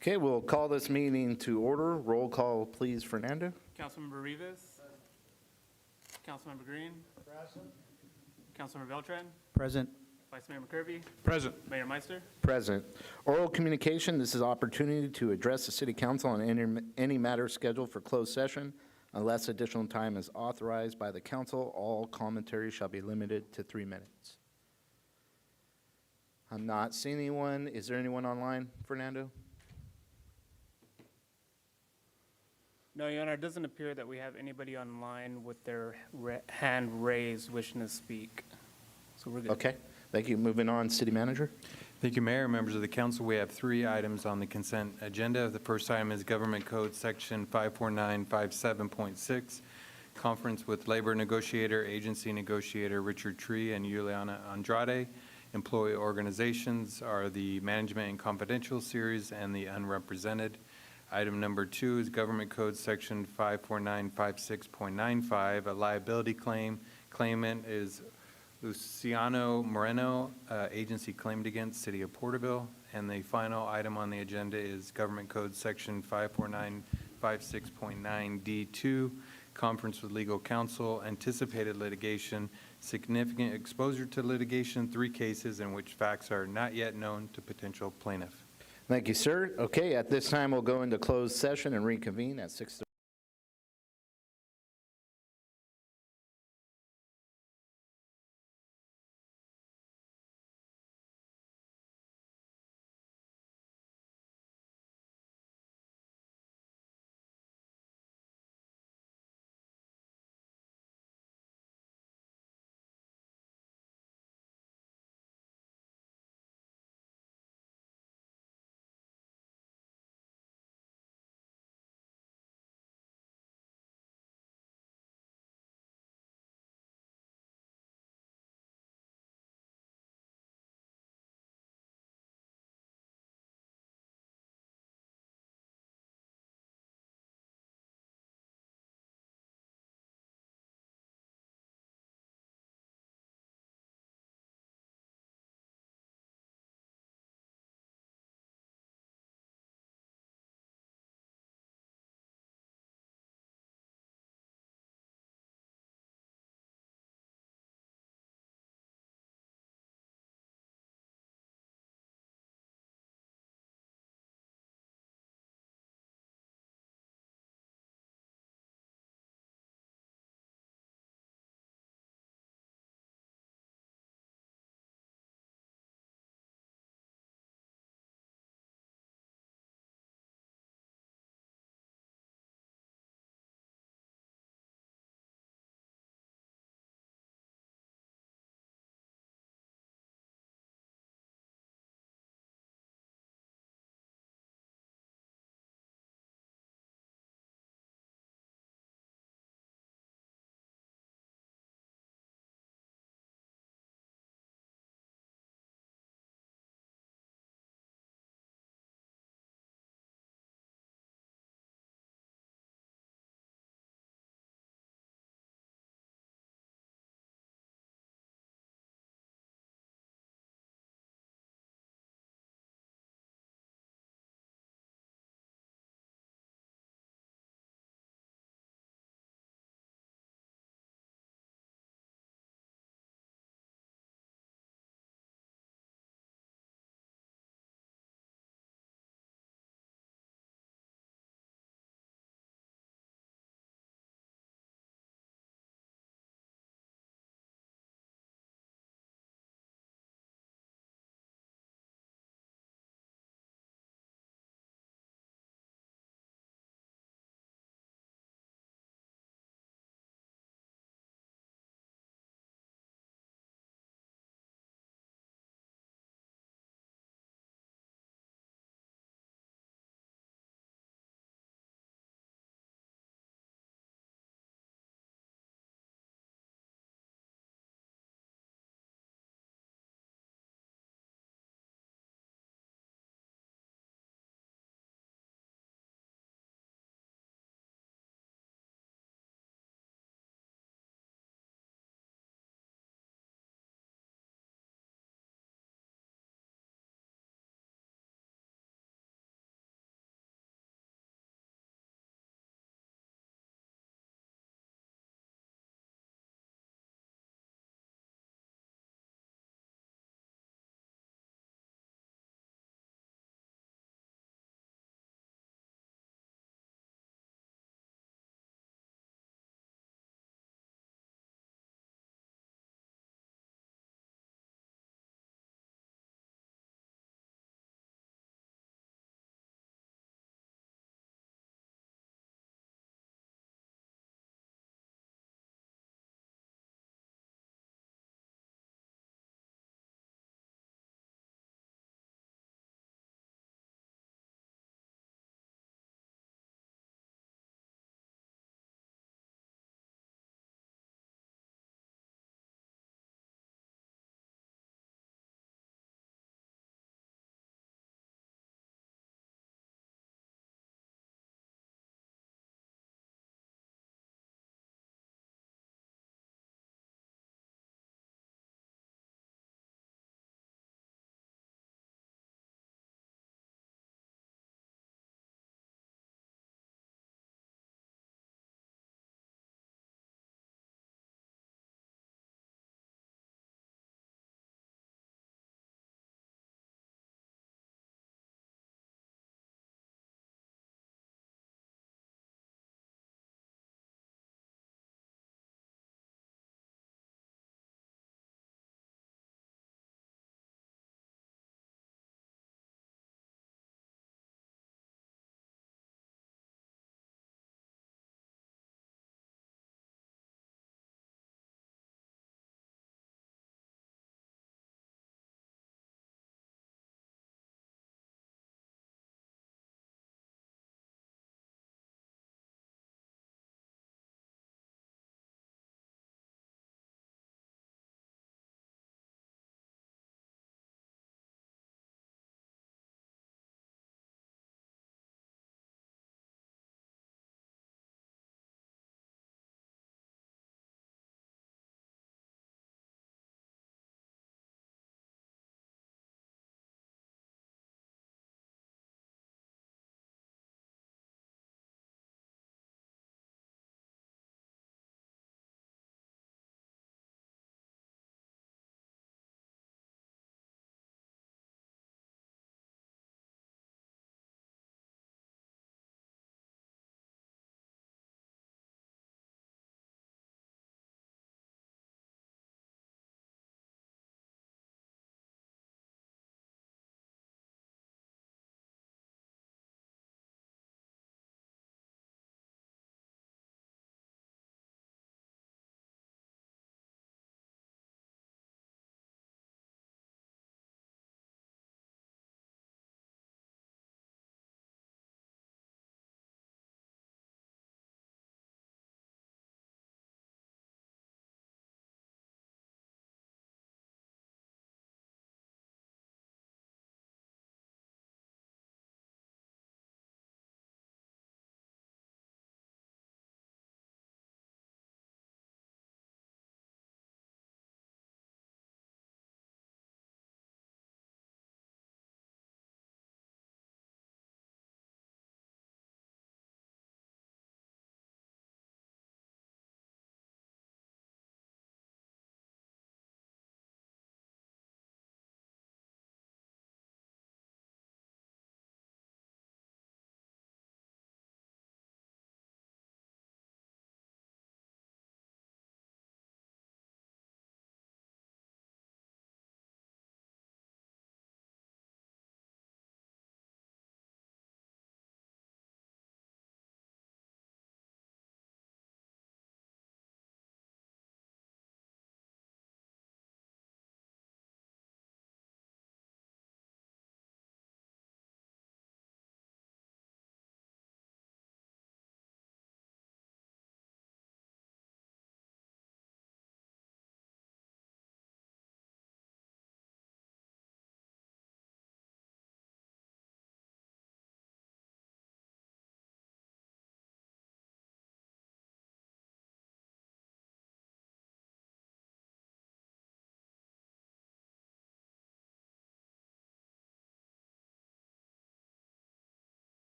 Okay, we'll call this meeting to order. Roll call, please, Fernando. Councilmember Rivas. Councilmember Green. Present. Councilmember Beltran. Present. Vice Mayor McCurvey. Present. Mayor Meister. Present. Oral communication, this is opportunity to address the city council on any matter scheduled for closed session. Unless additional time is authorized by the council, all commentary shall be limited to 3 minutes. I'm not seeing anyone. Is there anyone online, Fernando? No, Your Honor, it doesn't appear that we have anybody online with their hand raised wishing to speak. So we're good. Okay, thank you. Moving on, city manager. Thank you, Mayor. Members of the council, we have 3 items on the consent agenda. The first item is Government Code Section 54957.6, conference with labor negotiator, agency negotiator Richard Tree and Juliana Andrade. Employee organizations are the Management and Confidential Series and the Unrepresented. Item number 2 is Government Code Section 54956.95, a liability claim. Claimant is Luciano Moreno, agency claimed against City of Porterville. And the final item on the agenda is Government Code Section 54956.9D2, conference with legal counsel, anticipated litigation, significant exposure to litigation, 3 cases in which facts are not yet known to potential plaintiff. Thank you, sir. Okay, at this time, we'll go into closed session and reconvene at 6:30.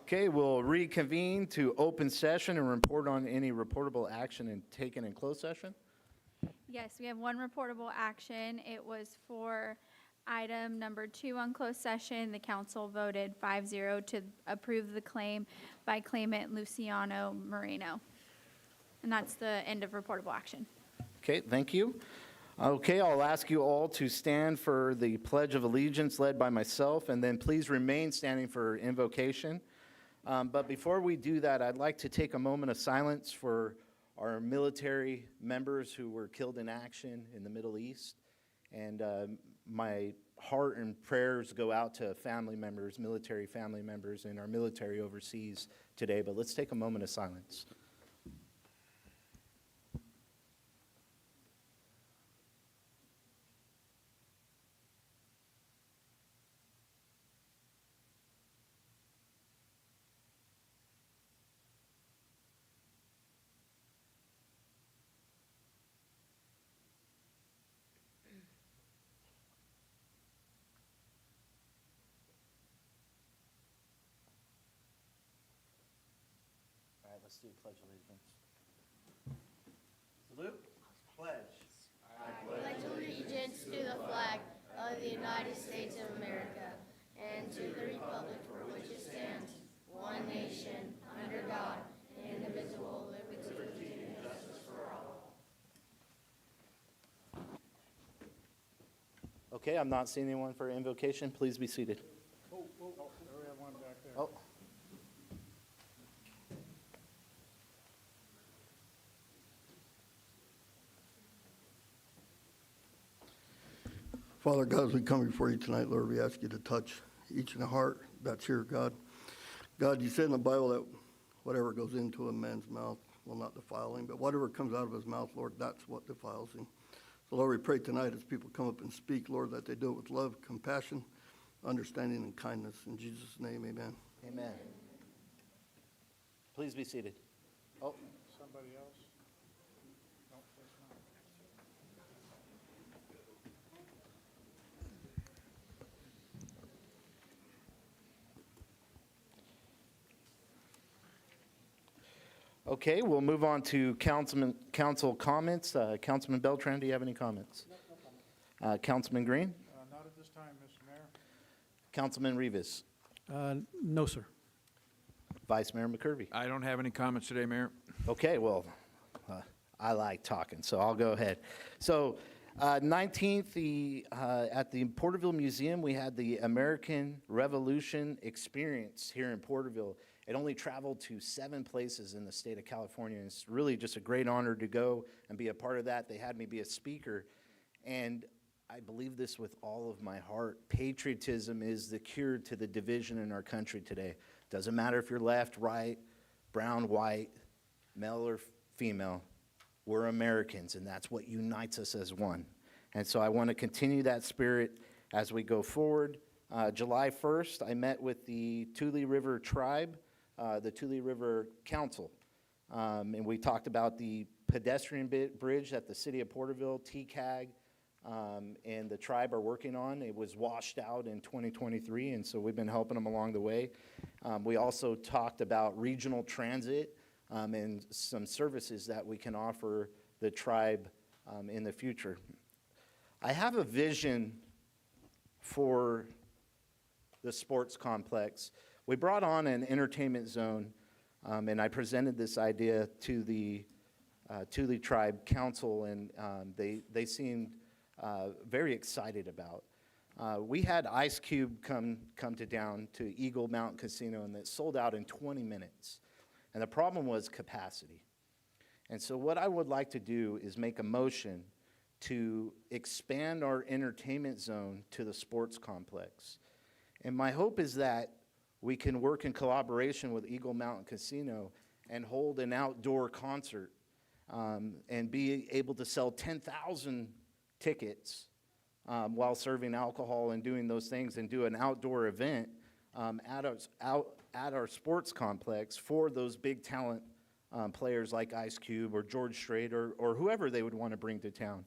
Okay, we'll reconvene to open session and report on any reportable action and taken in closed session. Yes, we have one reportable action. It was for item number 2 on closed session. The council voted 5-0 to approve the claim by claimant Luciano Moreno. And that's the end of reportable action. Okay, thank you. Okay, I'll ask you all to stand for the Pledge of Allegiance led by myself, and then please remain standing for invocation. But before we do that, I'd like to take a moment of silence for our military members who were killed in action in the Middle East. And my heart and prayers go out to family members, military family members, and our military overseas today. But let's take a moment of silence. All right, let's do Pledge of Allegiance. Salute. Pledge. Pledge allegiance to the flag of the United States of America and to the republic for which it stands, one nation, under God, indivisible, with liberty and justice for all. Okay, I'm not seeing anyone for invocation. Please be seated. We have one back there. Oh. Father God, as we come before you tonight, Lord, we ask you to touch each in the heart that's here, God. God, you said in the Bible that whatever goes into a man's mouth will not defile him, but whatever comes out of his mouth, Lord, that's what defiles him. So, Lord, we pray tonight as people come up and speak, Lord, that they do it with love, compassion, understanding, and kindness. In Jesus' name, amen. Amen. Please be seated. Oh, Somebody else? No, that's not. okay, we'll move on to council comments. Councilman Beltran, do you have any comments? Councilman Green? Not at this time, Mr. Mayor. Councilman Rivas? No, sir. Vice Mayor McCurvey? I don't have any comments today, Mayor. Okay, well, I like talking, so I'll go ahead. So 19th, at the Porterville Museum, we had the American Revolution experience here in Porterville. It only traveled to 7 places in the state of California. And it's really just a great honor to go and be a part of that. They had me be a speaker. And I believe this with all of my heart. Patriotism is the cure to the division in our country today. Doesn't matter if you're left, right, brown, white, male or female. We're Americans, and that's what unites us as one. And so I want to continue that spirit as we go forward. July 1st, I met with the Tule River Tribe, the Tule River Council, and we talked about the pedestrian bridge that the city of Porterville, TCAG, and the tribe are working on. It was washed out in 2023, and so we've been helping them along the way. We also talked about regional transit and some services that we can offer the tribe in the future. I have a vision for the sports complex. We brought on an entertainment zone, and I presented this idea to the Tribe Council, and they seemed very excited about. We had Ice Cube come down to Eagle Mountain Casino, and it sold out in 20 minutes. And the problem was capacity. And so what I would like to do is make a motion to expand our entertainment zone to the sports complex. And my hope is that we can work in collaboration with Eagle Mountain Casino and hold an outdoor concert and be able to sell 10,000 tickets while serving alcohol and doing those things, and do an outdoor event at our sports complex for those big talent players like Ice Cube or George Strait or whoever they would want to bring to town.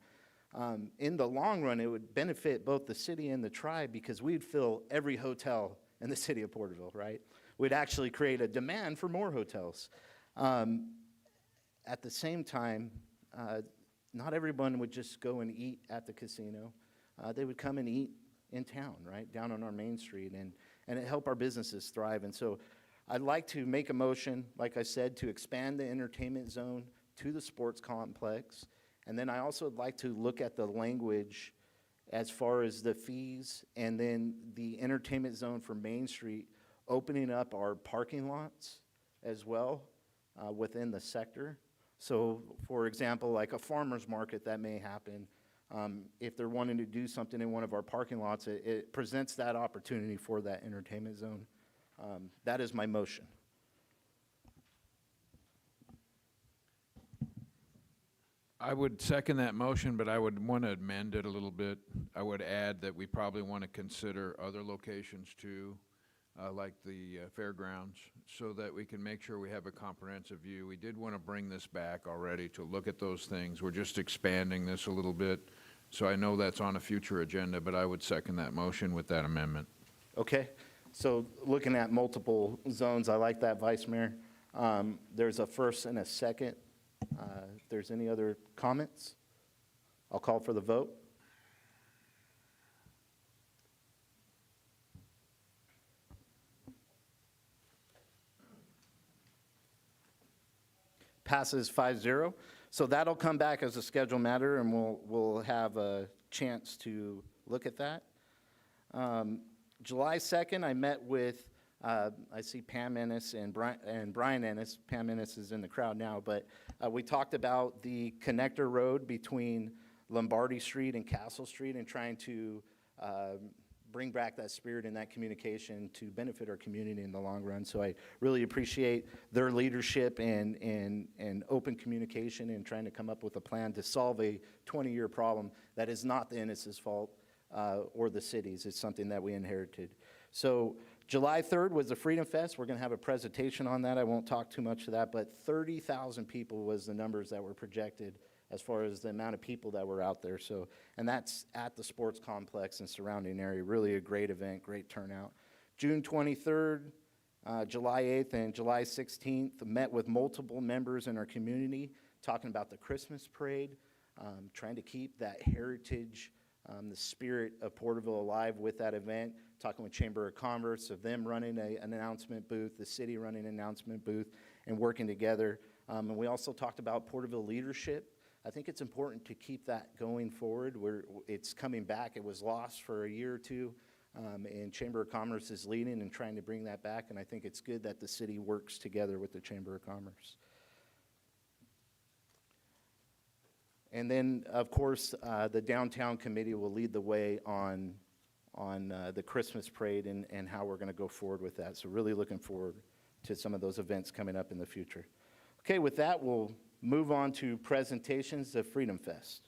In the long run, it would benefit both the city and the tribe because we'd fill every hotel in the city of Porterville, right? we'd actually create a demand for more hotels. At the same time, not everyone would just go and eat at the casino. They would come and eat in town, right, down on our main street, and it helped our businesses thrive. And so I'd like to make a motion, like I said, to expand the entertainment zone to the sports complex. And then I also would like to look at the language as far as the fees and then the entertainment zone for Main Street, opening up our parking lots as well within the sector. So, for example, like a farmer's market, that may happen. If they're wanting to do something in one of our parking lots, it presents that opportunity for that entertainment zone. That is my motion. I would second that motion, but I would want to amend it a little bit. I would add that we probably want to consider other locations too, like the fairgrounds, so that we can make sure we have a comprehensive view. We did want to bring this back already to look at those things. We're just expanding this a little bit. So I know that's on a future agenda, but I would second that motion with that amendment. Okay, so looking at multiple zones, I like that, Vice Mayor. There's a first and a second. If there's any other comments, I'll call for the vote. Passes 5-0. So that'll come back as a scheduled matter, and we'll have a chance to look at that. July 2nd, I met with, I see Pam Ennis and Brian Ennis. Pam Ennis is in the crowd now, but we talked about the connector road between Lombardi Street and Castle Street and trying to bring back that spirit and that communication to benefit our community in the long run. So I really appreciate their leadership and open communication and trying to come up with a plan to solve a 20-year problem that is not the Ennis's fault or the city's. It's something that we inherited. So July 3rd was the Freedom Fest. We're going to have a presentation on that. I won't talk too much to that, but 30,000 people was the numbers that were projected as far as the amount of people that were out there. So, and that's at the sports complex and surrounding area. Really a great event, great turnout. June 23rd, July 8th, and July 16th, met with multiple members in our community talking about the Christmas parade, trying to keep that heritage, the spirit of Porterville alive with that event, talking with Chamber of Commerce, of them running an announcement booth, the city running an announcement booth, and working together. And we also talked about Porterville leadership. I think it's important to keep that going forward. It's coming back. It was lost for a year or two, and Chamber of Commerce is leading and trying to bring that back, and I think it's good that the city works together with the Chamber of Commerce. And then, of course, the downtown committee will lead the way on the Christmas parade and how we're going to go forward with that. So really looking forward to some of those events coming up in the future. Okay, with that, we'll move on to presentations of Freedom Fest.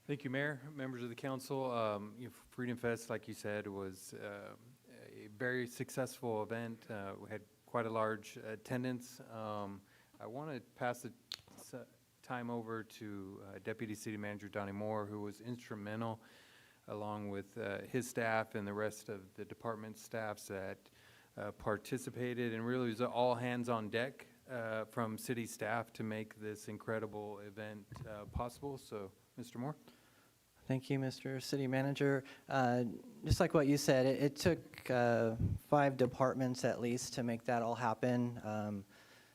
Thank you, Mayor, members of the council. Freedom Fest, like you said, was a very successful event. We had quite a large attendance. I want to pass the time over to Deputy City Manager Donnie Moore, who was instrumental, along with his staff and the rest of the department staffs that participated, and really was all hands on deck from city staff to make this incredible event possible. So, Mr. Moore. Thank you, Mr. City Manager. Just like what you said, it took 5 departments at least to make that all happen.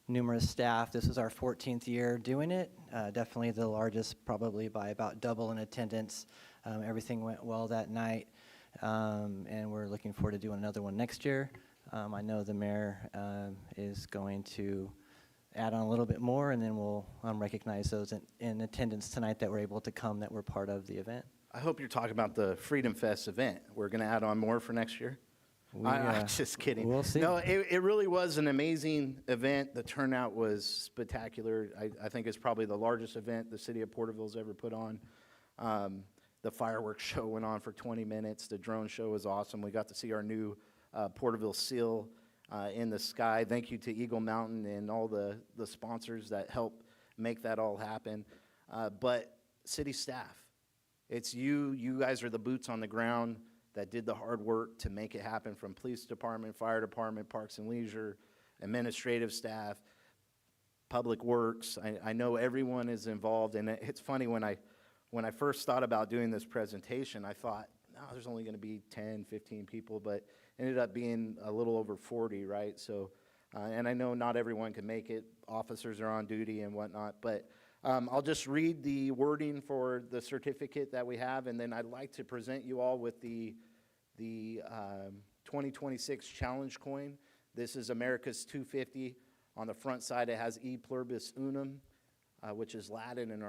Numerous staff. This is our 14th year doing it. Definitely the largest, probably by about double in attendance. Everything went well that night, and we're looking forward to doing another one next year. I know the mayor is going to add on a little bit more, and then we'll recognize those in attendance tonight that were able to come, that were part of the event. I hope you're talking about the Freedom Fest event. We're going to add on more for next year. I'm just kidding. We'll see. No, it really was an amazing event. The turnout was spectacular. I think it's probably the largest event the city of Porterville's ever put on. The fireworks show went on for 20 minutes. The drone show was awesome. We got to see our new Porterville seal in the sky. Thank you to Eagle Mountain and all the sponsors that helped make that all happen. But city staff, it's you guys are the boots on the ground that did the hard work to make it happen, from police department, fire department, parks and leisure, administrative staff, public works. I know everyone is involved, and it's funny, when I first thought about doing this presentation, I thought, no, there's only going to be 10, 15 people, but ended up being a little over 40, right? So, and I know not everyone can make it. Officers are on duty and whatnot, but I'll just read the wording for the certificate that we have, and then I'd like to present you all with the 2026 challenge coin. This is America's 250. On the front side, it has E Pluribus Unum, which is Latin, and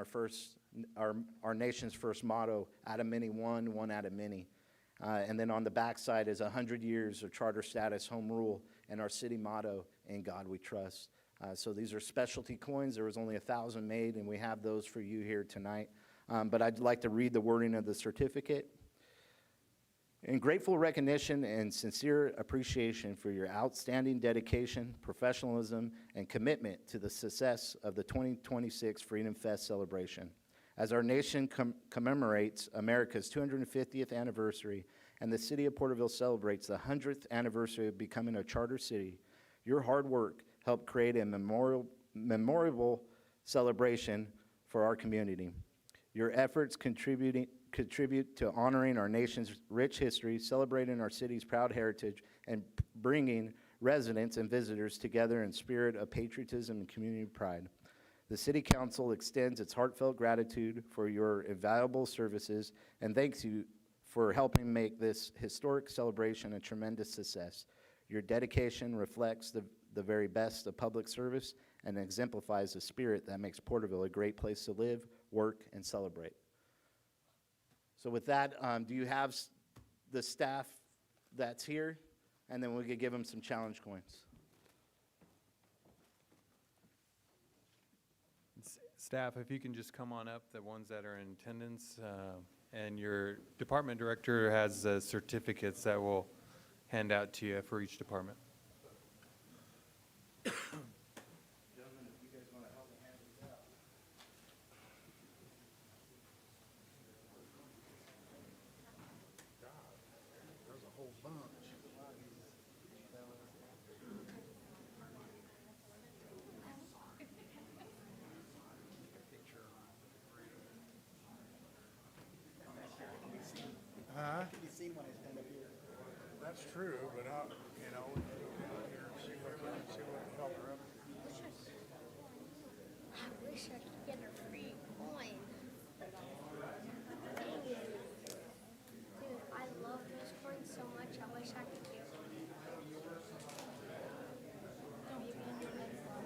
our nation's first motto, Ad many one out of many. And then on the back side is 100 years of charter status, home rule, and our city motto, In God We Trust. So these are specialty coins. There was only 1,000 made, and we have those for you here tonight. But I'd like to read the wording of the certificate. In grateful recognition and sincere appreciation for your outstanding dedication, professionalism, and commitment to the success of the 2026 Freedom Fest celebration. As our nation commemorates America's 250th anniversary and the city of Porterville celebrates the 100th anniversary of becoming a charter city, your hard work helped create a memorable celebration for our community. Your efforts contribute to honoring our nation's rich history, celebrating our city's proud heritage, and bringing residents and visitors together in spirit of patriotism and community pride. The City Council extends its heartfelt gratitude for your invaluable services and thanks you for helping make this historic celebration a tremendous success. Your dedication reflects the very best of public service and exemplifies the spirit that makes Porterville a great place to live, work, and celebrate. So with that, do you have the staff that's here? And then we could give them some challenge coins. Staff, if you can just come on up, the ones that are in attendance, and your department director has certificates that we'll hand out to you for each department. That's true, but you know, see what help her up. I wish I could get a free coin. Dang it. Dude, I love those coins so much. I wish I could get one. Maybe in the next one.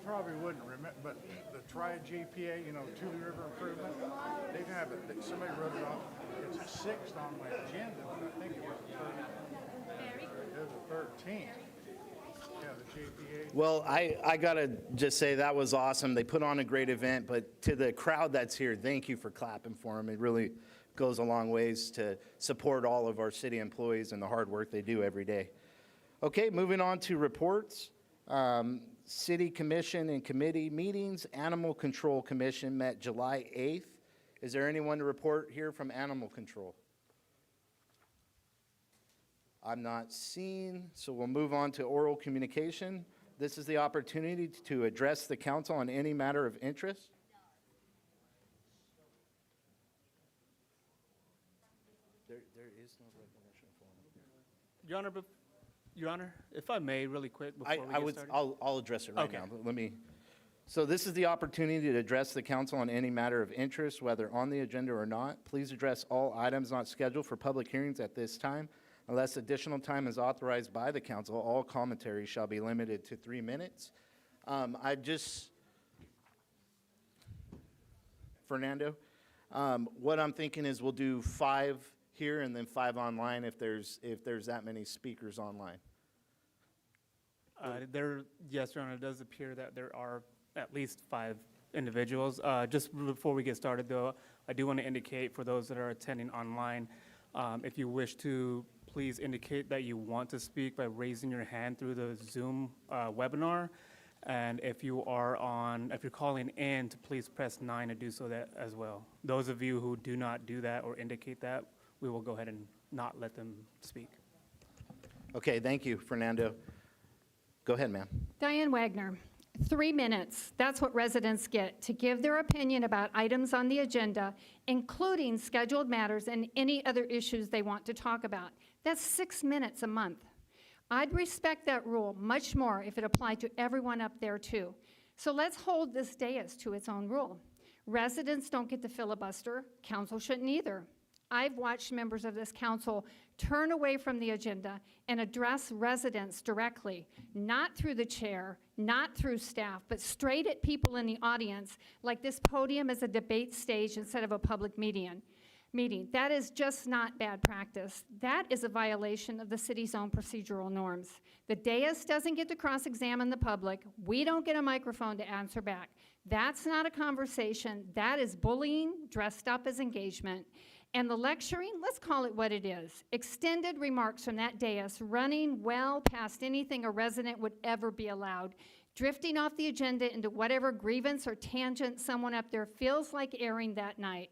probably wouldn't remember, but the Tri-GPA, you know, Two River Improvement, they have it, somebody wrote it off. It's a 6th on my agenda, but I think it was the 13th. Yeah, the GPA. Well, I gotta just say, that was awesome. They put on a great event, but to the crowd that's here, thank you for clapping for them. It really goes a long ways to support all of our city employees and the hard work they do every day. Okay, moving on to reports. City Commission and committee meetings. Animal Control Commission met July 8th. Is there anyone to report here from Animal Control? I'm not seeing, so we'll move on to oral communication. This is the opportunity to address the council on any matter of interest. There is no recognition for Your Honor, if I may, really quick before we get started. I'll address it right Okay. now. So this is the opportunity to address the council on any matter of interest, whether on the agenda or not. Please address all items not scheduled for public hearings at this time. Unless additional time is authorized by the council, all commentary shall be limited to 3 minutes. Fernando, what I'm thinking is we'll do 5 here and then 5 online if there's that many speakers online. Yes, Your Honor, it does appear that there are at least 5 individuals. Just before we get started, though, I do want to indicate for those that are attending online, if you wish to, please indicate that you want to speak by raising your hand through the Zoom webinar. And if you're calling in, to please press 9 to do so that as well. Those of you who do not do that or indicate that, we will go ahead and not let them speak. Okay, thank you, Fernando. Go ahead, ma'am. Diane Wagner, 3 minutes. That's what residents get to give their opinion about items on the agenda, including scheduled matters and any other issues they want to talk about. That's 6 minutes a month. I'd respect that rule much more if it applied to everyone up there too. So let's hold this dais to its own rule. Residents don't get to filibuster. Council shouldn't either. I've watched members of this council turn away from the agenda and address residents directly, not through the chair, not through staff, but straight at people in the audience, like this podium is a debate stage instead of a public meeting. That is just not bad practice. That is a violation of the city's own procedural norms. The dais doesn't get to cross-examine the public. We don't get a microphone to answer back. That's not a conversation. That is bullying dressed up as engagement. And the lecturing, let's call it what it is. Extended remarks from that dais running well past anything a resident would ever be allowed, drifting off the agenda into whatever grievance or tangent someone up there feels like airing that night.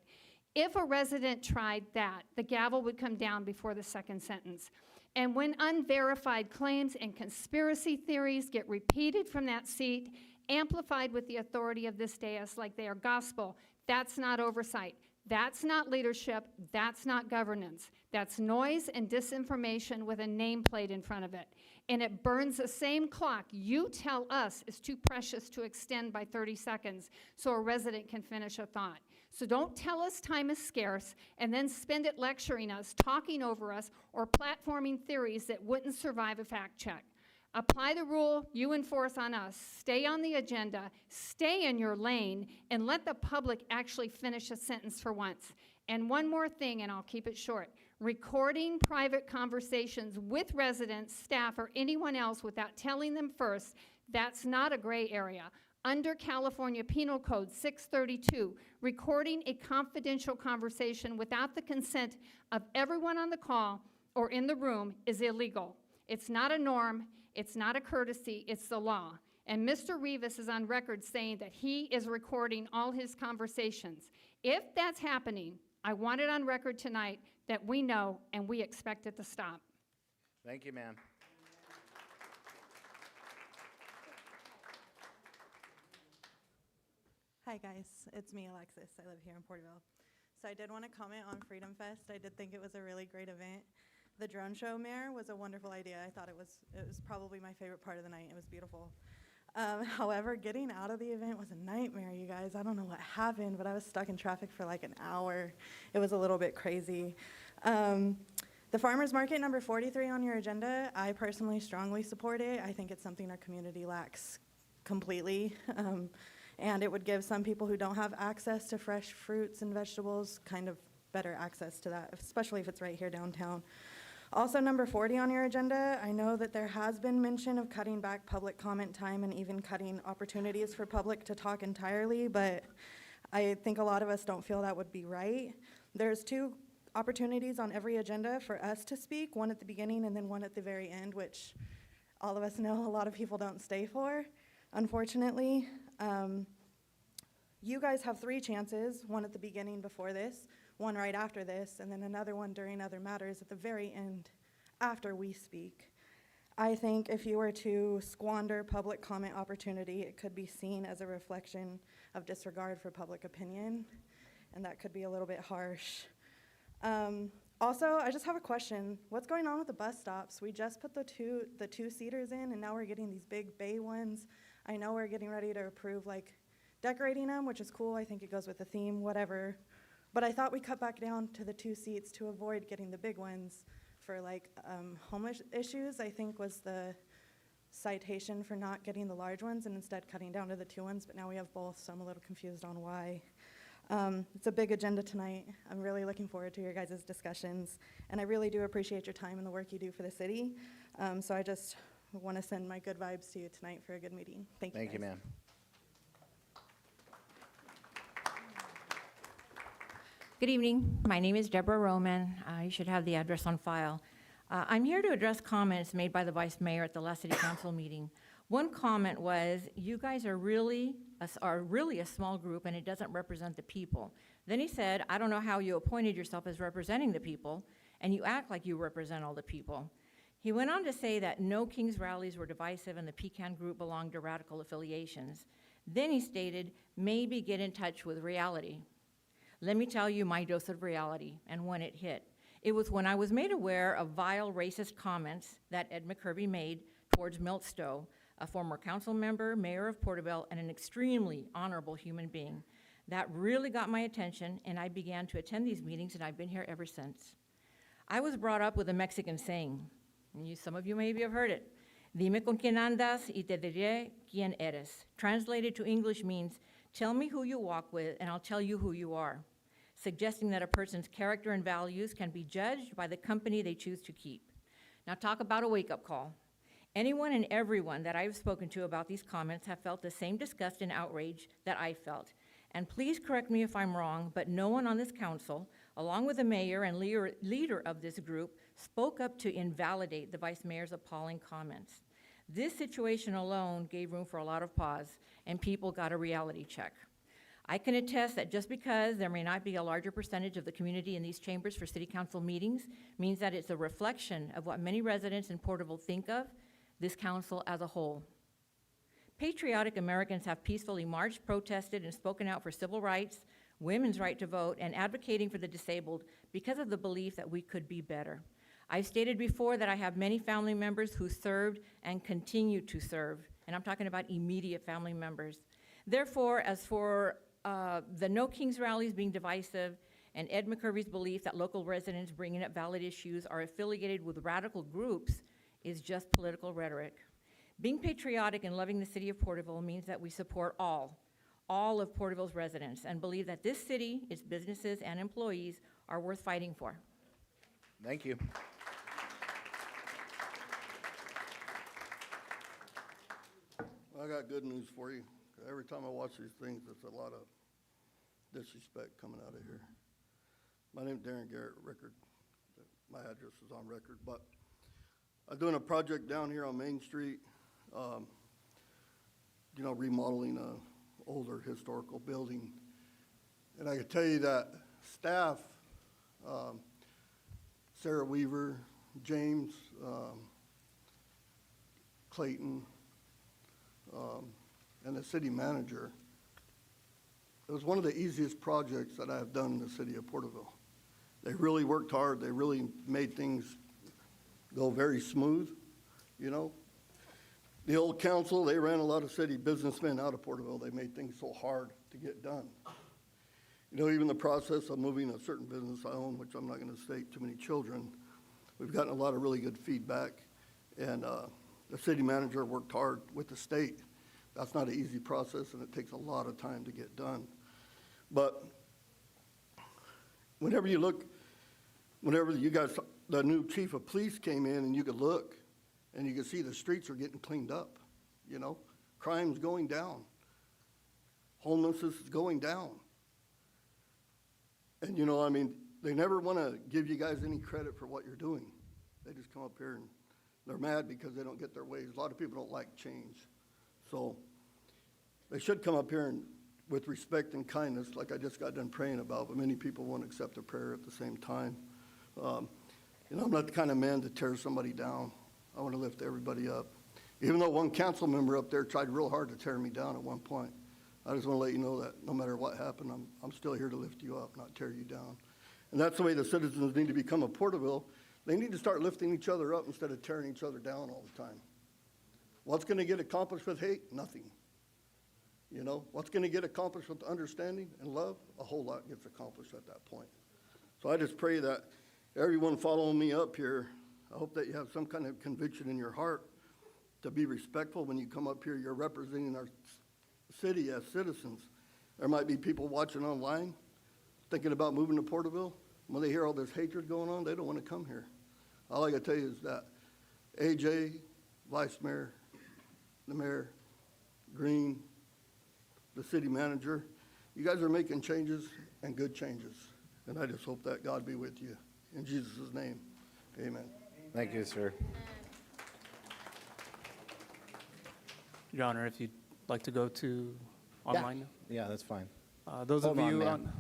If a resident tried that, the gavel would come down before the second sentence. And when unverified claims and conspiracy theories get repeated from that seat, amplified with the authority of this dais like they are gospel, that's not oversight. That's not leadership. That's not governance. That's noise and disinformation with a nameplate in front of it. And it burns the same clock you tell us is too precious to extend by 30 seconds so a resident can finish a thought. So don't tell us time is scarce and then spend it lecturing us, talking over us, or platforming theories that wouldn't survive a fact check. Apply the rule you enforce on us. Stay on the agenda, stay in your lane, and let the public actually finish a sentence for once. And one more thing, and I'll keep it short. Recording private conversations with residents, staff, or anyone else without telling them first, that's not a gray area. Under California Penal Code 632, recording a confidential conversation without the consent of everyone on the call or in the room is illegal. It's not a norm. It's not a courtesy, it's the law. And Mr. Rivas is on record saying that he is recording all his conversations. If that's happening, I want it on record tonight that we know and we expect it to stop. Thank you, ma'am. Hi guys, it's me, Alexis. I live here in Porterville. So I did want to comment on Freedom Fest. I did think it was a really great event. The drone show, Mayor, was a wonderful idea. I thought it was probably my favorite part of the night. It was beautiful. However, getting out of the event was a nightmare, you guys. I don't know what happened, but I was stuck in traffic for like an hour. It was a little bit crazy. The farmers market number 43 on your agenda, I personally strongly support it. I think it's something our community lacks completely. And it would give some people who don't have access to fresh fruits and vegetables kind of better access to that, especially if it's right here downtown. Also, number 40 on your agenda, I know that there has been mention of cutting back public comment time and even cutting opportunities for public to talk entirely, but I think a lot of us don't feel that would be right. There's 2 opportunities on every agenda for us to speak, one at the beginning and then one at the very end, which all of us know a lot of people don't stay for, unfortunately. You guys have 3 chances, one at the beginning before this, one right after this, and then another one during other matters at the very end after we speak. I think if you were to squander public comment opportunity, it could be seen as a reflection of disregard for public opinion, and that could be a little bit harsh. Also, I just have a question. What's going on with the bus stops? We just put the two-seaters in, and now we're getting these big bay ones. I know we're getting ready to approve, like, decorating them, which is cool. I think it goes with the theme, whatever. But I thought we cut back down to the 2 seats to avoid getting the big ones for, like, homeless issues, I think was the citation for not getting the large ones and instead cutting down to the 2 ones, but now we have both, so I'm a little confused on why. It's a big agenda tonight. I'm really looking forward to your guys' discussions, and I really do appreciate your time and the work you do for the city. So I just want to send my good vibes to you tonight for a good meeting. Thank you, Thank you, guys. ma'am. Good evening. My name is Deborah Roman. You should have the address on file. I'm here to address comments made by the Vice Mayor at the last City Council meeting. One comment was, you guys are really a small group and it doesn't represent the people. Then he said, I don't know how you appointed yourself as representing the people, and you act like you represent all the people. He went on to say that no King's rallies were divisive and the Pecan group belonged to radical affiliations. Then he stated, maybe get in touch with reality. Let me tell you my dose of reality and when it hit. It was when I was made aware of vile racist comments that Ed McCurvey made towards Milt Stowe, a former council member, mayor of Porterville, and an extremely honorable human being. That really got my attention, and I began to attend these meetings, and I've been here ever since. I was brought up with a Mexican saying, and some of you maybe have heard it, Dime con quien andas y te diré quién eres. Translated to English means, tell me who you walk with, and I'll tell you who you are, suggesting that a person's character and values can be judged by the company they choose to keep. Now talk about a wake-up call. Anyone and everyone that I've spoken to about these comments have felt the same disgust and outrage that I felt. And please correct me if I'm wrong, but no one on this council, along with the mayor and leader of this group, spoke up to invalidate the vice mayor's appalling comments. This situation alone gave room for a lot of pause, and people got a reality check. I can attest that just because there may not be a larger percentage of the community in these chambers for city council meetings means that it's a reflection of what many residents in Porterville think of this council as a whole. Patriotic Americans have peacefully marched, protested, and spoken out for civil rights, women's right to vote, and advocating for the disabled because of the belief that we could be better. I've stated before that I have many family members who served and continue to serve, and I'm talking about immediate family members. Therefore, as for the No Kings rallies being divisive and Ed McCurvey's belief that local residents bringing up valid issues are affiliated with radical groups is just political rhetoric. Being patriotic and loving the city of Porterville means that we support all of Porterville's residents and believe that this city, its businesses and employees are worth fighting for. Thank you. I got good news for you. Every time I watch these things, it's a lot of disrespect coming out of here. My name's Darren Garrett, record. My address is on record, but I'm doing a project down here on Main Street, remodeling a older historical building. And I can tell you that staff, Sarah Weaver, James, Clayton, and the city manager, it was one of the easiest projects that I have done in the city of Porterville. They really worked hard. They really made things go very smooth, you know. The old council, they ran a lot of city businessmen out of Porterville. They made things so hard to get done. You know, even the process of moving a certain business I own, which I'm not going to state too many children, we've gotten a lot of really good feedback. And the city manager worked hard with the state. That's not an easy process, and it takes a lot of time to get done. But whenever you guys, the new chief of police came in, and you could look, and you could see the streets are getting cleaned up, you know? Crime's going down. Homelessness is going down. And, you know, I mean, they never want to give you guys any credit for what you're doing. They just come up here and they're mad because they don't get their ways. A lot of people don't like change. So they should come up here and with respect and kindness, like I just got done praying about, but many people won't accept a prayer at the same time. You know, I'm not the kind of man to tear somebody down. I want to lift everybody up. Even though one council member up there tried real hard to tear me down at one point, I just want to let you know that no matter what happened, I'm still here to lift you up, not tear you down. And that's the way the citizens need to become a Porterville. They need to start lifting each other up instead of tearing each other down all the time. What's going to get accomplished with hate? Nothing. You know, what's going to get accomplished with understanding and love? A whole lot gets accomplished at that point. So I just pray that everyone following me up here, I hope that you have some kind of conviction in your heart to be respectful when you come up here. You're representing our city as citizens. There might be people watching online thinking about moving to Porterville. When they hear all this hatred going on, they don't want to come here. All I can tell you is that AJ, Vice Mayor, the Mayor, Green, the city manager, you guys are making changes and good changes. And I just hope that God be with you. In Jesus' name, amen. Thank you, sir. Your Honor, if you'd like to go to online now. Yeah, that's fine. Those of Hold on, you ma'am.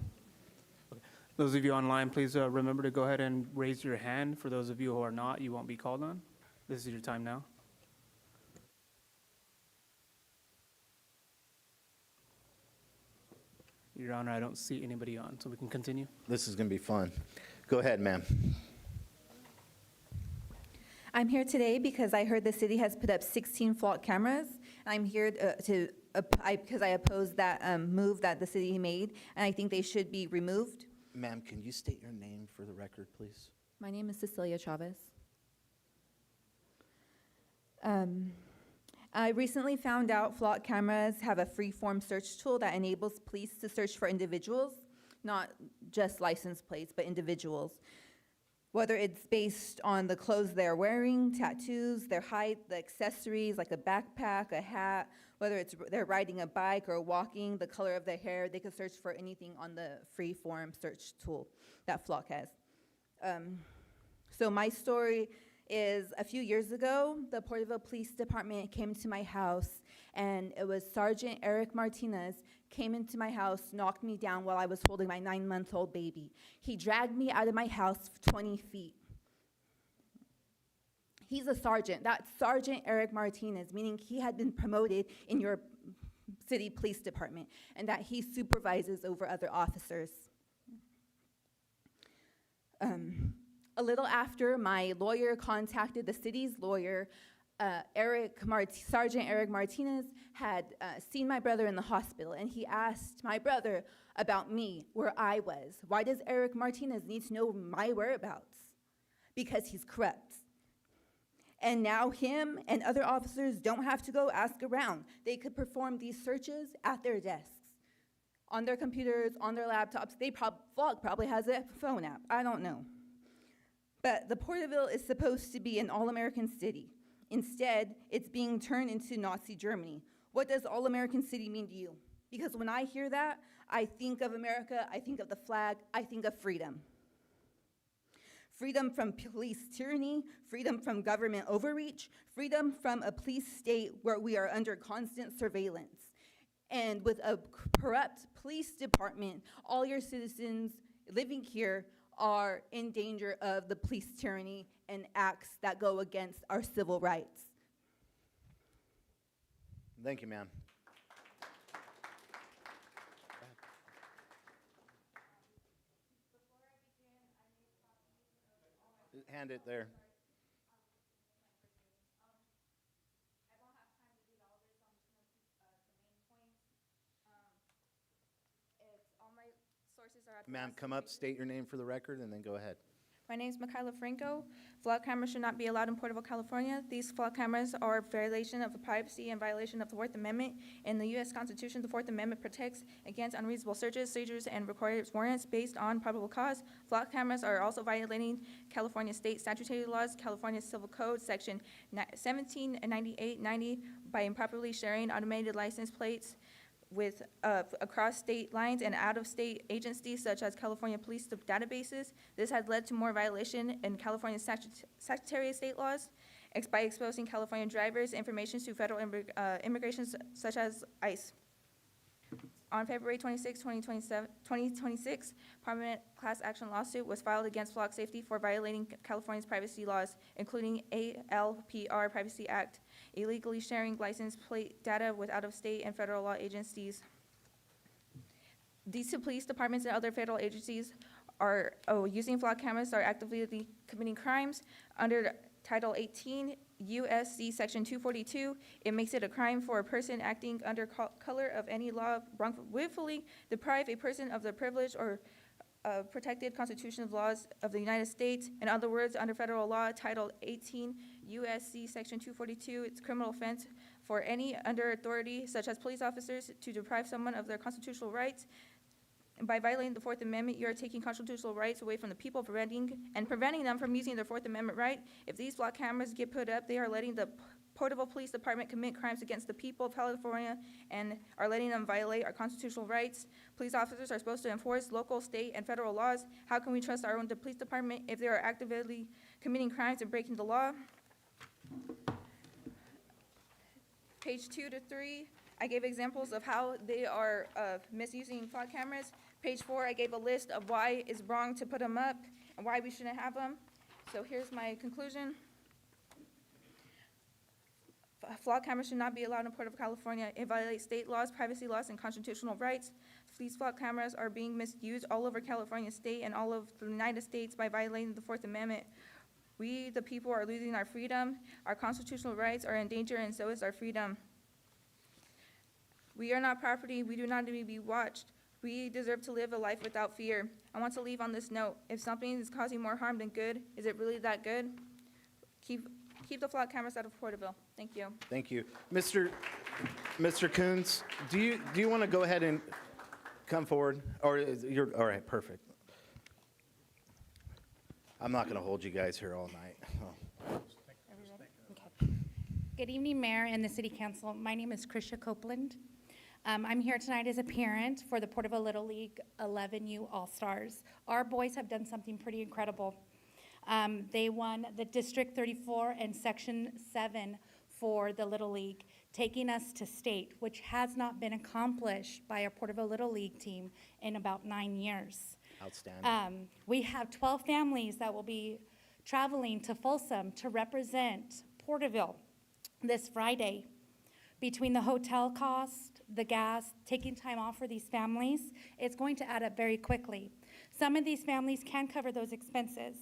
those of you online, please remember to go ahead and raise your hand. For those of you who are not, you won't be called on. This is your time now. Your Honor, I don't see anybody on, so we can continue. This is going to be fun. Go ahead, ma'am. I'm here today because I heard the city has put up 16 flock cameras. I'm here because I oppose that move that the city made, and I think they should be removed. Ma'am, can you state your name for the record, please? My name is Cecilia Chavez. I recently found out flock cameras have a free-form search tool that enables police to search for individuals, not just license plates, but individuals. Whether it's based on the clothes they're wearing, tattoos, their height, the accessories like a backpack, a hat, whether it's they're riding a bike or walking, the color of their hair, they can search for anything on the free-form search tool that Flock has. So my story is a few years ago, the Porterville Police Department came to my house, and it was Sergeant Eric Martinez came into my house, knocked me down while I was holding my 9-month-old baby. He dragged me out of my house 20 feet. He's a sergeant. That's Sergeant Eric Martinez, meaning he had been promoted in your city police department, and that he supervises over other officers. A little after, my lawyer contacted the city's lawyer. Sergeant Eric Martinez had seen my brother in the hospital, and he asked my brother about me, where I was. Why does Eric Martinez need to know my whereabouts? Because he's corrupt. And now him and other officers don't have to go ask around. They could perform these searches at their desks, on their computers, on their laptops. Flock probably has a phone app. I don't know. But the Porterville is supposed to be an all-American city. Instead, it's being turned into Nazi Germany. What does all-American city mean to you? Because when I hear that, I think of America, I think of the flag, I think of freedom. Freedom from police tyranny, freedom from government overreach, freedom from a police state where we are under constant surveillance. And with a corrupt police department, all your citizens living here are in danger of the police tyranny and acts that go against our civil rights. Thank you, ma'am. Hand it there. Ma'am, come up, state your name for the record, and then go ahead. My name is Michaela Franco. Flock cameras should not be allowed in Porterville, California. These flock cameras are a violation of privacy and violation of the Fourth Amendment. In the U.S. Constitution, the Fourth Amendment protects against unreasonable searches, seizures, and requires warrants based on probable cause. Flock cameras are also violating California state statutory laws, California Civil Code, Section 179890, by improperly sharing automated license plates with across state lines and out-of-state agencies such as California police databases. This has led to more violation in California statutory state laws by exposing California drivers' information to federal immigration such as ICE. On February 26, 2026, Parliament class action lawsuit was filed against Flock Safety for violating California's privacy laws, including ALPR Privacy Act, illegally sharing license plate data with out-of-state and federal law agencies. These two police departments and other federal agencies are using flock cameras are actively committing crimes under Title 18 U.S.C. Section 242. It makes it a crime for a person acting under color of any law willfully deprive a person of the privilege or protected constitutional laws of the United States. In other words, under federal law, Title 18 U.S.C. Section 242, it's a criminal offense for any under authority, such as police officers, to deprive someone of their constitutional rights. By violating the Fourth Amendment, you are taking constitutional rights away from the people, preventing them from using their Fourth Amendment right. If these flock cameras get put up, they are letting the Porterville Police Department commit crimes against the people of California and are letting them violate our constitutional rights. Police officers are supposed to enforce local, state, and federal laws. How can we trust our own police department if they are actively committing crimes and breaking the law? Page 2 to 3, I gave examples of how they are misusing flock cameras. Page 4, I gave a list of why it's wrong to put them up and why we shouldn't have them. So here's my conclusion. Flock cameras should not be allowed in Porterville, California. It violates state laws, privacy laws, and constitutional rights. These flock cameras are being misused all over California state and all over the United States by violating the Fourth Amendment. We, the people, are losing our freedom. Our constitutional rights are in danger, and so is our freedom. We are not property. We do not need to be watched. We deserve to live a life without fear. I want to leave on this note. If something is causing more harm than good, is it really that good? Keep the flock cameras out of Porterville. Thank you. Thank you. Mr. Coons, do you want to go ahead and come forward? Or you're, all right, perfect. I'm not going to hold you guys here all night. Okay. Good evening, Mayor and the City Council. My name is Krisha Copeland. I'm here tonight as a parent for the Porterville Little League 11U All-Stars. Our boys have done something pretty incredible. They won the District 34 and Section 7 for the Little League, taking us to state, which has not been accomplished by a Porterville Little League team in about 9 years. Outstanding. We have 12 families that will be traveling to Folsom to represent Porterville this Friday. Between the hotel cost, the gas, taking time off for these families, it's going to add up very quickly. Some of these families can cover those expenses,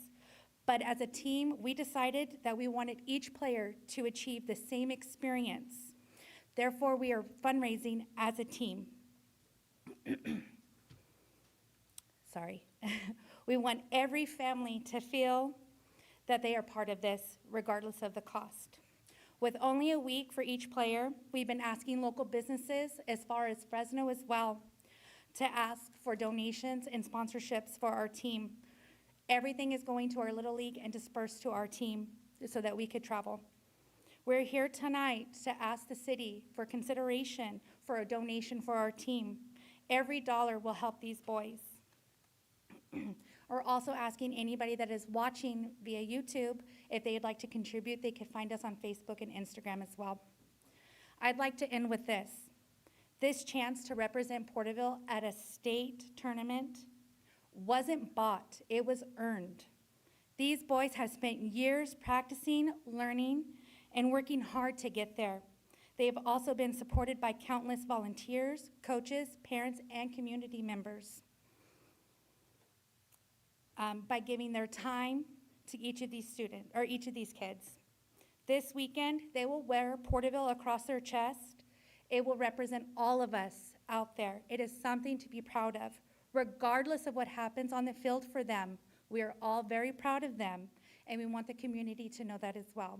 but as a team, we decided that we wanted each player to achieve the same experience. Therefore, we are fundraising as a team. Sorry. We want every family to feel that they are part of this, regardless of the cost. With only a week for each player, we've been asking local businesses, as far as Fresno as well, to ask for donations and sponsorships for our team. Everything is going to our Little League and dispersed to our team so that we could travel. We're here tonight to ask the city for consideration for a donation for our team. Every dollar will help these boys. We're also asking anybody that is watching via YouTube, if they'd like to contribute, they could find us on Facebook and Instagram as well. I'd like to end with this. This chance to represent Porterville at a state tournament wasn't bought, it was earned. These boys have spent years practicing, learning, and working hard to get there. They have also been supported by countless volunteers, coaches, parents, and community members. By giving their time to each of these students, or each of these kids. This weekend, they will wear Porterville across their chest. It will represent all of us out there. It is something to be proud of, regardless of what happens on the field for them. We are all very proud of them, and we want the community to know that as well.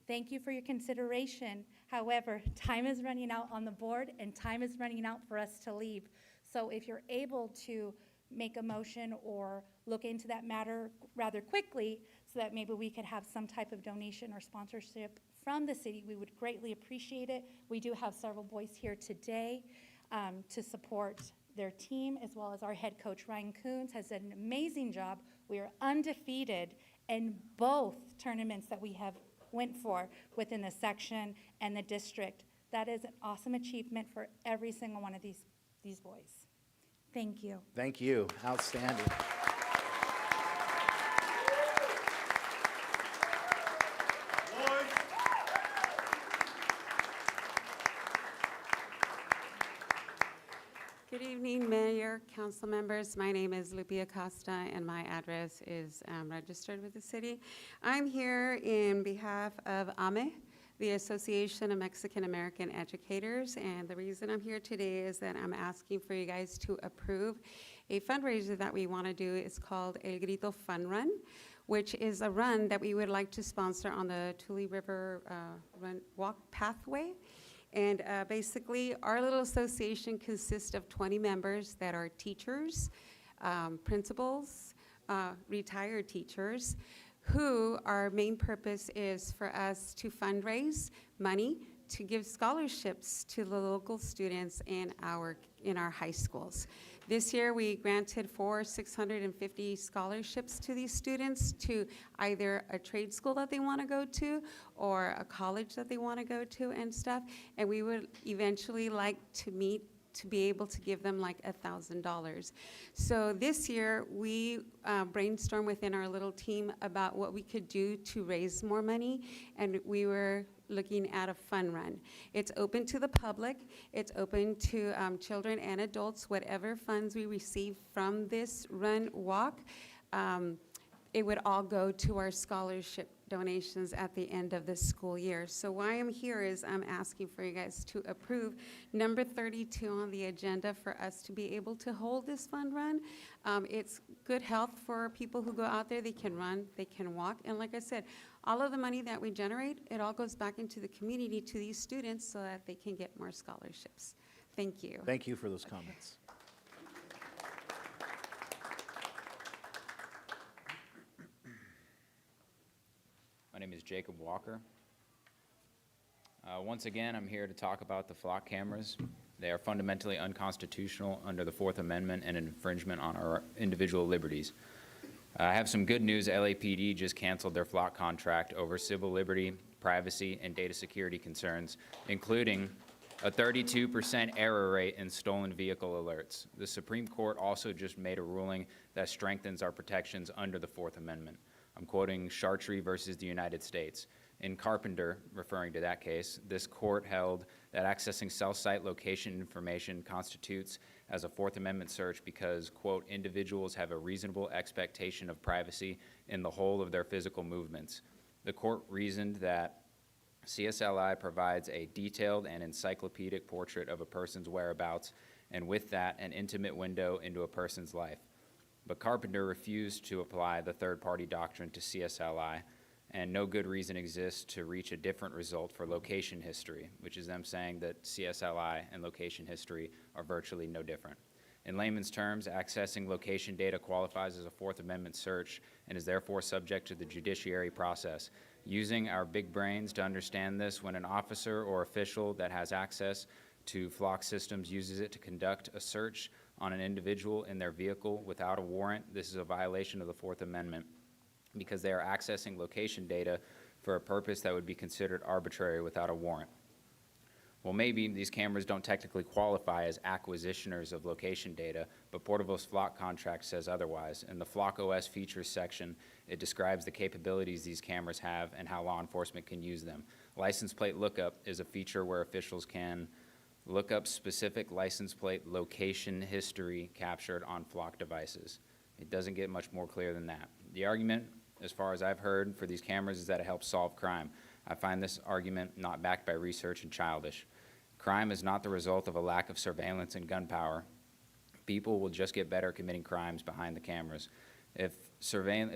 Thank you for your consideration. However, time is running out on the board, and time is running out for us to leave. So if you're able to make a motion or look into that matter rather quickly so that maybe we could have some type of donation or sponsorship from the city, we would greatly appreciate it. We do have several boys here today to support their team, as well as our head coach, Ryan Coons, has done an amazing job. We are undefeated in both tournaments that we have went for within the section and the district. That is an awesome achievement for every single one of these boys. Thank you. Thank you. Outstanding. Good evening, Mayor, council members. My name is Lupi Acosta, and my address is registered with the city. I'm here in behalf of AME, the Association of Mexican American Educators, and the reason I'm here today is that I'm asking for you guys to approve a fundraiser that we want to do. It's called El Grito Fun Run, which is a run that we would like to sponsor on the Tule River walk pathway. And basically, our little association consists of 20 members that are teachers, principals, retired teachers, who our main purpose is for us to fundraise money to give scholarships to the local students in our high schools. This year, we granted 650 scholarships to these students to either a trade school that they want to go to or a college that they want to go to and stuff. And we would eventually like to be able to give them like $1,000. So this year, we brainstormed within our little team about what we could do to raise more money, and we were looking at a fun run. It's open to the public. It's open to children and adults. Whatever funds we receive from this run walk, it would all go to our scholarship donations at the end of the school year. So why I'm here is I'm asking for you guys to approve number 32 on the agenda for us to be able to hold this fun run. It's good health for people who go out there. They can run, they can walk, and like I said, all of the money that we generate, it all goes back into the community to these students so that they can get more scholarships. Thank you. Thank you for those comments. My name is Jacob Walker. Once again, I'm here to talk about the flock cameras. They are fundamentally unconstitutional under the Fourth Amendment and an infringement on our individual liberties. I have some good news. LAPD just canceled their flock contract over civil liberty, privacy, and data security concerns, including a 32% error rate in stolen vehicle alerts. The Supreme Court also just made a ruling that strengthens our protections under the Fourth Amendment. I'm quoting Chartry versus the United States. In Carpenter, referring to that case, this court held that accessing cell site location information constitutes as a Fourth Amendment search because, quote, individuals have a reasonable expectation of privacy in the whole of their physical movements. The court reasoned that CSLI provides a detailed and encyclopedic portrait of a person's whereabouts, and with that, an intimate window into a person's life. But Carpenter refused to apply the third-party doctrine to CSLI, and no good reason exists to reach a different result for location history, which is them saying that CSLI and location history are virtually no different. In layman's terms, accessing location data qualifies as a Fourth Amendment search and is therefore subject to the judiciary process. Using our big brains to understand this, when an officer or official that has access to flock systems uses it to conduct a search on an individual in their vehicle without a warrant, this is a violation of the Fourth Amendment because they are accessing location data for a purpose that would be considered arbitrary without a warrant. Well, maybe these cameras don't technically qualify as acquisitioners of location data, but Porterville's flock contract says otherwise. In the Flock OS features section, it describes the capabilities these cameras have and how law enforcement can use them. License plate lookup is a feature where officials can look up specific license plate location history captured on flock devices. It doesn't get much more clear than that. The argument, as far as I've heard, for these cameras is that it helps solve crime. I find this argument not backed by research and childish. Crime is not the result of a lack of surveillance and gun power. People will just get better committing crimes behind the cameras. If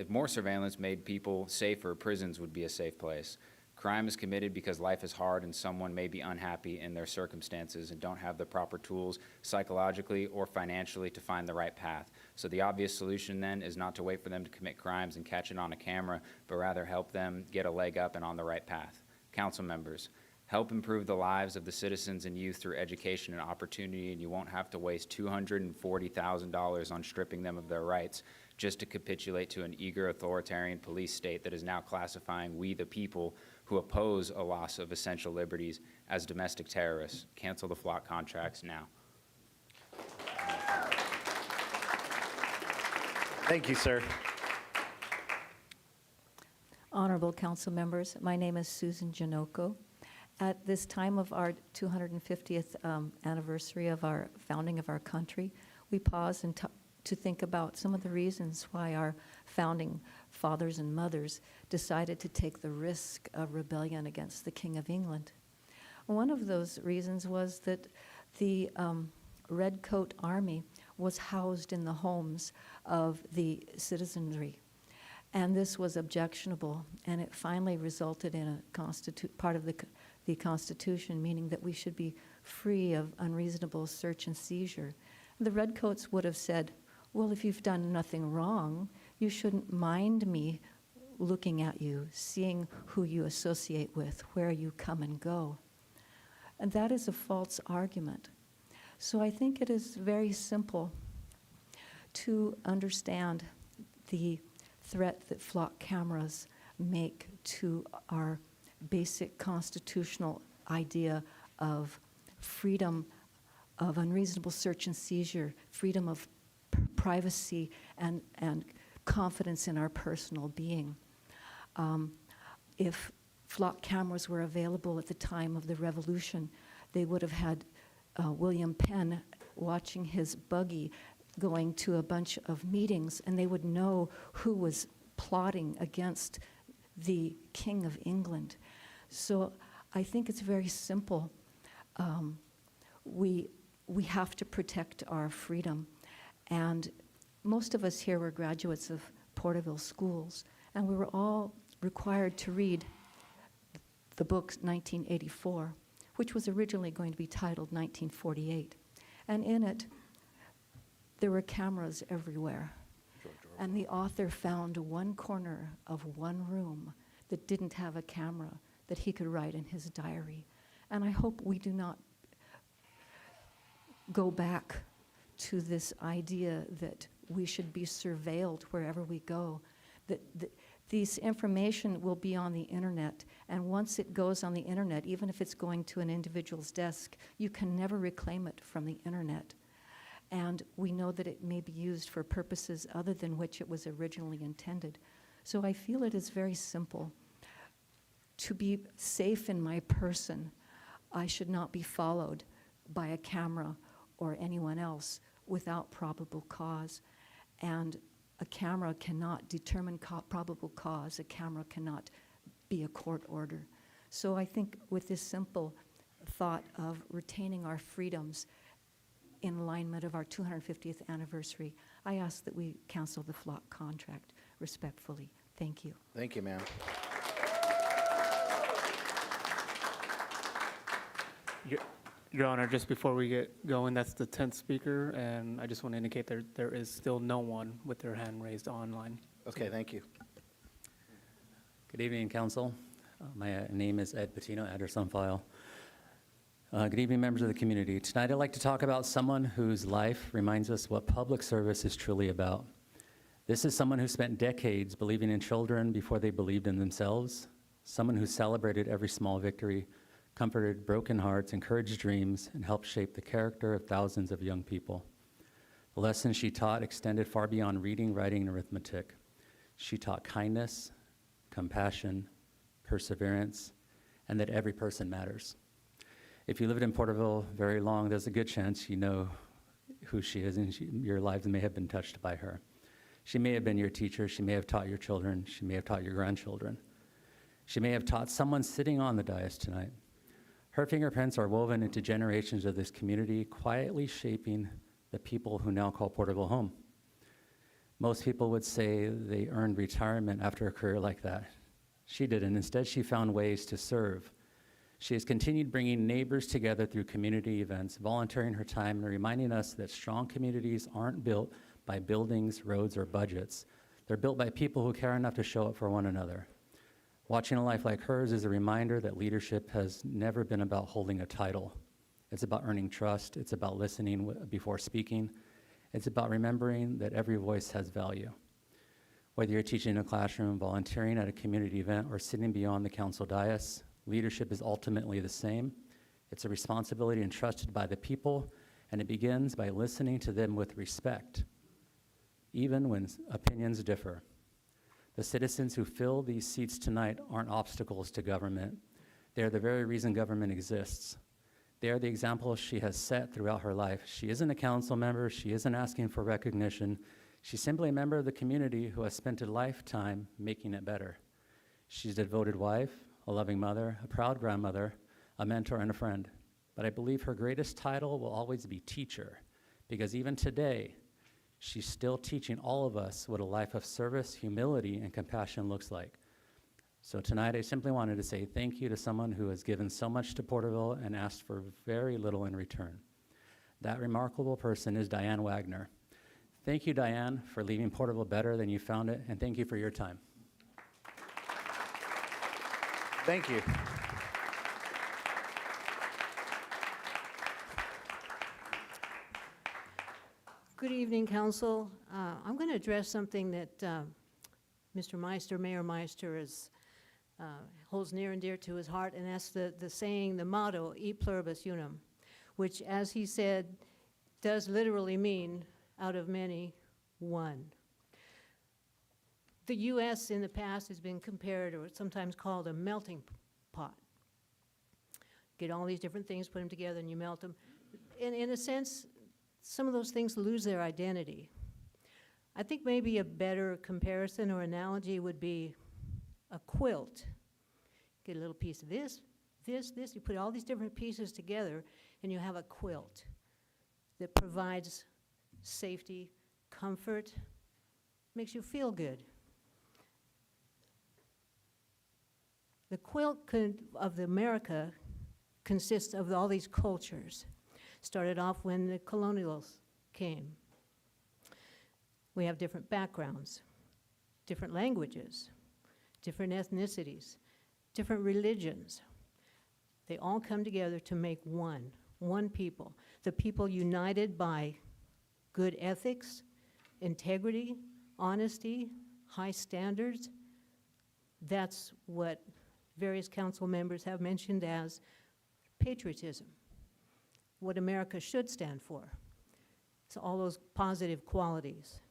more surveillance made people safer, prisons would be a safe place. Crime is committed because life is hard and someone may be unhappy in their circumstances and don't have the proper tools psychologically or financially to find the right path. So the obvious solution then is not to wait for them to commit crimes and catch it on a camera, but rather help them get a leg up and on the right path. Council members, help improve the lives of the citizens and youth through education and opportunity, and you won't have to waste $240,000 on stripping them of their rights just to capitulate to an eager authoritarian police state that is now classifying we the people who oppose a loss of essential liberties as domestic terrorists. Cancel the flock contracts now. Thank you, sir. Honorable council members, my name is Susan Janoko. At this time of our 250th anniversary of our founding of our country, we pause and to think about some of the reasons why our founding fathers and mothers decided to take the risk of rebellion against the King of England. One of those reasons was that the Redcoat Army was housed in the homes of the citizenry. And this was objectionable, and it finally resulted in a part of the Constitution, meaning that we should be free of unreasonable search and seizure. The Redcoats would have said, well, if you've done nothing wrong, you shouldn't mind me looking at you, seeing who you associate with, where you come and go. And that is a false argument. So I think it is very simple to understand the threat that flock cameras make to our basic constitutional idea of freedom of unreasonable search and seizure, freedom of privacy, and confidence in our personal being. If flock cameras were available at the time of the Revolution, they would have had William Penn watching his buggy going to a bunch of meetings, and they would know who was plotting against the King of England. So I think it's very simple. We have to protect our freedom. And most of us here were graduates of Porterville schools, and we were all required to read the book 1984, which was originally going to be titled 1948. And in it, there were cameras everywhere. And the author found one corner of one room that didn't have a camera that he could write in his diary. And I hope we do not go back to this idea that we should be surveilled wherever we go, that these information will be on the internet, and once it goes on the internet, even if it's going to an individual's desk, you can never reclaim it from the internet. And we know that it may be used for purposes other than which it was originally intended. So I feel it is very simple. To be safe in my person, I should not be followed by a camera or anyone else without probable cause. And a camera cannot determine probable cause. A camera cannot be a court order. So I think with this simple thought of retaining our freedoms in alignment of our 250th anniversary, I ask that we cancel the flock contract respectfully. Thank you. Thank you, ma'am. Your Honor, just before we get going, that's the 10th speaker, and I just want to indicate there is still no one with their hand raised online. Okay, thank you. Good evening, council. My name is Ed Patino, address on file. Good evening, members of the community. Tonight I'd like to talk about someone whose life reminds us what public service is truly about. This is someone who spent decades believing in children before they believed in themselves, someone who celebrated every small victory, comforted broken hearts, encouraged dreams, and helped shape the character of thousands of young people. The lessons she taught extended far beyond reading, writing, and arithmetic. She taught kindness, compassion, perseverance, and that every person matters. If you lived in Porterville very long, there's a good chance you know who she is, and your lives may have been touched by her. She may have been your teacher. She may have taught your children. She may have taught your grandchildren. She may have taught someone sitting on the dais tonight. Her fingerprints are woven into generations of this community, quietly shaping the people who now call Porterville home. Most people would say they earned retirement after a career like that. She didn't. Instead, she found ways to serve. She has continued bringing neighbors together through community events, volunteering her time and reminding us that strong communities aren't built by buildings, roads, or budgets. They're built by people who care enough to show up for one another. Watching a life like hers is a reminder that leadership has never been about holding a title. It's about earning trust. It's about listening before speaking. It's about remembering that every voice has value. Whether you're teaching in a classroom, volunteering at a community event, or sitting beyond the council dais, leadership is ultimately the same. It's a responsibility entrusted by the people, and it begins by listening to them with respect, even when opinions differ. The citizens who fill these seats tonight aren't obstacles to government. They are the very reason government exists. They are the example she has set throughout her life. She isn't a council member. She isn't asking for recognition. She's simply a member of the community who has spent a lifetime making it better. She's a devoted wife, a loving mother, a proud grandmother, a mentor, and a friend. But I believe her greatest title will always be teacher, because even today, she's still teaching all of us what a life of service, humility, and compassion looks like. So tonight, I simply wanted to say thank you to someone who has given so much to Porterville and asked for very little in return. That remarkable person is Diane Wagner. Thank you, Diane, for leaving Porterville better than you found it, and thank you for your time. Thank you. Good evening, Council. I'm going to address something that Mr. Meister, Mayor Meister, holds near and dear to his heart, and that's the saying, the motto, E pluribus unum, which, as he said, does literally mean out of many, one. The U.S. in the past has been compared, or sometimes called, a melting pot. Get all these different things, put them together, and you melt them. In a sense, some of those things lose their identity. I think maybe a better comparison or analogy would be a quilt. Get a little piece of this, you put all these different pieces together, and you have a quilt that provides safety, comfort, makes you feel good. The quilt of America consists of all these cultures. Started off when the colonials came. We have different backgrounds, different languages, different ethnicities, different religions. They all come together to make one people. The people united by good ethics, integrity, honesty, high standards. That's what various council members have mentioned as patriotism, what America should stand for. So all those positive qualities.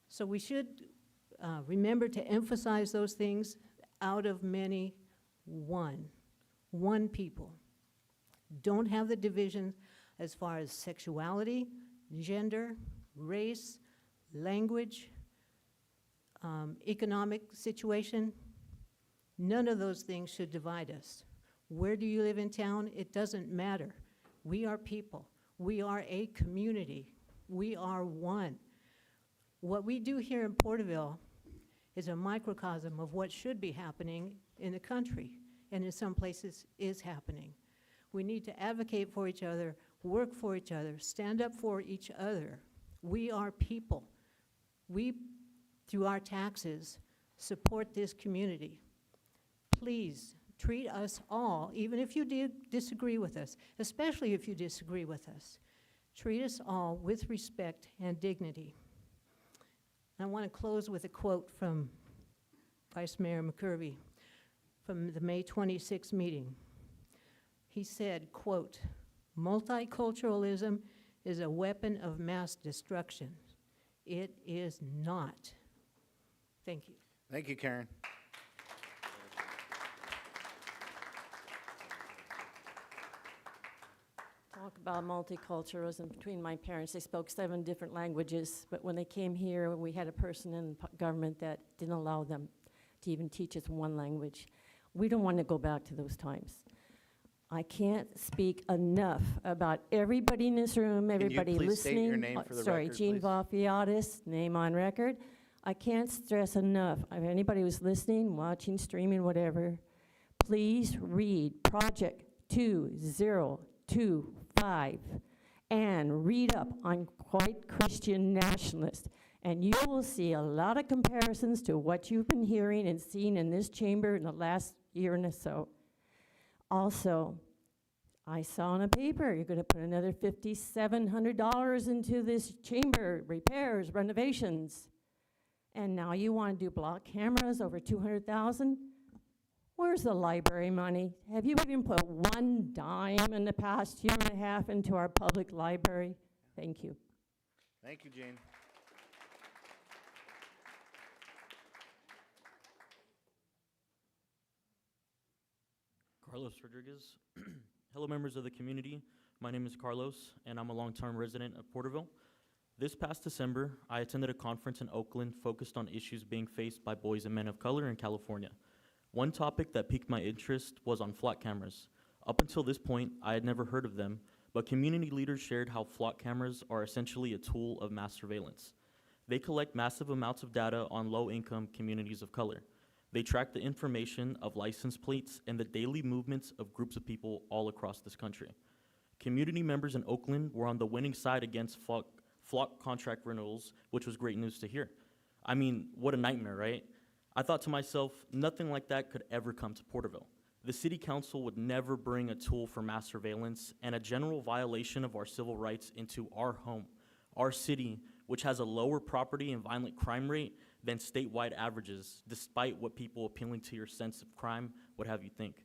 So we should remember to emphasize those things. Out of many, one people. Don't have the division as far as sexuality, gender, race, language, economic situation. None of those things should divide us. Where do you live in town? It doesn't matter. We are people. We are a community. We are one. What we do here in Porterville is a microcosm of what should be happening in the country, and in some places is happening. We need to advocate for each other, work for each other, stand up for each other. We are people. We, through our taxes, support this community. Please treat us all, even if you disagree with us, especially if you disagree with us, treat us all with respect and dignity. I want to close with a quote from Vice Mayor McCurvey from the May 26th meeting. He said, quote, "Multiculturalism is a weapon of mass destruction. It is not." Thank you. Thank you, Karen. Talk about multiculturalism between my parents. They spoke 7 different languages, but when they came here, we had a person in government that didn't allow them to even teach us one language. We don't want to go back to those times. I can't speak enough about everybody in this room, everybody please state listening. your name for the Sorry, record, Jean please? Vafiatis, name on record. I can't stress enough, if anybody who's listening, watching, streaming, whatever, please read Project 2025 and read up on white Christian nationalists. And you will see a lot of comparisons to what you've been hearing and seeing in this chamber in the last year and so. Also, I saw in a paper, you're gonna put another $5,700 into this chamber, repairs, renovations. And now you wanna do block cameras over 200,000? Where's the library money? Have you even put one dime in the past year and a half into our public library? Thank you. Thank you, Jane. Carlos Rodriguez. Hello, members of the community. My name is Carlos, and I'm a long-term resident of Porterville. This past December, I attended a conference in Oakland focused on issues being faced by boys and men of color in California. One topic that piqued my interest was on flock cameras. Up until this point, I had never heard of them, but community leaders shared how flock cameras are essentially a tool of mass surveillance. They collect massive amounts of data on low-income communities of color. They track the information of license plates and the daily movements of groups of people all across this country. Community members in Oakland were on the winning side against flock contract renewals, which was great news to hear. I mean, what a nightmare, right? I thought to myself, nothing like that could ever come to Porterville. The city council would never bring a tool for mass surveillance and a general violation of our civil rights into our home, our city, which has a lower property and violent crime rate than statewide averages, despite what people appealing to your sense of crime would have you think.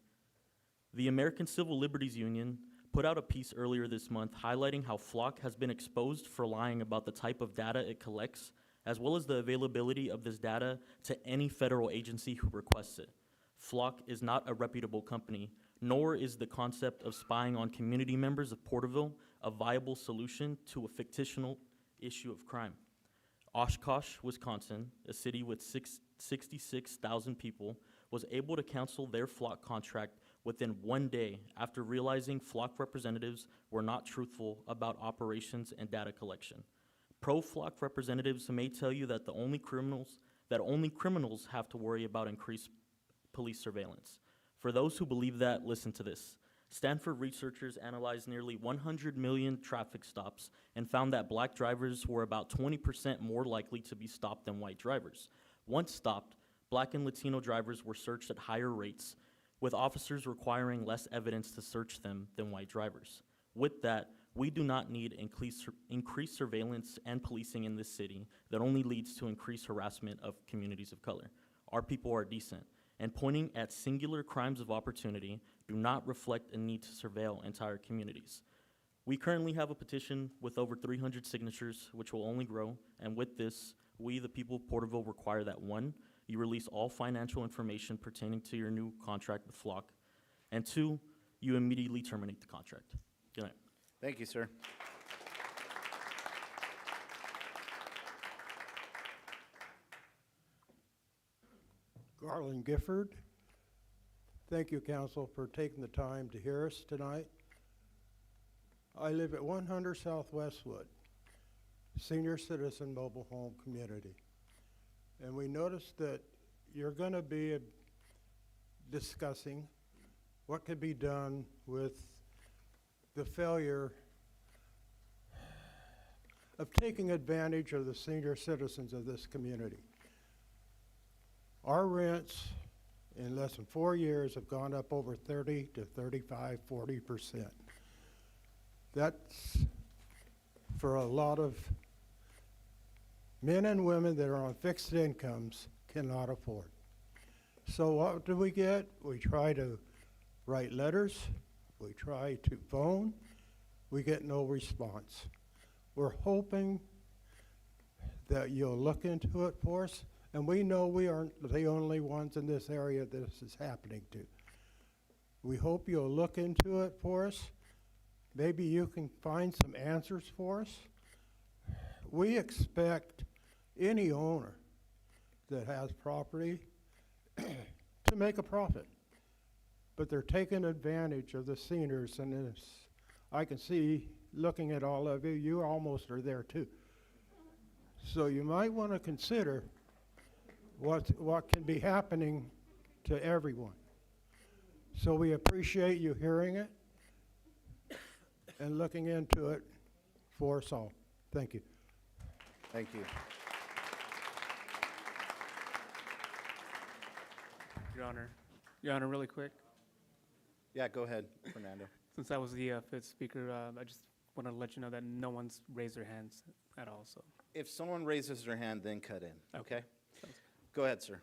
The American Civil Liberties Union put out a piece earlier this month highlighting how Flock has been exposed for lying about the type of data it collects, as well as the availability of this data to any federal agency who requests it. Flock is not a reputable company, nor is the concept of spying on community members of Porterville a viable solution to a fictional issue of crime. Oshkosh, Wisconsin, a city with 66,000 people, was able to cancel their Flock contract within 1 day after realizing Flock representatives were not truthful about operations and data collection. Pro-Flock representatives may tell you that only criminals have to worry about increased police surveillance. For those who believe that, listen to this. Stanford researchers analyzed nearly 100 million traffic stops and found that black drivers were about 20% more likely to be stopped than white drivers. Once stopped, black and Latino drivers were searched at higher rates, with officers requiring less evidence to search them than white drivers. With that, we do not need increased surveillance and policing in this city that only leads to increased harassment of communities of color. Our people are decent, and pointing at singular crimes of opportunity do not reflect a need to surveil entire communities. We currently have a petition with over 300 signatures, which will only grow, and with this, we, the people of Porterville, require that 1, you release all financial information pertaining to your new contract with Flock, and 2, you immediately terminate the contract. Good night. Thank you, sir. Garland Gifford. Thank you, council, for taking the time to hear us tonight. I live at 100 South Westwood, senior citizen mobile home community. And we noticed that you're going to be discussing what could be done with the failure of taking advantage of the senior citizens of this community. Our rents in less than 4 years have gone up over 30 to 35, 40%. That's for a lot of men and women that are on fixed incomes cannot afford. So what do we get? We try to write letters, we try to phone, we get no response. We're hoping that you'll look into it for us, and we know we aren't the only ones in this area this is happening to. We hope you'll look into it for us. Maybe you can find some answers for us. We expect any owner that has property to make a profit. but they're taking advantage of the seniors, and I can see, looking at all of you, you almost are there too. So you might want to consider what can be happening to everyone. So we appreciate you hearing it and looking into it for us all. Thank you. Thank you. Your Honor, really quick. Yeah, go ahead, Fernando. Since I was the fifth speaker, I just want to let you know that no one's raised their hands at all, so. If someone raises their hand, then cut in, okay? Go ahead, sir.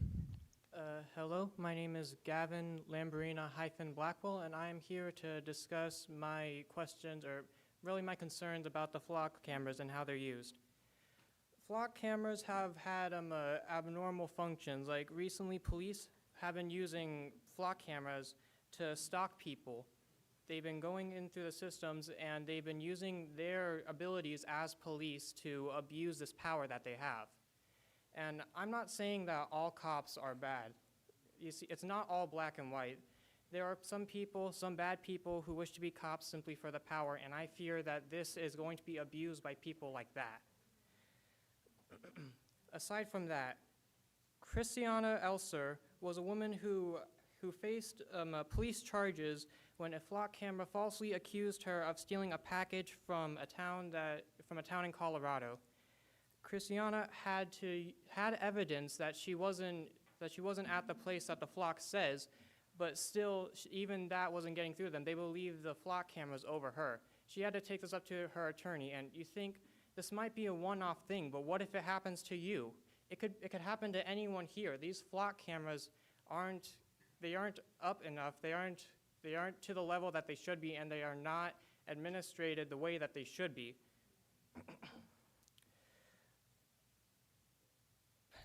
Hello, my name is Gavin Lamborina-Blackwell, and I am here to discuss my questions, or really my concerns about the flock cameras and how they're used. Flock cameras have had abnormal functions. Like recently, police have been using flock cameras to stalk people. They've been going in through the systems, and they've been using their abilities as police to abuse this power that they have. And I'm not saying that all cops are bad. You see, it's not all black and white. There are some people, some bad people, who wish to be cops simply for the power, and I fear that this is going to be abused by people like that. Aside from that, Christiana Elser was a woman who faced police charges when a flock camera falsely accused her of stealing a package from a town in Colorado. Christiana had evidence that she wasn't at the place that the flock says, but still, even that wasn't getting through them. They believed the flock cameras over her. She had to take this up to her attorney, and you think this might be a one-off thing, but what if it happens to you? It could happen to anyone here. These flock cameras aren't up enough. They aren't to the level that they should be, and they are not administrated the way that they should be.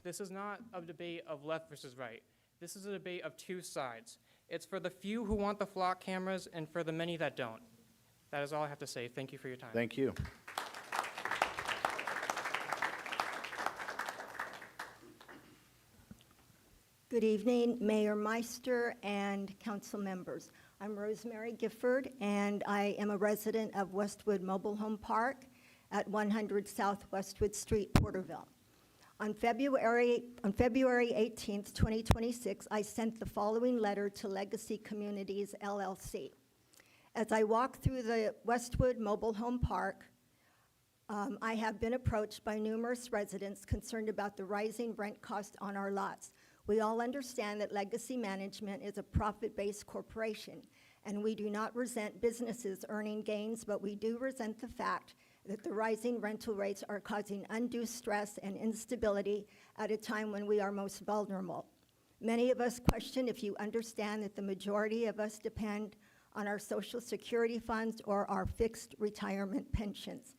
This is not a debate of left versus right. This is a debate of two sides. It's for the few who want the flock cameras and for the many that don't. That is all I have to say. Thank you for your time. Thank you. Good evening, Mayor Meister and council members. I'm Rosemary Gifford, and I am a resident of Westwood Mobile Home Park at 100 South Westwood Street, Porterville. On February 18th, 2026, I sent the following letter to Legacy Communities, LLC. As I walk through the Westwood Mobile Home Park, I have been approached by numerous residents concerned about the rising rent cost on our lots. We all understand that Legacy Management is a profit-based corporation, and we do not resent businesses earning gains, but we do resent the fact that the rising rental rates are causing undue stress and instability at a time when we are most vulnerable. Many of us question if you understand that the majority of us depend on our Social Security funds or our fixed retirement pensions.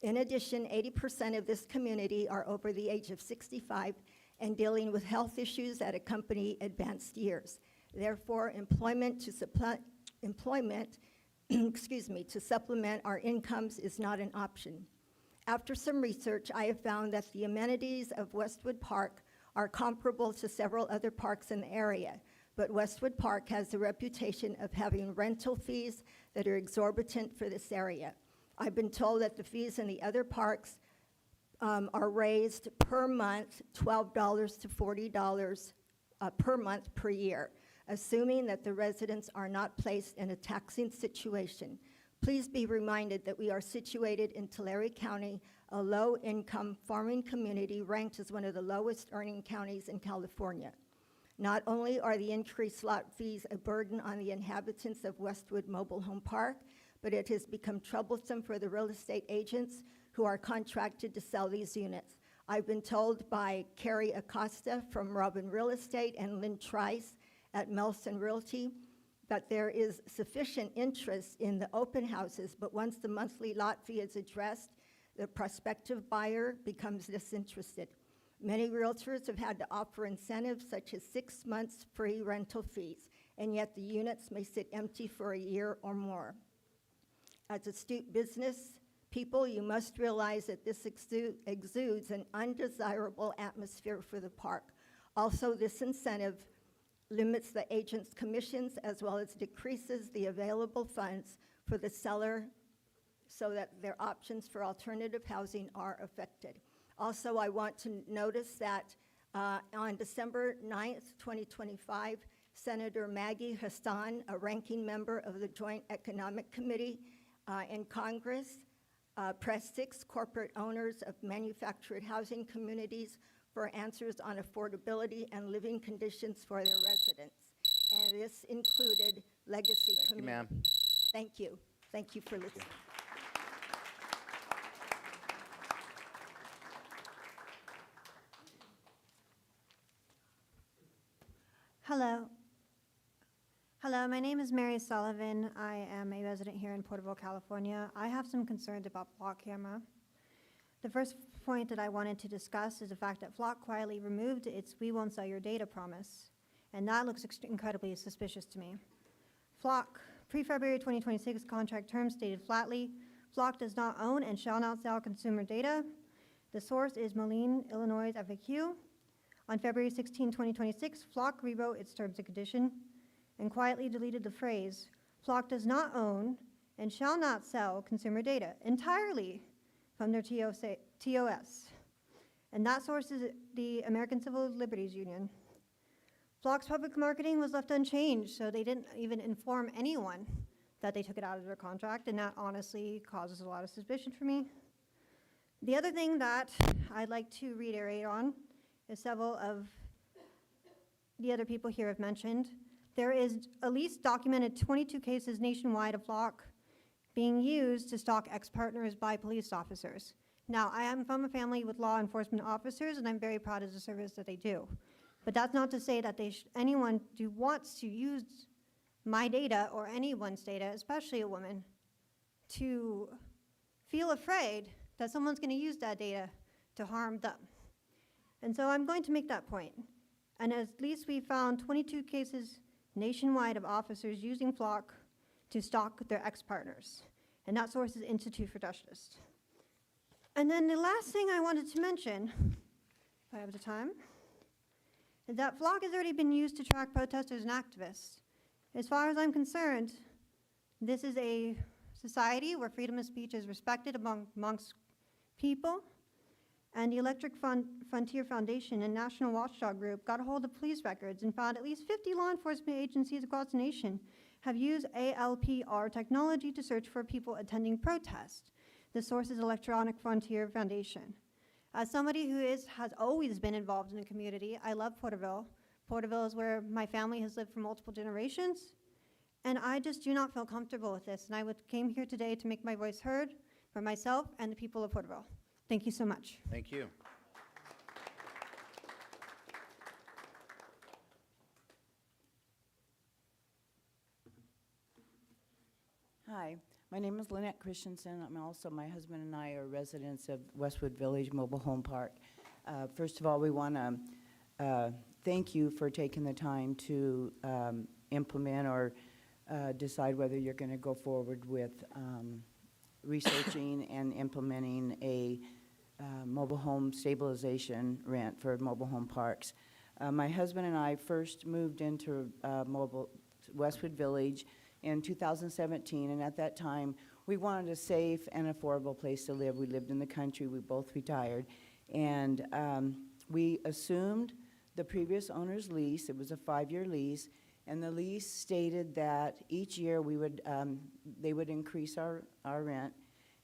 In addition, 80% of this community are over the age of 65 and dealing with health issues that accompany advanced years. Therefore, employment to supplement our incomes is not an option. After some research, I have found that the amenities of Westwood Park are comparable to several other parks in the area, but Westwood Park has the reputation of having rental fees that are exorbitant for this area. I've been told that the fees in the other parks are raised per month, $12 to $40 per month per year, assuming that the residents are not placed in a taxing situation. Please be reminded that we are situated in Tulare County, a low-income farming community ranked as one of the lowest earning counties in California. Not only are the increased lot fees a burden on the inhabitants of Westwood Mobile Home Park, but it has become troublesome for the real estate agents who are contracted to sell these units. I've been told by Carrie Acosta from Robin Real Estate and Lynn Trice at Melson Realty that there is sufficient interest in the open houses, but once the monthly lot fee is addressed, the prospective buyer becomes disinterested. Many realtors have had to offer incentives such as 6 months free rental fees, and yet the units may sit empty for a year or more. As astute business people, you must realize that this exudes an undesirable atmosphere for the park. Also, this incentive limits the agent's commissions as well as decreases the available funds for the seller so that their options for alternative housing are affected. Also, I want to notice that on December 9th, 2025, Senator Maggie Hassan, a ranking member of the Joint Economic Committee in Congress, pressed 6 corporate owners of manufactured housing communities for answers on affordability and living conditions for their residents. And this included legacy communities. Thank you, ma'am. Thank you. Thank you for listening. Hello. Hello, my name is Mary Sullivan. I am a resident here in Porterville, California. I have some concerns about Flock camera. The first point that I wanted to discuss is the fact that Flock quietly removed its "we won't sell your data" promise, and that looks incredibly suspicious to me. Flock, pre-February 2026 contract terms stated flatly, Flock does not own and shall not sell consumer data. The source is Moline, Illinois FAQ. On February 16, 2026, Flock rewrote its terms and condition and quietly deleted the phrase, Flock does not own and shall not sell consumer data entirely from their TOS. And that source is the American Civil Liberties Union. Flock's public marketing was left unchanged, so they didn't even inform anyone that they took it out of their contract, and that honestly causes a lot of suspicion for me. The other thing that I'd like to reiterate on is several of the other people here have mentioned. There is at least documented 22 cases nationwide of Flock being used to stalk ex-partners by police officers. Now, I am from a family with law enforcement officers, and I'm very proud of the service that they do. But that's not to say that anyone who wants to use my data or anyone's data, especially a woman, to feel afraid that someone's going to use that data to harm them. And so I'm going to make that point. And at least we found 22 cases nationwide of officers using Flock to stalk their ex-partners. And that source is Institute for Justice. And then the last thing I wanted to mention, if I have the time, is that Flock has already been used to track protesters and activists. As far as I'm concerned, this is a society where freedom of speech is respected amongst people. And the Electric Frontier Foundation and National Watchdog Group got a hold of police records and found at least 50 law enforcement agencies across the nation have used ALPR technology to search for people attending protests. The source is Electronic Frontier Foundation. As somebody who has always been involved in the community, I love Porterville. Porterville is where my family has lived for multiple generations, and I just do not feel comfortable with this. And I came here today to make my voice heard for myself and the people of Porterville. Thank you so much. Thank you. Hi, my name is Lynette Christensen. My husband and I are residents of Westwood Village Mobile Home Park. First of all, we want to thank you for taking the time to implement or decide whether you're going to go forward with researching and implementing a mobile home stabilization rent for mobile home parks. My husband and I first moved into Westwood Village in 2017, and at that time, we wanted a safe and affordable place to live. We lived in the country. We both retired, and we assumed the previous owner's lease. It was a 5-year lease, and the lease stated that each year they would increase our rent,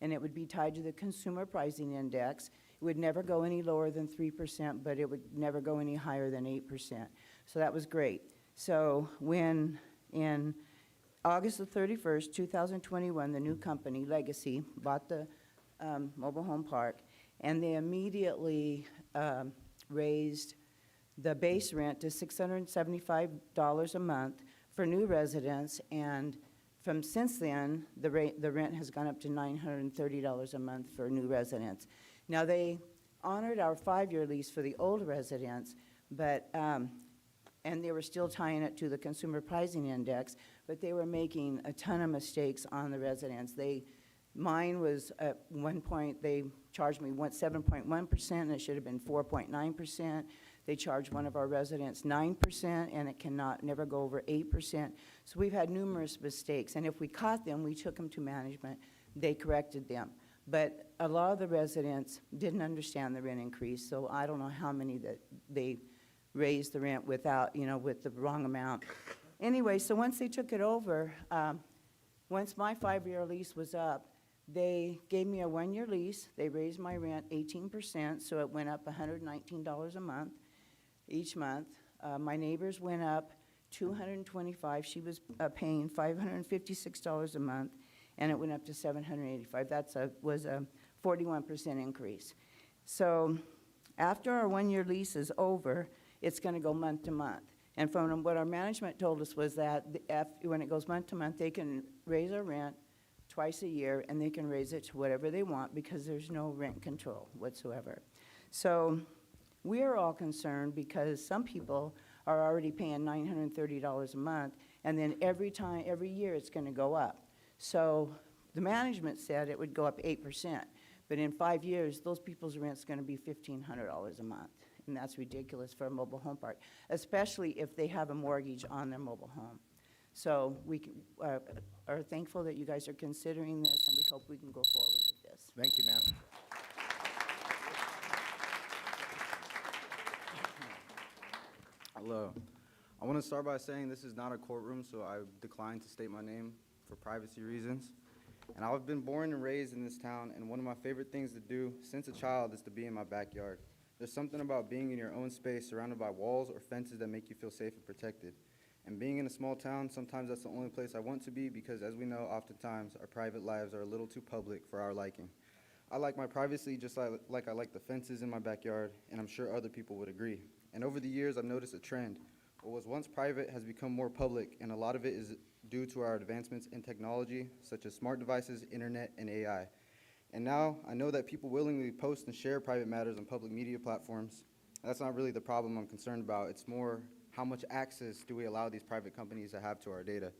and it would be tied to the consumer pricing index. It would never go any lower than 3%, but it would never go any higher than 8%. So that was great. So when in August the 31st, 2021, the new company, Legacy, bought the mobile home park, and they immediately raised the base rent to $675 a month for new residents, and since then, the rent has gone up to $930 a month for new residents. Now, they honored our 5-year lease for the old residents, but and they were still tying it to the consumer pricing index, but they were making a ton of mistakes on the residents. Mine was at one point, they charged me 7.1%, and it should have been 4.9%. They charge one of our residents 9%, and it cannot never go over 8%. So we've had numerous mistakes, and if we caught them, we took them to management. They corrected them. But a lot of the residents didn't understand the rent increase, so I don't know how many that they raised the rent without, with the wrong amount. Anyway, so once they took it over, once my 5-year lease was up, they gave me a 1-year lease. They raised my rent 18%, so it went up $119 a month, each month. My neighbors went up $225. She was paying $556 a month, and it went up to $785. Was a 41% increase. So after our 1-year lease is over, it's going to go month to month. And from what our management told us was that when it goes month to month, they can raise our rent twice a year, and they can raise it to whatever they want because there's no rent control whatsoever. So we are all concerned because some people are already paying $930 a month, and then every year it's going to go up. So the management said it would go up 8%, but in 5 years, those people's rent's going to be $1,500 a month. And that's ridiculous for a mobile home park, especially if they have a mortgage on their mobile home. So we are thankful that you guys are considering this, and we hope we can go forward with this. Thank you, ma'am. Hello. I want to start by saying this is not a courtroom, so I decline to state my name for privacy reasons. And I've been born and raised in this town, and one of my favorite things to do since a child is to be in my backyard. There's something about being in your own space surrounded by walls or fences that make you feel safe and protected. And being in a small town, sometimes that's the only place I want to be because, as we know, oftentimes our private lives are a little too public for our liking. I like my privacy just like I like the fences in my backyard, and I'm sure other people would agree. And over the years, I've noticed a trend. What was once private has become more public, and a lot of it is due to our advancements in technology, such as smart devices, internet, and AI. And now I know that people willingly post and share private matters on public media platforms. That's not really the problem I'm concerned about. It's more how much access do we allow these private companies to have to our data.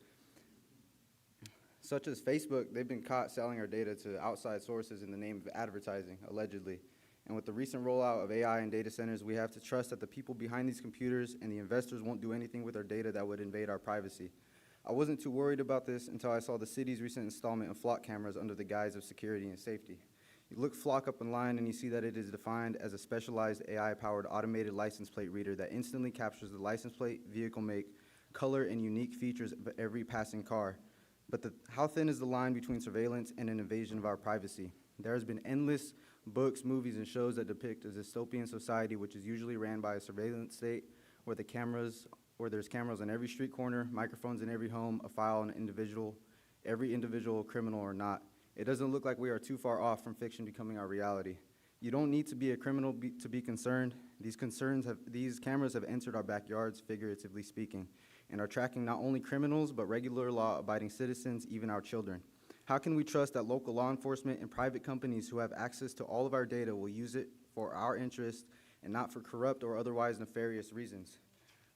Such as Facebook, they've been caught selling our data to outside sources in the name of advertising, allegedly. And with the recent rollout of AI and data centers, we have to trust that the people behind these computers and the investors won't do anything with our data that would invade our privacy. I wasn't too worried about this until I saw the city's recent installment of flock cameras under the guise of security and safety. You look Flock up online and you see that it is defined as a specialized AI-powered automated license plate reader that instantly captures the license plate, vehicle make, color, and unique features of every passing car. But how thin is the line between surveillance and an invasion of our privacy? There has been endless books, movies, and shows that depict a dystopian society which is usually ran by a surveillance state where there's cameras on every street corner, microphones in every home, a file on every individual, criminal or not. It doesn't look like we are too far off from fiction becoming our reality. You don't need to be a criminal to be concerned. These cameras have entered our backyards, figuratively speaking, and are tracking not only criminals, but regular law-abiding citizens, even our children. How can we trust that local law enforcement and private companies who have access to all of our data will use it for our interest and not for corrupt or otherwise nefarious reasons?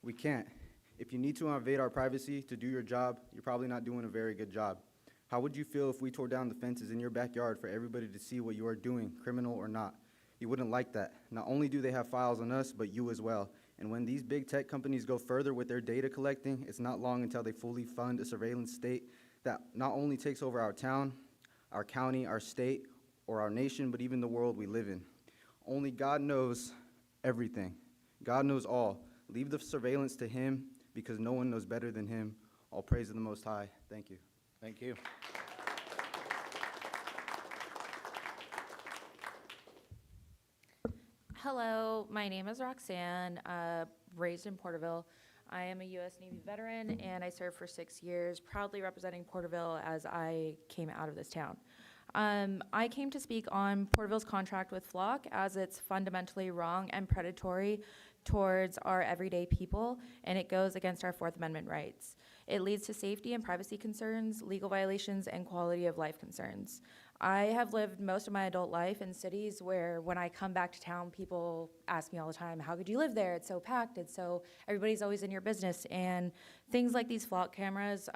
We can't. If you need to invade our privacy to do your job, you're probably not doing a very good job. How would you feel if we tore down the fences in your backyard for everybody to see what you are doing, criminal or not? You wouldn't like that. Not only do they have files on us, but you as well. And when these big tech companies go further with their data collecting, it's not long until they fully fund a surveillance state that not only takes over our town, our county, our state, or our nation, but even the world we live in. Only God knows everything. God knows all. Leave the surveillance to him because no one knows better than him. All praise to the Most High. Thank you. Thank you. Hello, my name is Roxanne, raised in Porterville. I am a U.S. Navy veteran, and I served for 6 years, proudly representing Porterville as I came out of this town. I came to speak on Porterville's contract with Flock as it's fundamentally wrong and predatory towards our everyday people, and it goes against our Fourth Amendment rights. It leads to safety and privacy concerns, legal violations, and quality of life concerns. I have lived most of my adult life in cities where when I come back to town, people ask me all the time, how could you live there? It's so packed, everybody's always in your business. And things like these Flock cameras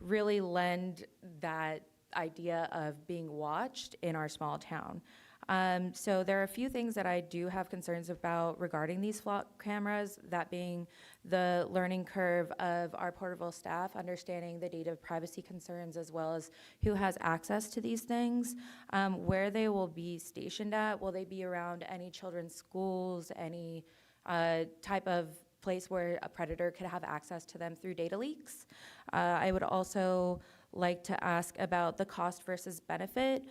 really lend that idea of being watched in our small town. So there are a few things that I do have concerns about regarding these flock cameras, that being the learning curve of our Porterville staff, understanding the data privacy concerns, as well as who has access to these things, where they will be stationed at. Will they be around any children's schools, any type of place where a predator could have access to them through data leaks? I would also like to ask about the cost versus benefit.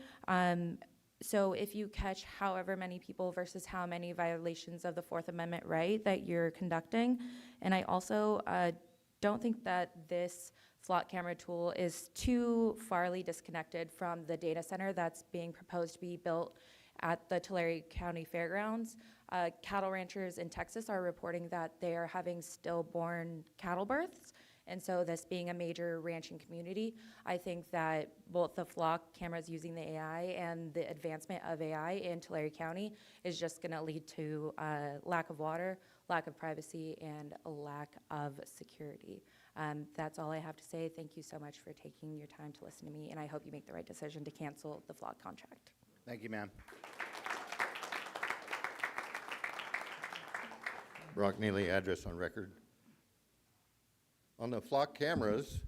So if you catch however many people versus how many violations of the Fourth Amendment right that you're conducting. And I also don't think that this flock camera tool is too farly disconnected from the data center that's being proposed to be built at the Tulare County Fairgrounds. Cattle ranchers in Texas are reporting that they are having stillborn cattle births. And so this being a major ranching community, I think that both the flock cameras using the AI and the advancement of AI in Tulare County is just gonna lead to lack of water, lack of privacy, and a lack of security. That's all I have to say. Thank you so much for taking your time to listen to me, and I hope you make the right decision to cancel the flock contract. Thank you, ma'am. Brock Neely, address on record. On the flock cameras,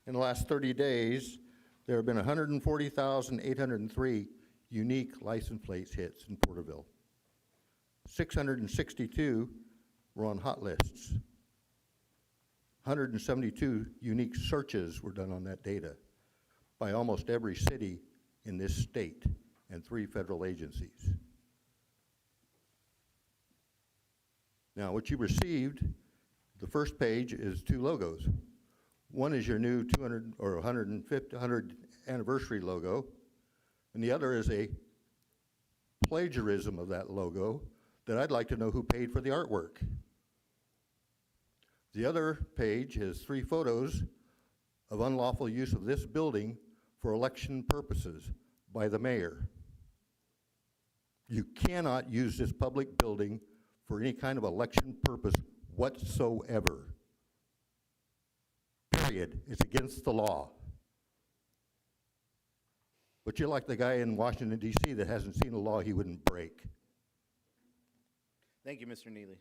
in the last 30 days, there have been 140,803 unique license plates hits in Porterville. 662 were on hot lists. 172 unique searches were done on that data by almost every city in this state and 3 federal agencies. Now, what you received, the first page is 2 logos. One is your new 200 or 100 anniversary logo, and the other is a plagiarism of that logo that I'd like to know who paid for the artwork. The other page is 3 photos of unlawful use of this building for election purposes by the mayor. You cannot use this public building for any kind of election purpose whatsoever. Period. It's against the law. But you're like the guy in Washington, D.C. that hasn't seen a law he wouldn't break. Thank you, Mr. Neely.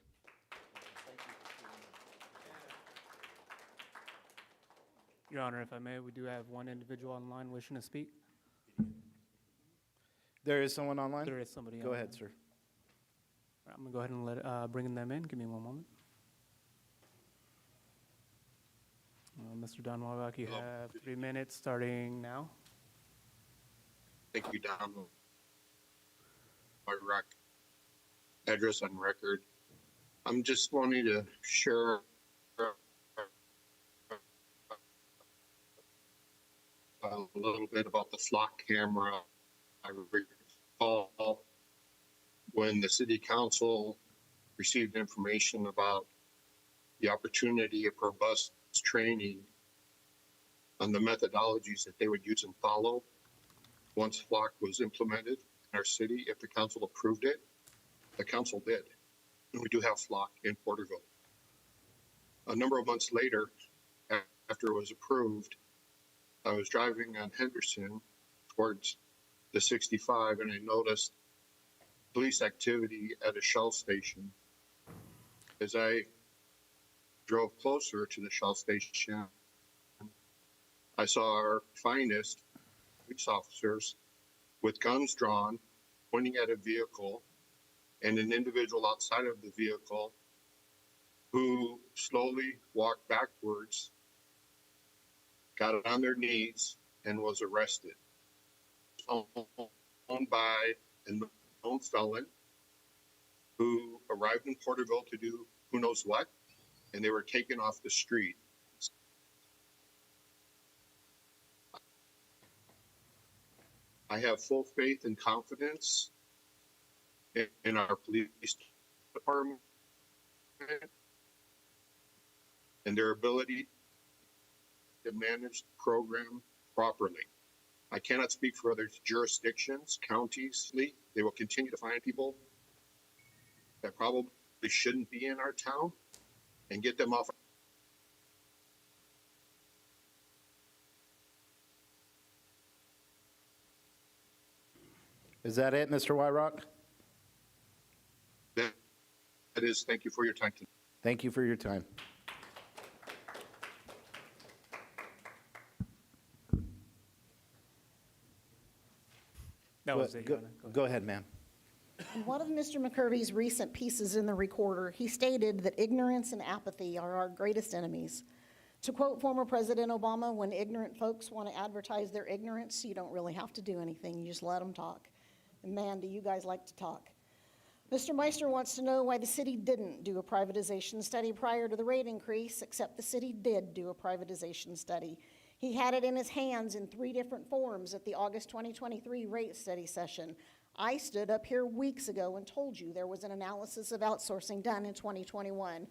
Your Honor, if I may, we do have one individual online wishing to speak. There is someone online? There is somebody Go online. ahead, sir. I'm gonna go ahead and bring them in. Give me one moment. Mr. Don Wabach, you have 3 minutes starting now. Thank you, Don. My address on record. I'm just wanting to share a little bit about the flock camera. I recall when the city council received information about the opportunity for bus training on the methodologies that they would use and follow once flock was implemented in our city. If the council approved it, the council did. And we do have flock in Porterville. A number of months later, after it was approved, I was driving on Henderson towards the 65, and I noticed police activity at a Shell station. As I drove closer to the Shell station, I saw our finest police officers with guns drawn, pointing at a vehicle, and an individual outside of the vehicle who slowly walked backwards, got on their knees, and was arrested. Owned by a known felon who arrived in Porterville to do who knows what, and they were taken off the street. I have full faith and confidence in our police department and their ability to manage the program properly. I cannot speak for other jurisdictions, counties. They will continue to find people that probably shouldn't be in our town and get them off. Is that it, Mr. Wyrock? That is, thank you for your time today. Thank you for your time. That was it, Go- Your Honor. Go ahead. Go ahead, ma'am. In one of Mr. McCurvy's recent pieces in the Recorder, he stated that ignorance and apathy are our greatest enemies. To quote former President Obama, when ignorant folks want to advertise their ignorance, you don't really have to do anything, you just let them talk. And man, do you guys like to talk. Mr. Meister wants to know why the city didn't do a privatization study prior to the rate increase, except the city did do a privatization study. He had it in his hands in 3 different forms at the August 2023 rate study session. I stood up here weeks ago and told you there was an analysis of outsourcing done in 2021.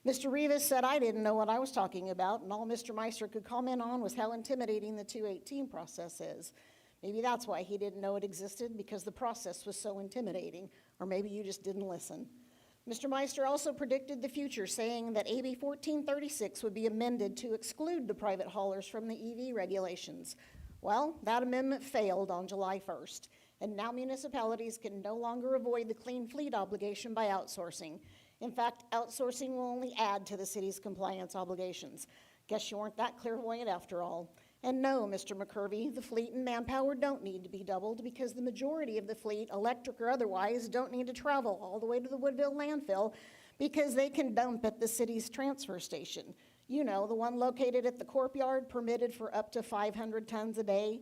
Mr. Rivas said I didn't know what I was talking about, and all Mr. Meister could comment on was how intimidating the 218 process is. Maybe that's why he didn't know it existed, because the process was so intimidating, or maybe you just didn't listen. Mr. Meister also predicted the future, saying that AB 1436 would be amended to exclude the private haulers from the EV regulations. Well, that amendment failed on July 1st, and now municipalities can no longer avoid the clean fleet obligation by outsourcing. In fact, outsourcing will only add to the city's compliance obligations. Guess you weren't that clairvoyant after all. And no, Mr. McCurvey, the fleet and manpower don't need to be doubled, because the majority of the fleet, electric or otherwise, don't need to travel all the way to the Woodville landfill, because they can dump at the city's transfer station. You know, the one located at the courtyard, permitted for up to 500 tons a day.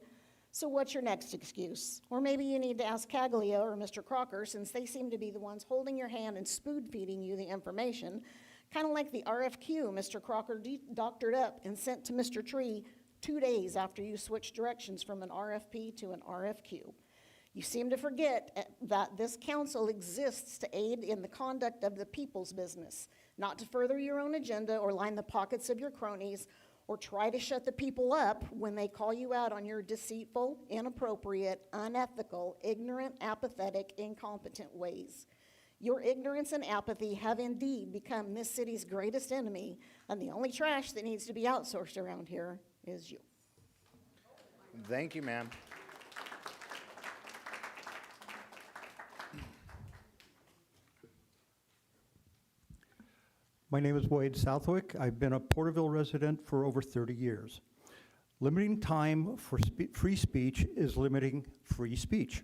So what's your next excuse? Or maybe you need to ask Caglia or Mr. Crocker, since they seem to be the ones holding your hand and spoon-feeding you the information, kind of like the RFQ Mr. Crocker doctored up and sent to Mr. Tree 2 days after you switched directions from an RFP to an RFQ. You seem to forget that this council exists to aid in the conduct of the people's business, not to further your own agenda or line the pockets of your cronies, or try to shut the people up when they call you out on your deceitful, inappropriate, unethical, ignorant, apathetic, incompetent ways. Your ignorance and apathy have indeed become this city's greatest enemy, and the only trash that needs to be outsourced around here is you. Thank you, ma'am. My name is Wade Southwick. I've been a Porterville resident for over 30 years. Limiting time for free speech is limiting free speech.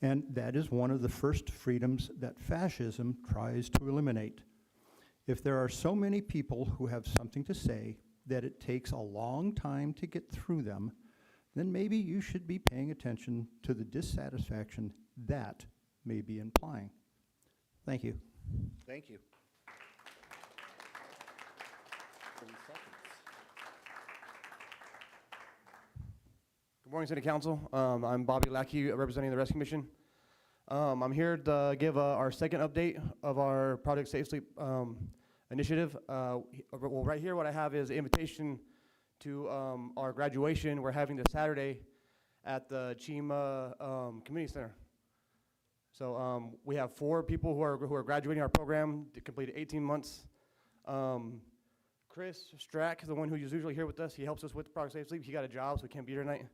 And that is one of the first freedoms that fascism tries to eliminate. If there are so many people who have something to say that it takes a long time to get through them, then maybe you should be paying attention to the dissatisfaction that may be implying. Thank you. Thank you. 30 seconds. Good morning, City Council. I'm Bobby Lackey, representing the Rescue Mission. I'm here to give our second update of our Project Safe Sleep initiative. Well, right here, what I have is an invitation to our graduation we're having this Saturday at the Chima Community Center. So we have 4 people who are graduating our program. They completed 18 months. Chris Strack, the one who's usually here with us, he helps us with Project Safe Sleep. He got a job, so he can't be here tonight.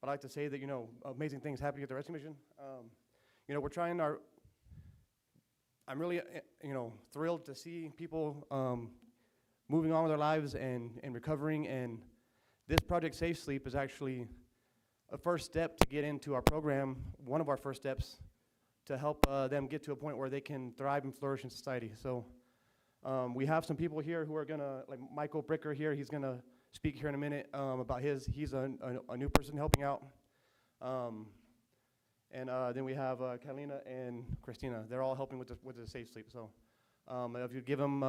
But I'd like to say that, you know, amazing things happening at the Rescue Mission. You know, we're trying our, I'm really, you know, thrilled to see people moving on with their lives and recovering. And this Project Safe Sleep is actually a first step to get into our program, one of our first steps to help them get to a point where they can thrive and flourish in society. So we have some people here who are gonna, like Michael Bricker here, he's gonna speak here in a minute about he's a new person helping out. And then we have Catalina and Christina. They're all helping with the Safe Sleep. So if you give them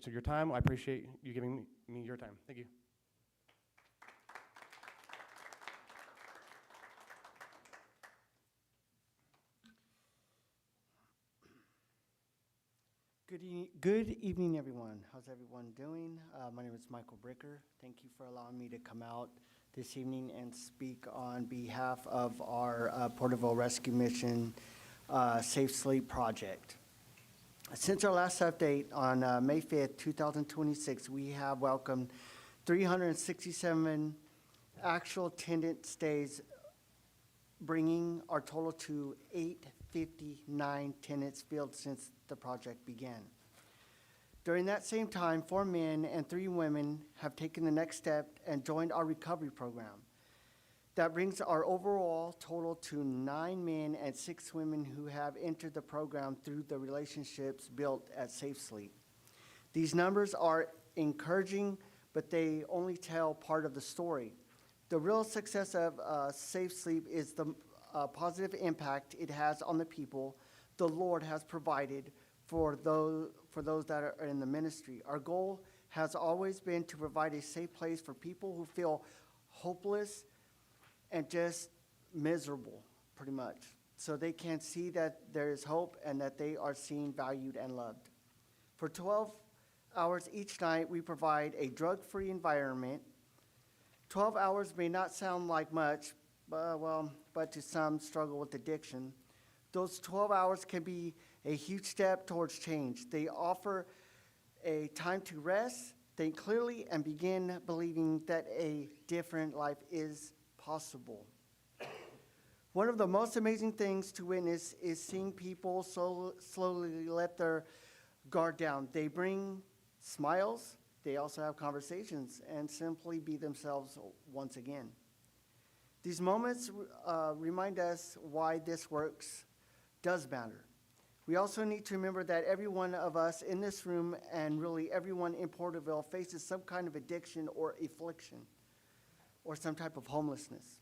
your time, I appreciate you giving me your time. Thank you. Good evening, everyone. How's everyone doing? My name is Michael Bricker. Thank you for allowing me to come out this evening and speak on behalf of our Porterville Rescue Mission Safe Sleep Project. Since our last update on May 5th, 2026, we have welcomed 367 actual tenant stays bringing our total to 859 tenants filled since the project began. During that same time, 4 men and 3 women have taken the next step and joined our recovery program. That brings our overall total to 9 men and 6 women who have entered the program through the relationships built at Safe Sleep. These numbers are encouraging, but they only tell part of the story. The real success of Safe Sleep is the positive impact it has on the people the Lord has provided for those that are in the ministry. Our goal has always been to provide a safe place for people who feel hopeless and just miserable, pretty much, so they can see that there is hope and that they are seen, valued, and loved. For 12 hours each night, we provide a drug-free environment. 12 hours may not sound like much, but to some struggle with addiction. Those 12 hours can be a huge step towards change. They offer a time to rest, think clearly, and begin believing that a different life is possible. One of the most amazing things to witness is seeing people slowly let their guard down. They bring smiles, they also have conversations, and simply be themselves once again. These moments remind us why this works does matter. We also need to remember that every one of us in this room, and really everyone in Porterville, faces some kind of addiction or affliction or some type of homelessness.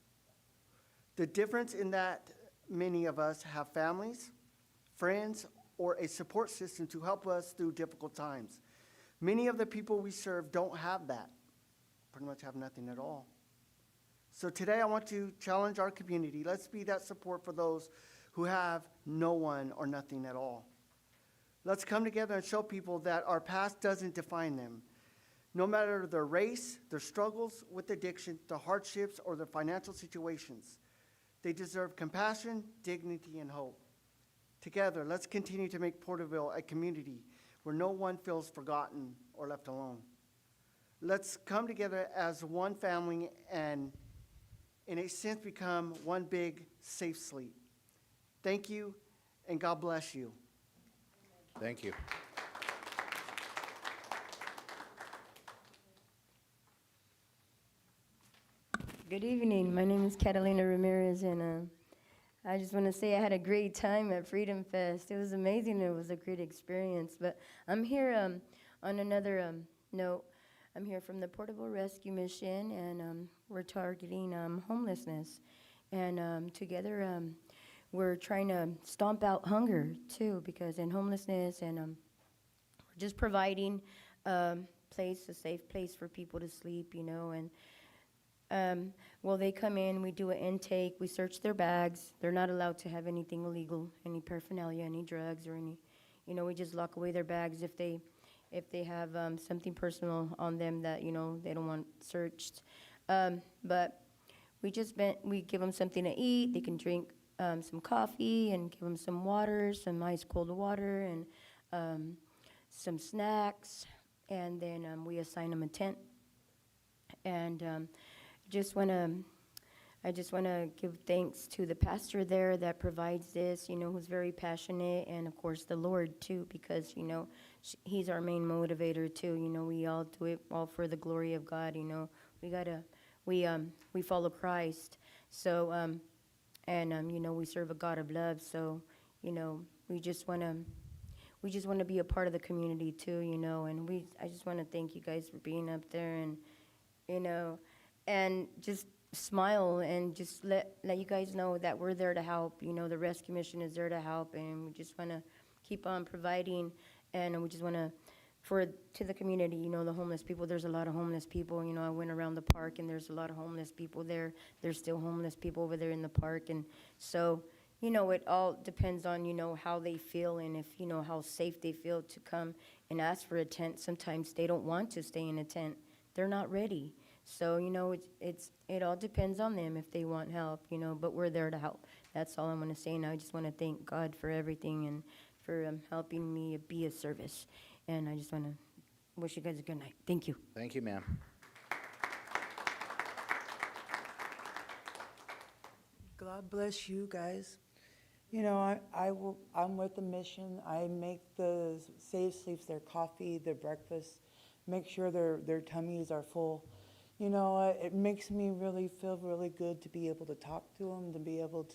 The difference in that many of us have families, friends, or a support system to help us through difficult times. Many of the people we serve don't have that, pretty much have nothing at all. So today I want to challenge our community. Let's be that support for those who have no one or nothing at all. Let's come together and show people that our past doesn't define them. No matter their race, their struggles with addiction, the hardships, or their financial situations, they deserve compassion, dignity, and hope. Together, let's continue to make Porterville a community where no one feels forgotten or left alone. Let's come together as one family and, in a sense, become one big safe sleep. Thank you, and God bless you. Thank you. Good evening. My name is Catalina Ramirez, and I just want to say I had a great time at Freedom Fest. It was amazing. It was a great experience. But I'm here on another note. I'm here from the Porterville Rescue Mission, and we're targeting homelessness. And together, we're trying to stomp out hunger, too, because in homelessness, and we're just providing a safe place for people to sleep, you know, and well, they come in, we do an intake, we search their bags. They're not allowed to have anything illegal, any paraphernalia, any drugs, or any, you know, we just lock away their bags if they have something personal on them that, you know, they don't want searched. But we give them something to eat. They can drink some coffee, and give them some water, some ice cold water, and some snacks, and then we assign them a tent. And I just want to give thanks to the pastor there that provides this, you know, who's very passionate, and of course the Lord too, because, you know, he's our main motivator too. You know, we all do it all for the glory of God. You know, we follow Christ. So, you know, we serve a God of love. So, you know, we just want to be a part of the community too, you know, and I just want to thank you guys for being up there, and, you know, and just smile, and just let you guys know that we're there to help. You know, the rescue mission is there to help, and we just want to keep on providing, and we just want to, to the community, you know, the homeless people. There's a lot of homeless people. You know, I went around the park, and there's a lot of homeless people there. There's still homeless people over there in the park, and so, you know, it all depends on, you know, how they feel, and if, you know, how safe they feel to come and ask for a tent. Sometimes they don't want to stay in a tent. They're not ready. So, you know, it all depends on them if they want help, you know, but we're there to help. That's all I'm going to say, and I just want to thank God for everything, and for helping me be a service. And I just want to wish you guys a good night. Thank you. Thank you, ma'am. God bless you guys. You know, I'm with the mission. I make the Safe Sleeps, their coffee, their breakfast, make sure their tummies are full. You know, it makes me really feel really good to be able to talk to them, to be able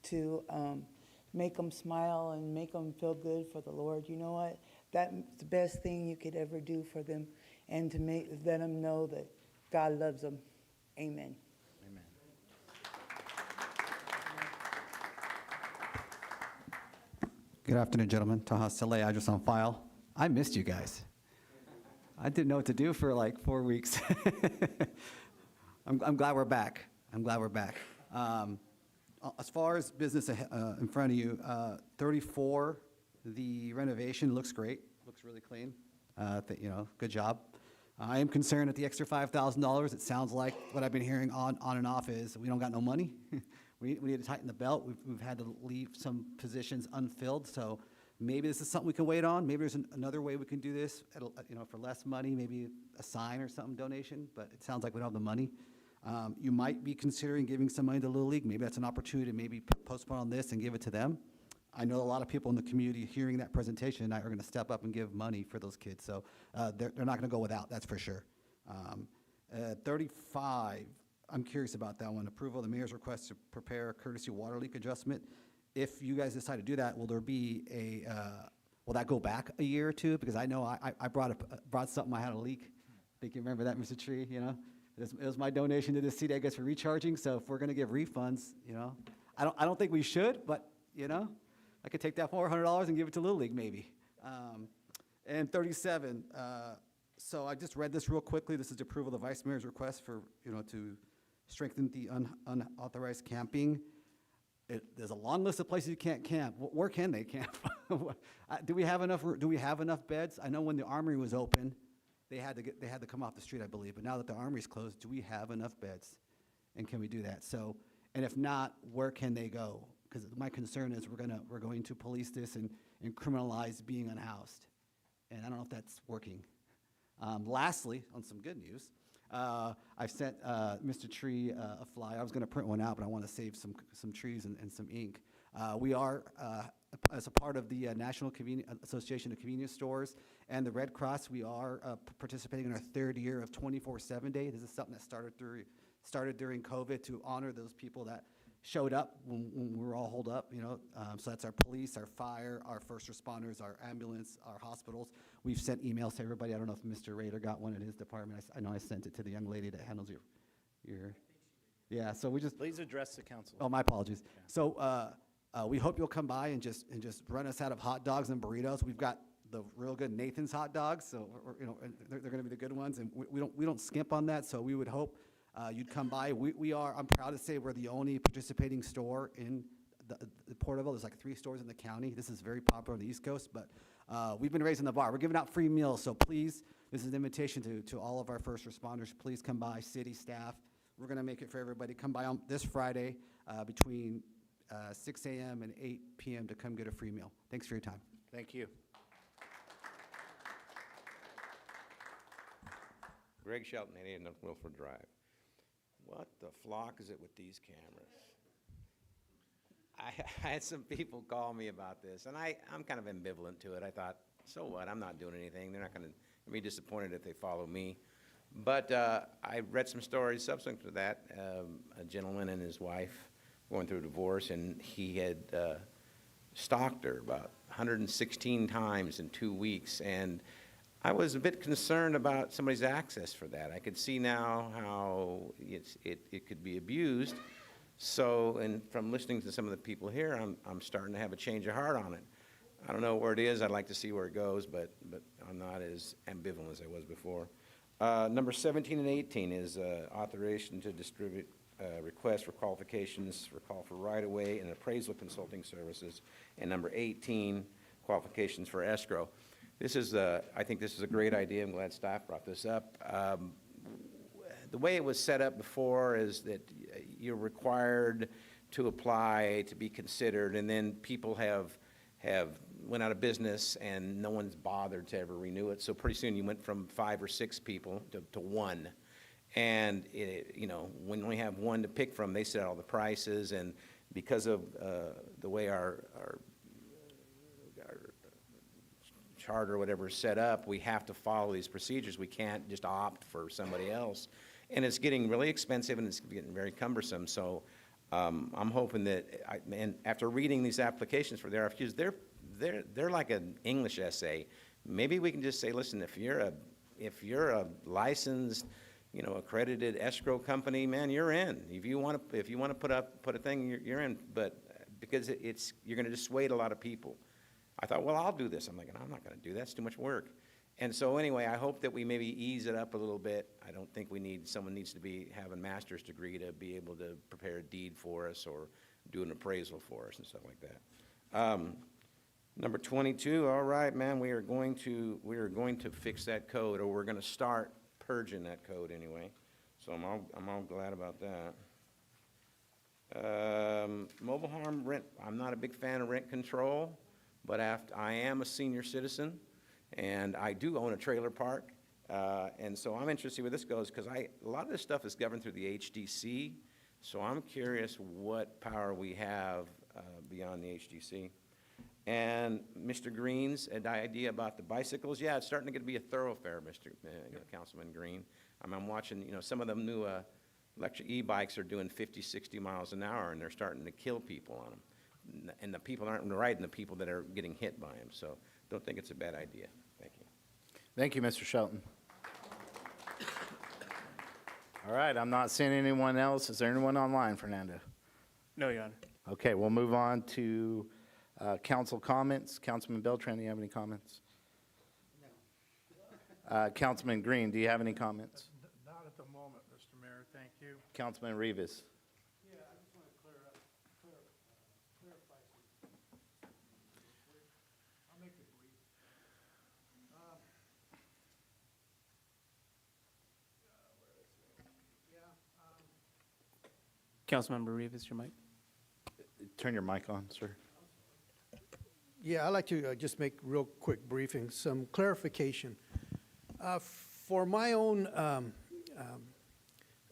to make them smile and make them feel good for the Lord. You know what? That's the best thing you could ever do for them, and to let them know that God loves them. Amen. Amen. Good afternoon, gentlemen. Taha Saleh, address on file. I missed you guys. I didn't know what to do for like 4 weeks. I'm glad we're back. I'm glad we're back. As far as business in front of you, 34, the renovation looks great. Looks really clean. You know, good job. I am concerned at the extra $5,000. It sounds like what I've been hearing on and off is we don't got no money. We need to tighten the belt. We've had to leave some positions unfilled, so maybe this is something we can wait on. Maybe there's another way we can do this, you know, for less money, maybe a sign or something, donation, but it sounds like we don't have the money. You might be considering giving some money to Little League. Maybe that's an opportunity to maybe postpone on this and give it to them. I know a lot of people in the community hearing that presentation tonight are going to step up and give money for those kids, so they're not going to go without, that's for sure. 35, I'm curious about that one. Approval of the mayor's request to prepare a courtesy water leak adjustment. If you guys decide to do that, will there be will that go back a year or two? Because I know I brought something, I had a leak. I think you remember that, Mr. Tree, you know? It was my donation to the city, I guess, for recharging. So if we're going to give refunds, you know, I don't think we should, but, you know, I could take that $400 and give it to Little League maybe. And 37, so I just read this real quickly. This is approval of the vice mayor's request for, you know, to strengthen the unauthorized camping. There's a long list of places you can't camp. Where can they camp? Do we have enough beds? I know when the Armory was open, they had to come off the street, I believe. But now that the Armory's closed, do we have enough beds? And can we do that? So, and if not, where can they go? Because my concern is we're going to police this and criminalize being unhoused. And I don't know if that's working. Lastly, on some good news, I've sent Mr. Tree a flyer. I was going to print one out, but I want to save some trees and some ink. We are, as a part of the National Association of Convenience Stores and the Red Cross, we are participating in our third year of 24/7 Day. This is something that started during COVID to honor those people that showed up when we were all holed up, you know. So that's our police, our fire, our first responders, our ambulance, our hospitals. We've sent emails to everybody. I don't know if Mr. Rader got one in his department. I know I sent it to the young lady that handles your yeah, so we just. Please address the council. Oh, my apologies. Yeah. So we hope you'll come by and just run us out of hot dogs and burritos. We've got the real good Nathan's hot dogs, so you know they're going to be the good ones, and we don't skimp on that. So we would hope you'd come by. I'm proud to say we're the only participating store in the Porterville. There's like 3 stores in the county. This is very popular on the East Coast, but we've been raising the bar. We're giving out free meals, so please, this is an invitation to all of our first responders. Please come by, city staff. We're going to make it for everybody. Come by on this Friday between 6 a.m. and 8 p.m. to come get a free meal. Thanks for your time. Thank you. Greg Shelton, 88 North Wilford Drive. What the flock is it with these cameras? I had some people call me about this, and I'm kind of ambivalent to it. I thought, so what? I'm not doing anything. They're not going to be disappointed if they follow me. But I read some stories subsequent to that. A gentleman and his wife going through a divorce, and he had stalked her about 116 times in 2 weeks. And I was a bit concerned about somebody's access for that. I could see now how it could be abused. So, and from listening to some of the people here, I'm starting to have a change of heart on it. I don't know where it is. I'd like to see where it goes, but I'm not as ambivalent as I was before. Number 17 and 18 is authorization to distribute requests for qualifications for call for right-of-way and appraisal consulting services. And number 18, qualifications for escrow. This is, I think this is a great idea. I'm glad staff brought this up. The way it was set up before is that you're required to apply to be considered, and then people have went out of business and no one's bothered to ever renew it. So pretty soon you went from 5 or 6 people to 1. And, when we have one to pick from, they set all the prices, and because of the way our charter or whatever is set up, we have to follow these procedures. We can't just opt for somebody else. And it's getting really expensive, and it's getting very cumbersome. So I'm hoping that, and after reading these applications for the RFQs, they're like an English essay. Maybe we can just say, listen, if you're a licensed, accredited escrow company, man, you're in. If you want to put a thing, you're in. But because you're going to dissuade a lot of people. I thought, well, I'll do this. I'm like, I'm not going to do that. It's too much work. And so anyway, I hope that we maybe ease it up a little bit. I don't think someone needs to have a master's degree to be able to prepare a deed for us or do an appraisal for us and stuff like that. Number 22, all right, man, we are going to fix that code, or we're going to start purging that code anyway. So I'm all glad about that. Mobile home rent, I'm not a big fan of rent control, but I am a senior citizen, and I do own a trailer park, and so I'm interested where this goes, because a lot of this stuff is governed through the HDC, so I'm curious what power we have beyond the HDC. And Mr. Green's idea about the bicycles, yeah, it's starting to get to be a thoroughfare, Councilman Green. I'm watching, some of them new electric e-bikes are doing 50, 60 miles an hour, and they're starting to kill people on them. And the people aren't riding the people that are getting hit by them. So don't think it's a bad idea. Thank you. Thank you, Mr. Shelton. All right, I'm not seeing anyone else. Is there anyone online, Fernando? No, Your Honor. Okay, we'll move on to council comments. Councilman Beltran, do you have any comments? No. Councilman Green, do you have any comments? Not at the moment, Mr. Mayor, thank you. Councilman Rivas. Yeah, I just want to clarify something. I'll make it brief. Councilmember Rivas, your mic. Turn your mic on, sir. Yeah, I'd like to just make real quick briefing, some clarification. For my own,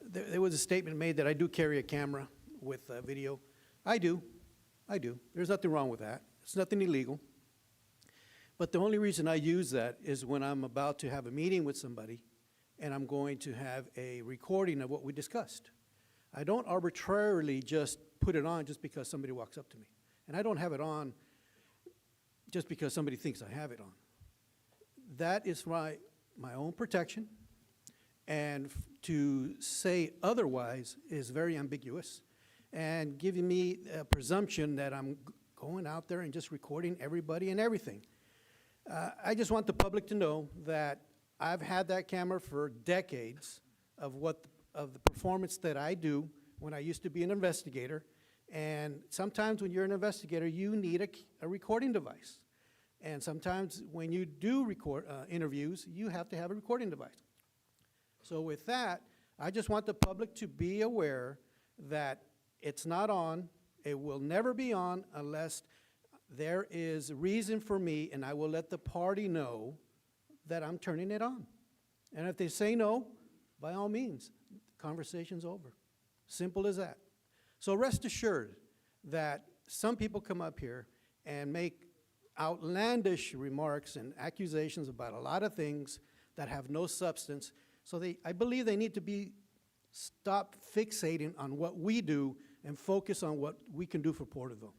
there was a statement made that I do carry a camera with video. I do. There's nothing wrong with that. It's nothing illegal. But the only reason I use that is when I'm about to have a meeting with somebody and I'm going to have a recording of what we discussed. I don't arbitrarily just put it on just because somebody walks up to me. And I don't have it on just because somebody thinks I have it on. That is my own protection, and to say otherwise is very ambiguous and giving me a presumption that I'm going out there and just recording everybody and everything. I just want the public to know that I've had that camera for decades of the performance that I do when I used to be an investigator. And sometimes when you're an investigator, you need a recording device. And sometimes when you do record interviews, you have to have a recording device. So with that, I just want the public to be aware that it's not on, it will never be on unless there is reason for me, and I will let the party know that I'm turning it on. And if they say no, by all means, the conversation's over. Simple as that. So rest assured that some people come up here and make outlandish remarks and accusations about a lot of things that have no substance. So I believe they need to stop fixating on what we do and focus on what we can do for Porterville.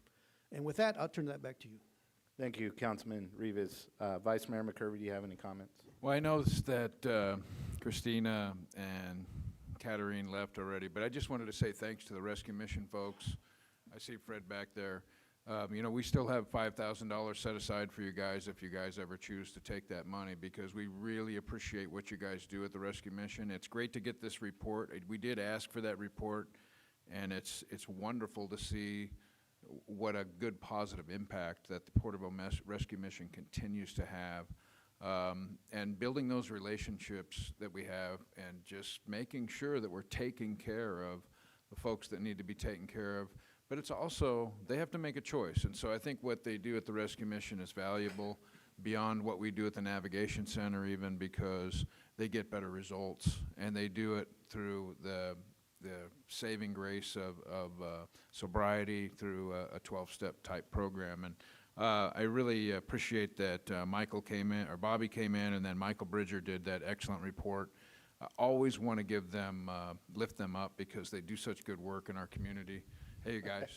And with that, I'll turn that back to you. Thank you, Councilman Rivas. Vice Mayor McCurvey, do you have any comments? Well, I noticed that Christina and Katerine left already, but I just wanted to say thanks to the rescue mission folks. I see Fred back there. We still have $5,000 set aside for you guys if you guys ever choose to take that money, because we really appreciate what you guys do at the rescue mission. It's great to get this report. We did ask for that report, and it's wonderful to see what a good positive impact that the Porterville Rescue Mission continues to have. And building those relationships that we have and just making sure that we're taking care of the folks that need to be taken care of. But it's also, they have to make a choice. And so I think what they do at the Rescue Mission is valuable beyond what we do at the Navigation Center even, because they get better results, and they do it through the saving grace of sobriety through a 12-step type program. And I really appreciate that Michael came in, or Bobby came in, and then Michael Bridger did that excellent report. I always want to give them, lift them up because they do such good work in our community. Hey, you guys.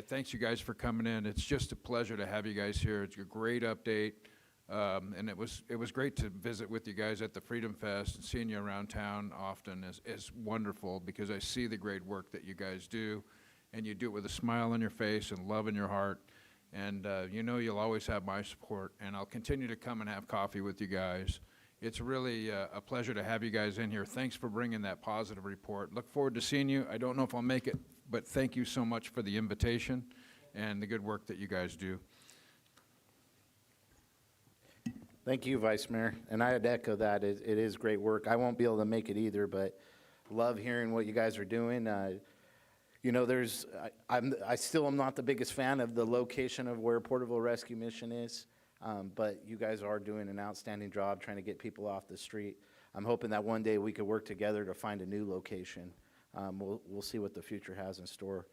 Thanks, you guys, for coming in. It's just a pleasure to have you guys here. It's a great update. And it was great to visit with you guys at the Freedom Fest, and seeing you around town often is wonderful, because I see the great work that you guys do, and you do it with a smile on your face and love in your heart. And you know you'll always have my support, and I'll continue to come and have coffee with you guys. It's really a pleasure to have you guys in here. Thanks for bringing that positive report. Look forward to seeing you. I don't know if I'll make it, but thank you so much for the invitation and the good work that you guys do. Thank you, Vice Mayor. And I'd echo that. It is great work. I won't be able to make it either, but love hearing what you guys are doing. You know, I still am not the biggest fan of the location of where Porterville Rescue Mission is, but you guys are doing an outstanding job trying to get people off the street. I'm hoping that one day we could work together to find a new location. We'll see what the future has in store.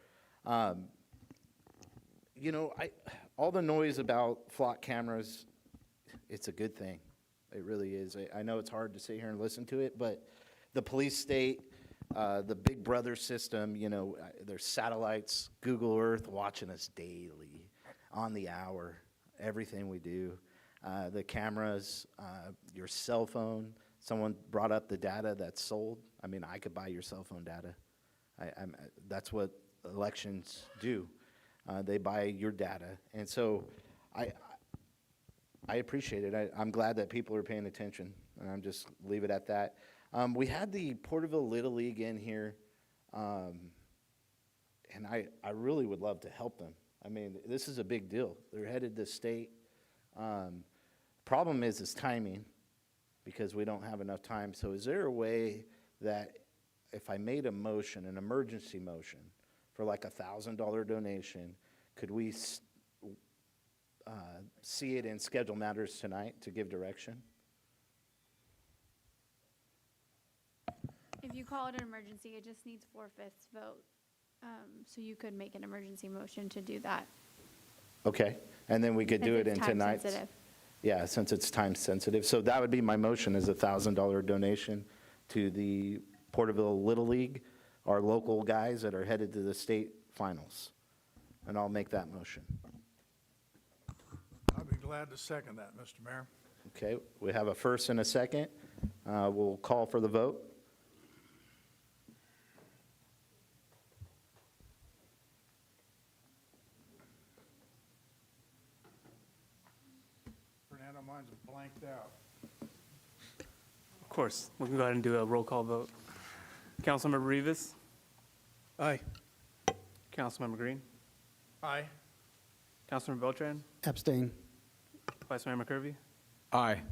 You know, all the noise about flock cameras, it's a good thing. It really is. I know it's hard to sit here and listen to it, but the police state, the Big Brother system, you know, there's satellites, Google Earth watching us daily, on the hour, everything we do. The cameras, your cell phone. Someone brought up the data that's sold. I mean, I could buy your cell phone data. That's what elections do. They buy your data. And so I appreciate it. I'm glad that people are paying attention, and I'm just leave it at that. We had the Porterville Little League in here, and I really would love to help them. I mean, this is a big deal. They're headed to state. Problem is timing, because we don't have enough time. So is there a way that if I made a motion, an emergency motion, for like $1,000 donation, could we see it in Schedule Matters tonight to give direction? If you call it an emergency, it just needs 4/5 vote. So you could make an emergency motion to do that. Okay, and then we could do it in Time tonight's. sensitive. Yeah, since it's time sensitive. So that would be my motion, is $1,000 donation to the Porterville Little League, our local guys that are headed to the state finals. And I'll make that motion. I'd be glad to second that, Mr. Mayor. Okay, we have a first and a second. We'll call for the vote. Fernando, mine's blanked out. Of course, we can go ahead and do a roll call vote. Councilmember Rivas? Aye. Councilmember Green? Aye. Councilmember Beltran? Abstain. Vice Mayor McCurvey? Aye.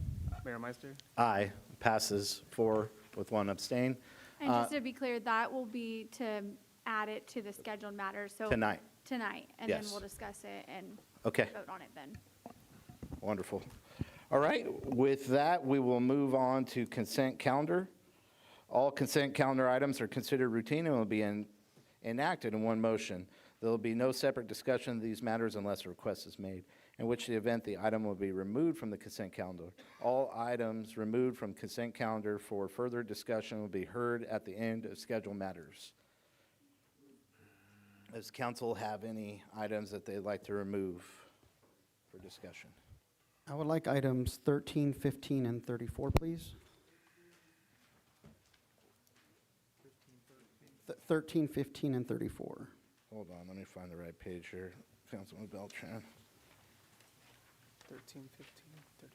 Mayor Meister? Aye, passes 4 with 1 abstain. And just to be clear, that will be to add it to the scheduled matters, so. Tonight. Tonight, and then Yes. we'll discuss it and Okay. vote on it then. Wonderful. All right, with that, we will move on to consent calendar. All consent calendar items are considered routine and will be enacted in one motion. There will be no separate discussion of these matters unless a request is made, in which the event the item will be removed from the consent calendar. All items removed from consent calendar for further discussion will be heard at the end of scheduled matters. Does council have any items that they'd like to remove for discussion? I would like items 13, 15, and 34, please. 13, 15, and 34. Hold on, let me find the right page here. Councilman Beltran. 13, 15, 34.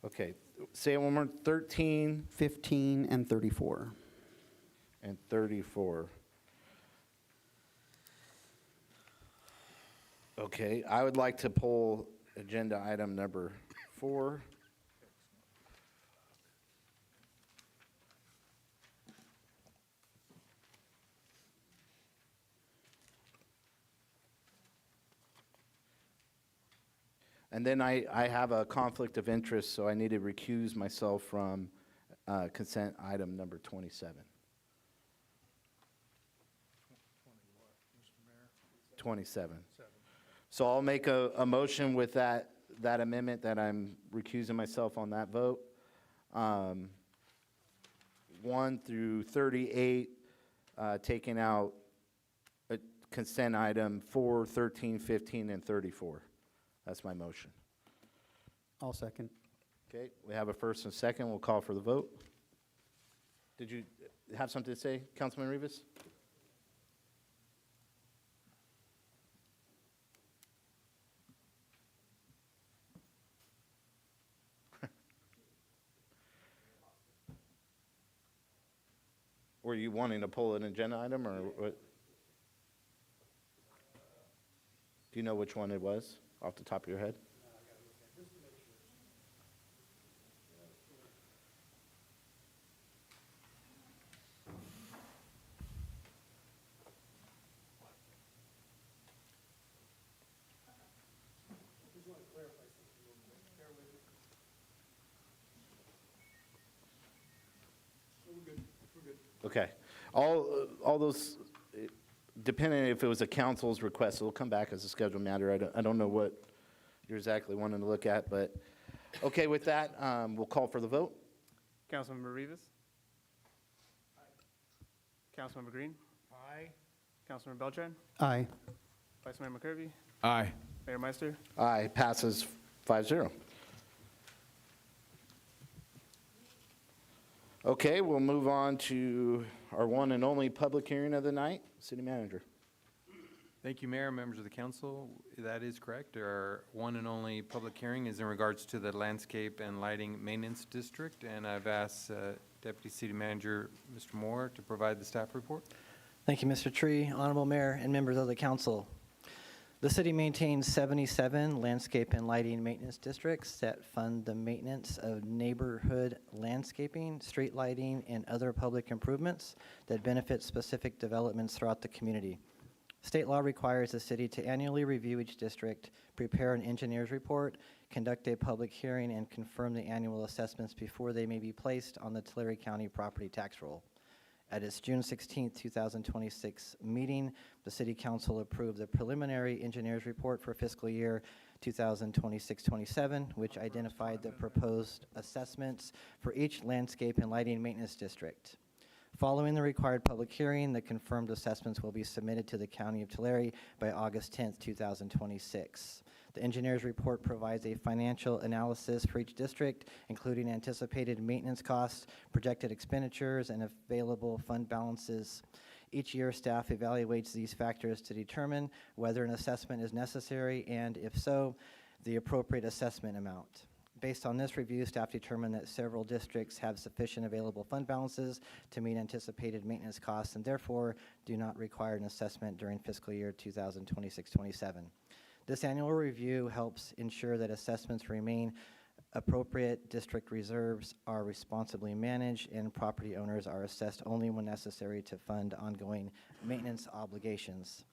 Okay, say it one more, 13 15, and 34. and 34. Okay, I would like to pull agenda item number 4. And then I have a conflict of interest, so I need to recuse myself from consent item number 27. 27. So I'll make a motion with that amendment that I'm recusing myself on that vote. 1 through 38, taking out consent item 4, 13, 15, and 34. That's my motion. I'll second. Okay, we have a first and second. We'll call for the vote. Did you have something to say, Councilman Rivas? Were you wanting to pull an agenda item, or what? Do you know which one it was off the top of your head? Okay. All those, depending if it was a council's request, it'll come back as a scheduled matter. I don't know what you're exactly wanting to look at, but, okay, with that, we'll call for the vote. Councilmember Rivas? Councilmember Green? Aye. Councilmember Beltran? Aye. Vice Mayor McCurvey? Aye. Mayor Meister? Aye, passes 5-0. Okay, we'll move on to our one and only public hearing of the night. City Manager. Thank you, Mayor, members of the council. That is correct. Our one and only public hearing is in regards to the Landscape and Lighting Maintenance District, and I've asked Deputy City Manager Mr. Moore to provide the staff report. Thank you, Mr. Tree, Honorable Mayor, and members of the council. The city maintains 77 landscape and lighting maintenance districts that fund the maintenance of neighborhood landscaping, street lighting, and other public improvements that benefit specific developments throughout the community. State law requires the city to annually review each district, prepare an engineer's report, conduct a public hearing, and confirm the annual assessments before they may be placed on the Tulare County property tax roll. At its June 16, 2026 meeting, the City Council approved the preliminary engineer's report for fiscal year 2026-27, which identified the proposed assessments for each landscape and lighting maintenance district. Following the required public hearing, the confirmed assessments will be submitted to the County of Tulare by August 10, 2026. The engineer's report provides a financial analysis for each district, including anticipated maintenance costs, projected expenditures, and available fund balances. Each year, staff evaluates these factors to determine whether an assessment is necessary and, if so, the appropriate assessment amount. Based on this review, staff determined that several districts have sufficient available fund balances to meet anticipated maintenance costs and therefore do not require an assessment during fiscal year 2026-27. This annual review helps ensure that assessments remain appropriate, district reserves are responsibly managed, and property owners are assessed only when necessary to fund ongoing maintenance obligations.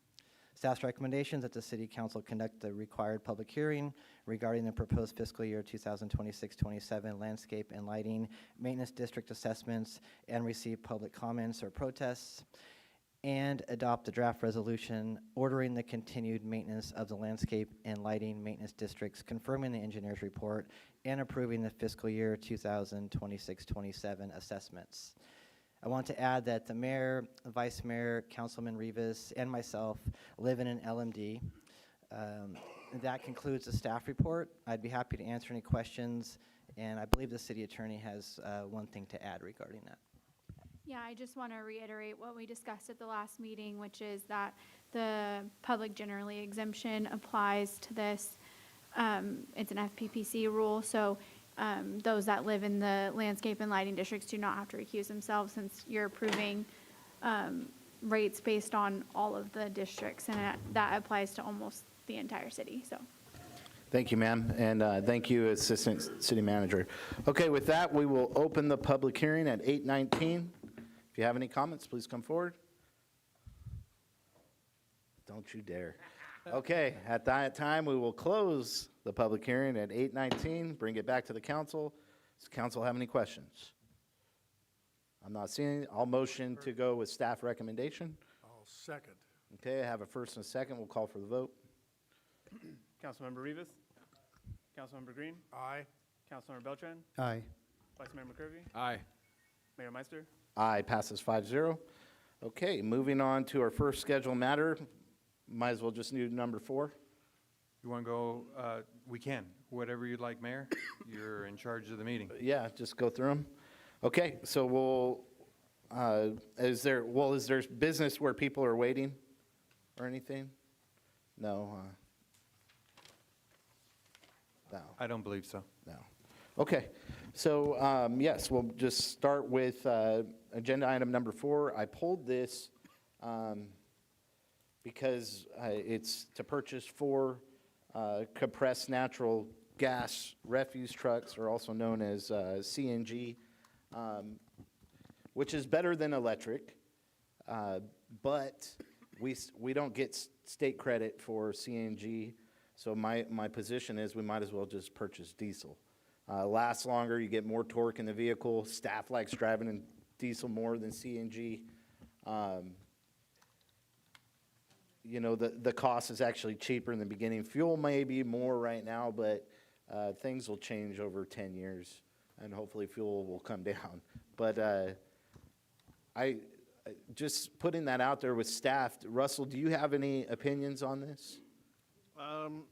Staff's recommendations that the City Council conduct the required public hearing regarding the proposed fiscal year 2026-27 landscape and lighting maintenance district assessments and receive public comments or protests, and adopt the draft resolution ordering the continued maintenance of the landscape and lighting maintenance districts, confirming the engineer's report, and approving the fiscal year 2026-27 assessments. I want to add that the mayor, vice mayor, Councilman Rivas, and myself live in an LMD. That concludes the staff report. I'd be happy to answer any questions, and I believe the city attorney has one thing to add regarding that. Yeah, I just want to reiterate what we discussed at the last meeting, which is that the public generally exemption applies to this. It's an FPPC rule, so those that live in the landscape and lighting districts do not have to recuse themselves since you're approving rates based on all of the districts, and that applies to almost the entire city, so. Thank you, ma'am, and thank you, Assistant City Manager. Okay, with that, we will open the public hearing at 8:19. If you have any comments, please come forward. Don't Don't you dare. Okay, at that time, we will close the public hearing at 8:19, bring it back to the council. Does council have any questions? I'm not seeing, I'll motion to go with staff recommendation. I'll second. Okay, I have a first and a second, we'll call for the vote. Councilmember Rivas. Councilmember Green. Aye. Councilmember Beltran. Aye. Vice Mayor McCurvey. Aye. Mayor Meister. Aye, passes 5-0. Okay, moving on to our first scheduled matter. Might as well just do number 4. You want to go, we can, whatever you'd like, Mayor. You're in charge of the meeting. Yeah, just go through them. Okay, so is there business where people are waiting or anything? No, no. I don't believe so. No. Okay, so yes, we'll just start with agenda item number 4. I pulled this because it's to purchase 4 compressed natural gas refuse trucks, or also known as CNG, which is better than electric, but we don't get state credit for CNG. So my position is we might as well just purchase diesel. Lasts longer, you get more torque in the vehicle. Staff likes driving in diesel more than CNG. You know, the cost is actually cheaper in the beginning. Fuel may be more right now, but things will change over 10 years, and hopefully fuel will come down. But I just putting that out there with staff. Russell, do you have any opinions on this? No,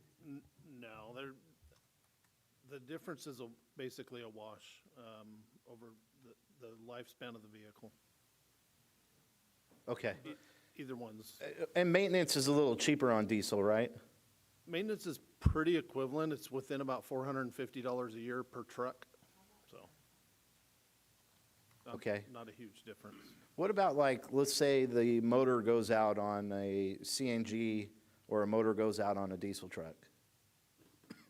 the difference is basically a wash over the lifespan of the vehicle. Okay. Either one's. And maintenance is a little cheaper on diesel, right? Maintenance is pretty equivalent. It's within about $450 a year per truck, so. Okay. Not a huge difference. What about, like, let's say the motor goes out on a CNG or a motor goes out on a diesel truck?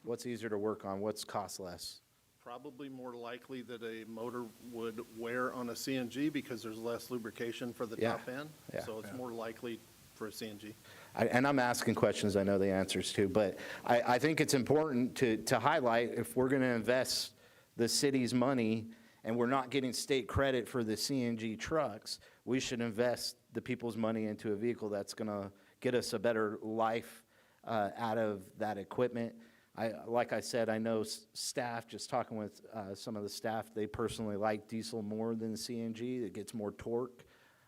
What's easier to work on? What's cost less? Probably more likely that a motor would wear on a CNG because there's less lubrication for the Yeah. top end. Yeah. So it's more likely for a CNG. And I'm asking questions I know the answers to, but I think it's important to highlight, if we're going to invest the city's money and we're not getting state credit for the CNG trucks, we should invest the people's money into a vehicle that's going to get us a better life out of that equipment. Like I said, I know staff, just talking with some of the staff, they personally like diesel more than CNG. It gets more torque.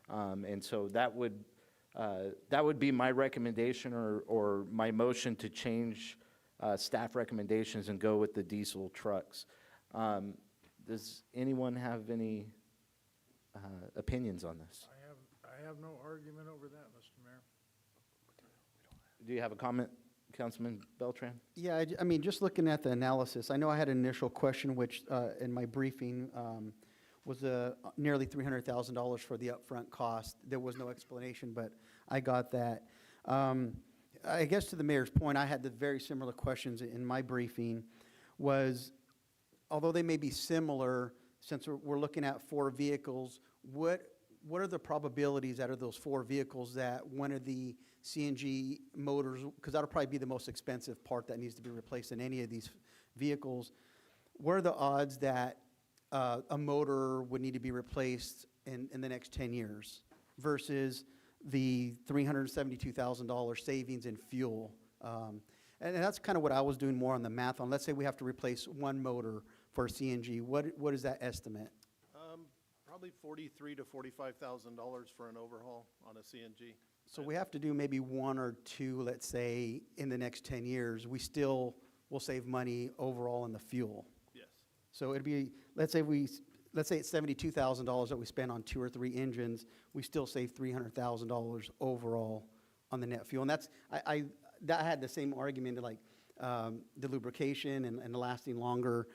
And so that would be my recommendation or my motion to change staff recommendations and go with the diesel trucks. Does anyone have any opinions on this? I have no argument over that, Mr. Mayor. Do you have a comment, Councilman Beltran? Yeah, I mean, just looking at the analysis, I know I had an initial question, which in my briefing was nearly $300,000 for the upfront cost. There was no explanation, but I got that. I guess to the mayor's point, I had the very similar questions in my briefing. Although they may be similar, since we're looking at 4 vehicles, what are the probabilities out of those 4 vehicles that one of the CNG motors, because that'll probably be the most expensive part that needs to be replaced in any of these vehicles, what are the odds that a motor would need to be replaced in the next 10 years versus the $372,000 savings in fuel? And that's kind of what I was doing more on the math on. Let's say we have to replace 1 motor for CNG. What is that estimate? Probably $43,000 to $45,000 for an overhaul on a CNG. So we have to do maybe 1 or 2, let's say, in the next 10 years. We still will save money overall in the fuel. Yes. So it'd be, let's say it's $72,000 that we spend on 2 or 3 engines. We still save $300,000 overall on the net fuel. And that's I had the same argument, like the lubrication and the lasting longer,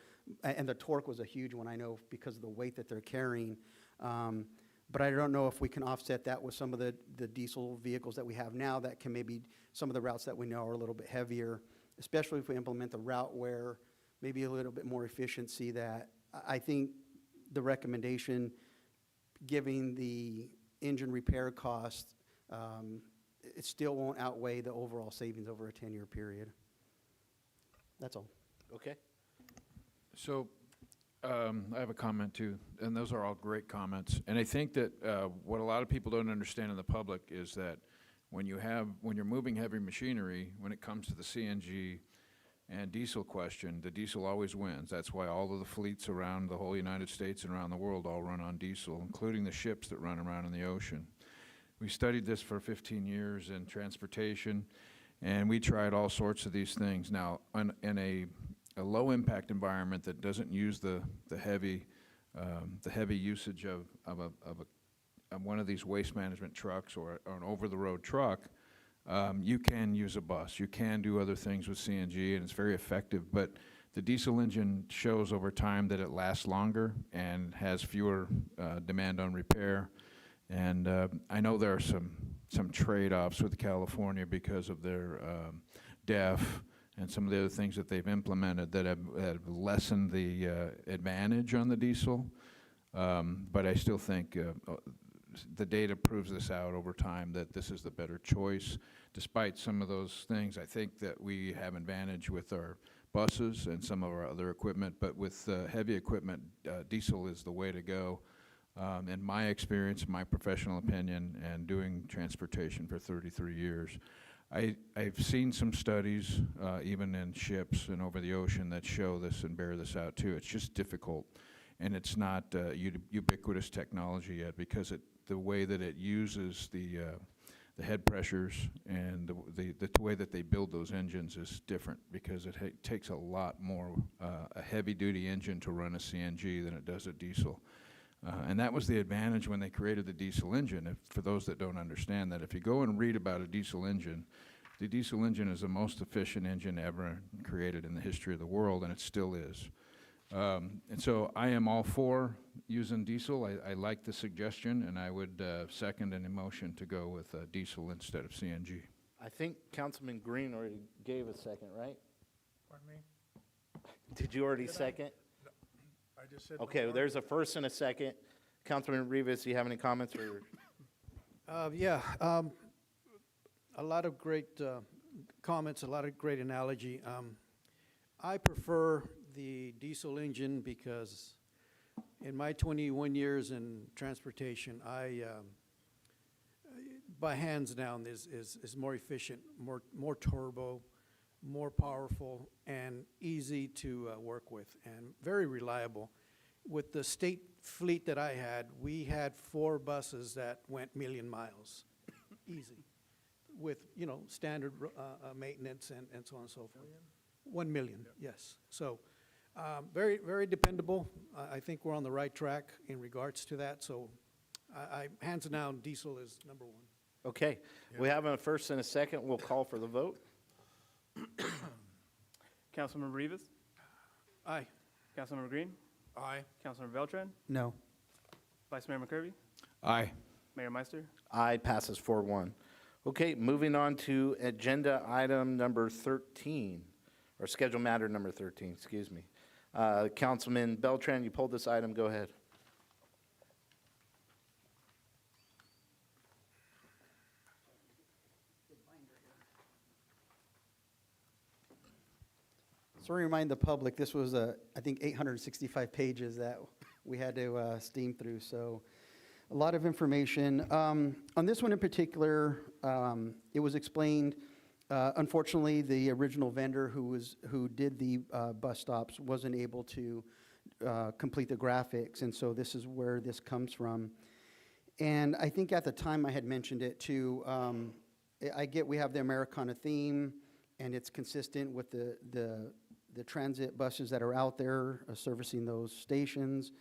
and the torque was a huge one, I know, because of the weight that they're carrying. But I don't know if we can offset that with some of the diesel vehicles that we have now that can maybe, some of the routes that we know are a little bit heavier, especially if we implement the route where maybe a little bit more efficiency. That I think the recommendation, giving the engine repair cost it still won't outweigh the overall savings over a 10-year period. That's all. Okay. So, I have a comment too, and those are all great comments. And I think that what a lot of people don't understand in the public is that when you're moving heavy machinery, when it comes to the CNG and diesel question, the diesel always wins. That's why all of the fleets around the whole United States and around the world all run on diesel, including the ships that run around in the ocean. We studied this for 15 years in transportation, and we tried all sorts of these things. Now, in a low-impact environment that doesn't use the heavy usage of one of these waste management trucks or an over-the-road truck, you can use a bus. You can do other things with CNG, and it's very effective. But the diesel engine shows over time that it lasts longer and has fewer demand on repair. And I know there are some trade-offs with California because of their DEF and some of the other things that they've implemented that have lessened the advantage on the diesel. But I still think the data proves this out over time, that this is the better choice. Despite some of those things, I think that we have advantage with our buses and some of our other equipment, but with heavy equipment, diesel is the way to go. In my experience, my professional opinion, and doing transportation for 33 years, I've seen some studies, even in ships and over the ocean, that show this and bear this out too. It's just difficult, and it's not ubiquitous technology yet, because the way that it uses the head pressures and the way that they build those engines is different, because it takes a lot more a heavy-duty engine to run a CNG than it does a diesel. And that was the advantage when they created the diesel engine. For those that don't understand that, if you go and read about a diesel engine, the diesel engine is the most efficient engine ever created in the history of the world, and it still is. And so I am all for using diesel. I like the suggestion, and I would second an motion to go with diesel instead of CNG. I think Councilman Green already gave a second, right? Pardon me? Did you already Did I? second? I just said. Okay, well, there's a first and a second. Councilman Rivas, do you have any comments or? A lot of great comments, a lot of great analogy. I prefer the diesel engine because in my 21 years in transportation, by hands down is more efficient, more turbo, more powerful, and easy to work with, and very reliable. With the state fleet that I had, we had 4 buses that went million miles, easy, with, standard maintenance and so on and so forth. 1 million, yes. So very, very dependable. I think we're on the right track in regards to that. So hands down, diesel is number 1. Okay, we have a first and a second. We'll call for the vote. Councilmember Rivas? Aye. Councilmember Green? Aye. Councilmember Beltran? No. Vice Mayor McCurvey? Aye. Mayor Meister? Aye, passes 4-1. Okay, moving on to agenda item number 13, or schedule matter number 13, excuse me. Councilman Beltran, you pulled this item, go ahead. So to remind the public, this was, I think, 865 pages that we had to steam through, so a lot of information. On this one in particular, it was explained, unfortunately, the original vendor who did the bus stops wasn't able to complete the graphics, and so this is where this comes from. And I think at the time I had mentioned it too. I get we have the Americana theme, and it's consistent with the transit buses that are out there servicing those stations.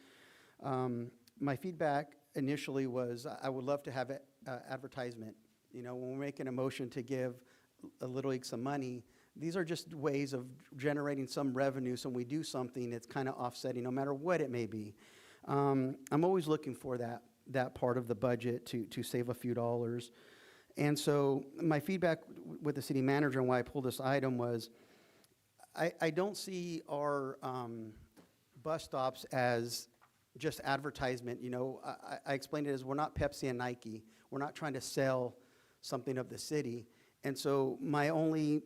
My feedback initially was I would love to have advertisement. When we're making a motion to give a Little League some money, these are just ways of generating some revenue, so when we do something, it's kind of offsetting, no matter what it may be. I'm always looking for that part of the budget to save a few dollars. And so my feedback with the city manager and why I pulled this item was I don't see our bus stops as just advertisement. I explained it as we're not Pepsi and Nike. We're not trying to sell something of the city. And so my only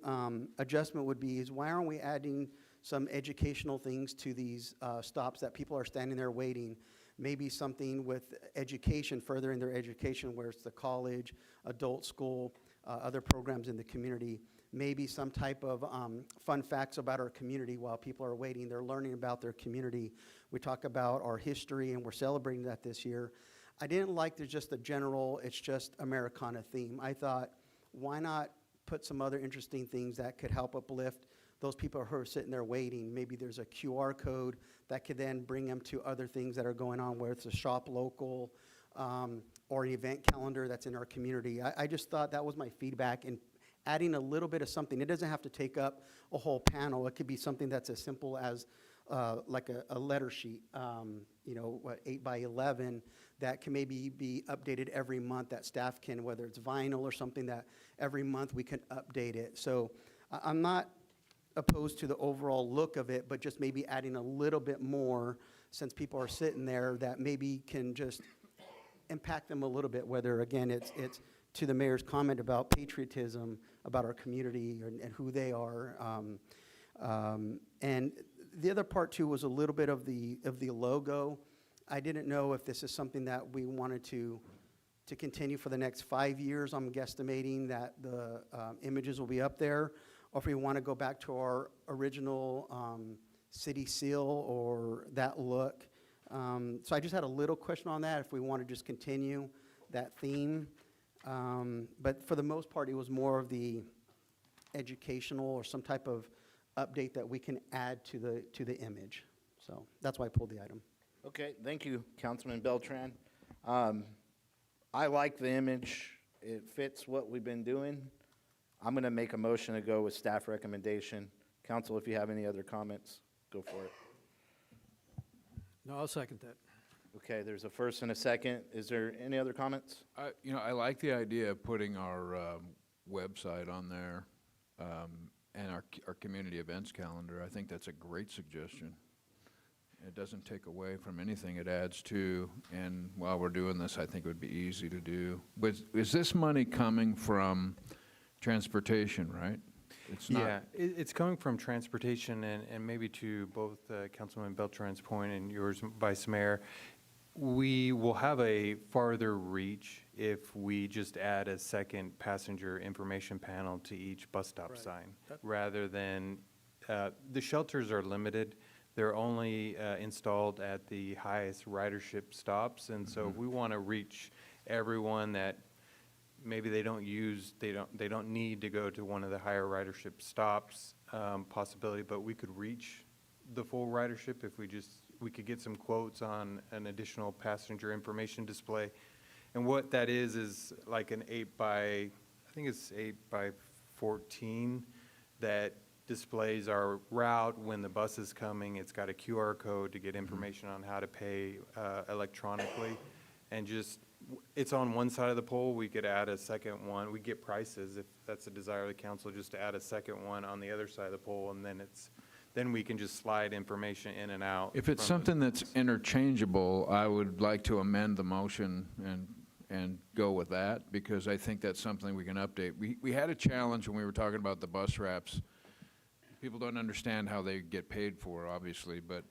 adjustment would be is why aren't we adding some educational things to these stops that people are standing there waiting? Maybe something with education, furthering their education, where it's the college, adult school, other programs in the community. Maybe some type of fun facts about our community while people are waiting. They're learning about their community. We talk about our history, and we're celebrating that this year. I didn't like there's just a general, it's just Americana theme. I thought, why not put some other interesting things that could help uplift those people who are sitting there waiting? Maybe there's a QR code that could then bring them to other things that are going on, where it's a shop local or an event calendar that's in our community. I just thought that was my feedback, and adding a little bit of something. It doesn't have to take up a whole panel. It could be something that's as simple as like a letter sheet, 8 by 11, that can maybe be updated every month, that staff can, whether it's vinyl or something, that every month we can update it. So I'm not opposed to the overall look of it, but just maybe adding a little bit more, since people are sitting there, that maybe can just impact them a little bit, whether, again, it's to the mayor's comment about patriotism, about our community and who they are. And the other part, too, was a little bit of the logo. I didn't know if this is something that we wanted to continue for the next 5 years. I'm guesstimating that the images will be up there, or if we want to go back to our original city seal or that look. So I just had a little question on that, if we want to just continue that theme. But for the most part, it was more of the educational or some type of update that we can add to the image. So that's why I pulled the item. Okay, thank you, Councilman Beltran. I like the image. It fits what we've been doing. I'm going to make a motion to go with staff recommendation. Council, if you have any other comments, go for it. No, I'll second that. Okay, there's a first and a second. Is there any other comments? I like the idea of putting our website on there and our community events calendar. I think that's a great suggestion. It doesn't take away from anything, it adds to, and while we're doing this, I think it would be easy to do. Is this money coming from transportation, right? It's not. Yeah, it's coming from transportation, and maybe to both Councilman Beltran's point and yours, Vice Mayor, we will have a farther reach if we just add a second passenger information panel to each bus stop sign, rather than, the shelters are limited. They're only installed at the highest ridership stops, and so if we want to reach everyone that maybe they don't need to go to one of the higher ridership stops, possibility, but we could reach the full ridership if we could get some quotes on an additional passenger information display. And what that is like an 8 by 14 that displays our route when the bus is coming. It's got a QR code to get information on how to pay electronically. And it's on one side of the pole. We could add a second one. We get prices if that's a desire of the council, just to add a second one on the other side of the pole, and then we can just slide information in and out. If it's something that's interchangeable, I would like to amend the motion and go with that, because I think that's something we can update. We had a challenge when we were talking about the bus wraps. People don't understand how they get paid for, obviously, but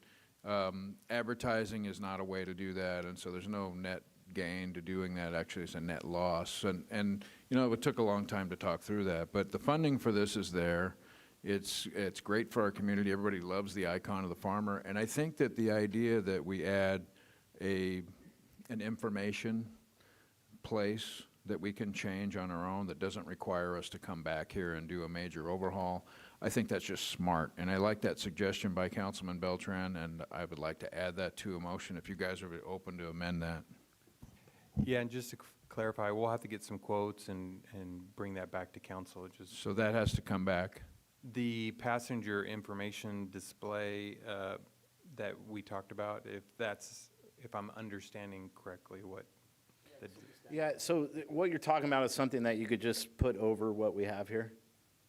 advertising is not a way to do that, and so there's no net gain to doing that. Actually, it's a net loss, and it took a long time to talk through that, but the funding for this is there. It's great for our community. Everybody loves the icon of the farmer, and I think that the idea that we add an information place that we can change on our own that doesn't require us to come back here and do a major overhaul, I think that's just smart. And I like that suggestion by Councilman Beltran, and I would like to add that to a motion if you guys are open to amend that. Yeah, and just to clarify, we'll have to get some quotes and bring that back to council. So that has to come back? The passenger information display that we talked about, if I'm understanding correctly what. Yeah, so what you're talking about is something that you could just put over what we have here?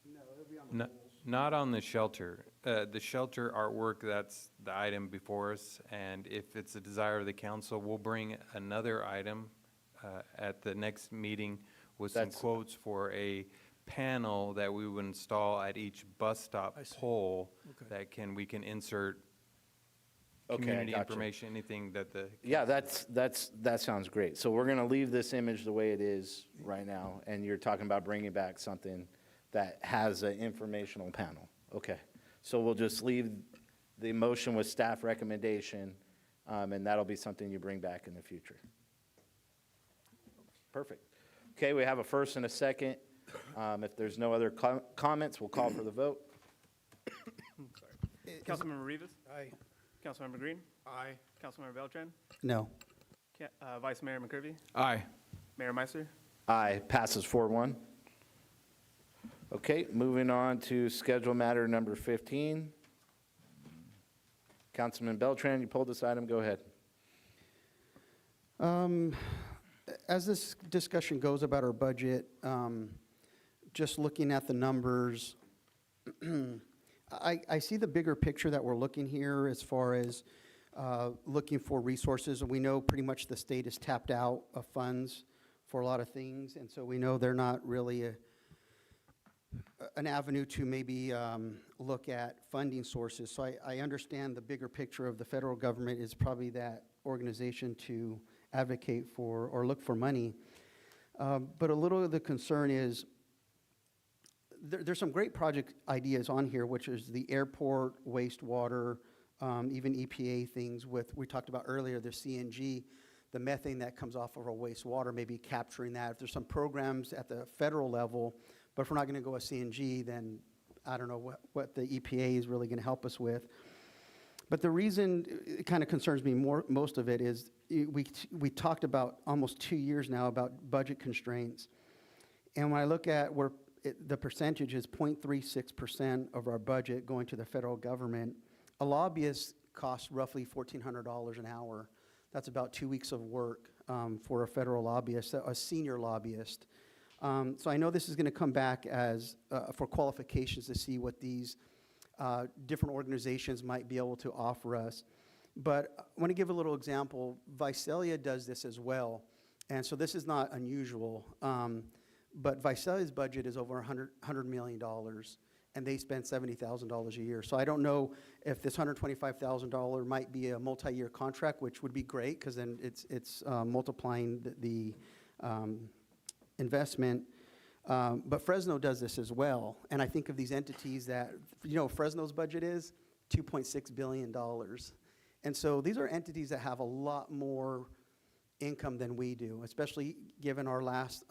No, it'll be on the poles. Not on the shelter. The shelter artwork, that's the item before us, and if it's a desire of the council, we'll bring another item at the next meeting with some That's- quotes for a panel that we would install at each bus stop pole that we can insert Okay, I community gotcha. information, anything that the. Yeah, that sounds great. So we're going to leave this image the way it is right now, and you're talking about bringing back something that has an informational panel. Okay, so we'll just leave the motion with staff recommendation, and that'll be something you bring back in the future. Perfect. Okay, we have a first and a second. If there's no other comments, we'll call for the vote. Sorry. Councilmember Rivas? Aye. Councilmember Green? Aye. Councilmember Beltran? No. Vice Mayor McCurvey? Aye. Mayor Meister? Aye, passes 4-1. Okay, moving on to schedule matter number 15. Councilman Beltran, you pulled this item, go ahead. As this discussion goes about our budget, just looking at the numbers, I see the bigger picture that we're looking here as far as looking for resources. We know pretty much the state is tapped out of funds for a lot of things, and so we know they're not really an avenue to maybe look at funding sources. So I understand the bigger picture of the federal government is probably that organization to advocate for or look for money. But a little of the concern is there's some great project ideas on here, which is the airport, wastewater, even EPA things we talked about earlier, the CNG, the methane that comes off of our wastewater, maybe capturing that. If there's some programs at the federal level, but if we're not going to go with CNG, then I don't know what the EPA is really going to help us with. But the reason it kind of concerns me most of it is we talked about almost 2 years now about budget constraints. And when I look at where the percentage is 0.36% of our budget going to the federal government, a lobbyist costs roughly $1,400 an hour. That's about 2 weeks of work for a federal lobbyist, a senior lobbyist. So I know this is going to come back as for qualifications to see what these different organizations might be able to offer us. But I want to give a little example. Visalia does this as well. And so this is not unusual. But Visalia's budget is over $100 million, and they spend $70,000 a year. So I don't know if this $125,000 might be a multi-year contract, which would be great, because then it's multiplying the investment. But Fresno does this as well. And I think of these entities that, Fresno's budget is $2.6 billion. And so these are entities that have a lot more income than we do, especially given our last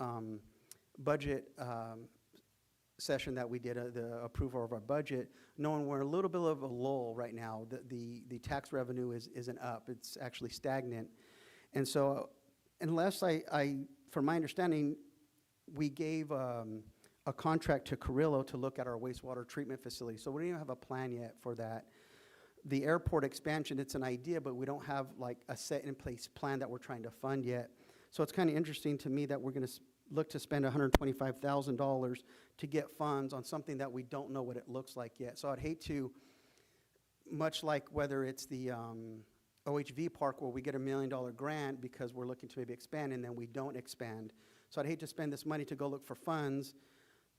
budget session that we did, the approval of our budget, knowing we're in a little bit of a lull right now. The tax revenue isn't up. It's actually stagnant. And so unless from my understanding, we gave a contract to Carrillo to look at our wastewater treatment facility. So we don't even have a plan yet for that. The airport expansion, it's an idea, but we don't have like a set in place plan that we're trying to fund yet. So it's kind of interesting to me that we're going to look to spend $125,000 to get funds on something that we don't know what it looks like yet. So I'd hate to, much like whether it's the OHV park where we get $1 million grant because we're looking to maybe expand and then we don't expand. So I'd hate to spend this money to go look for funds,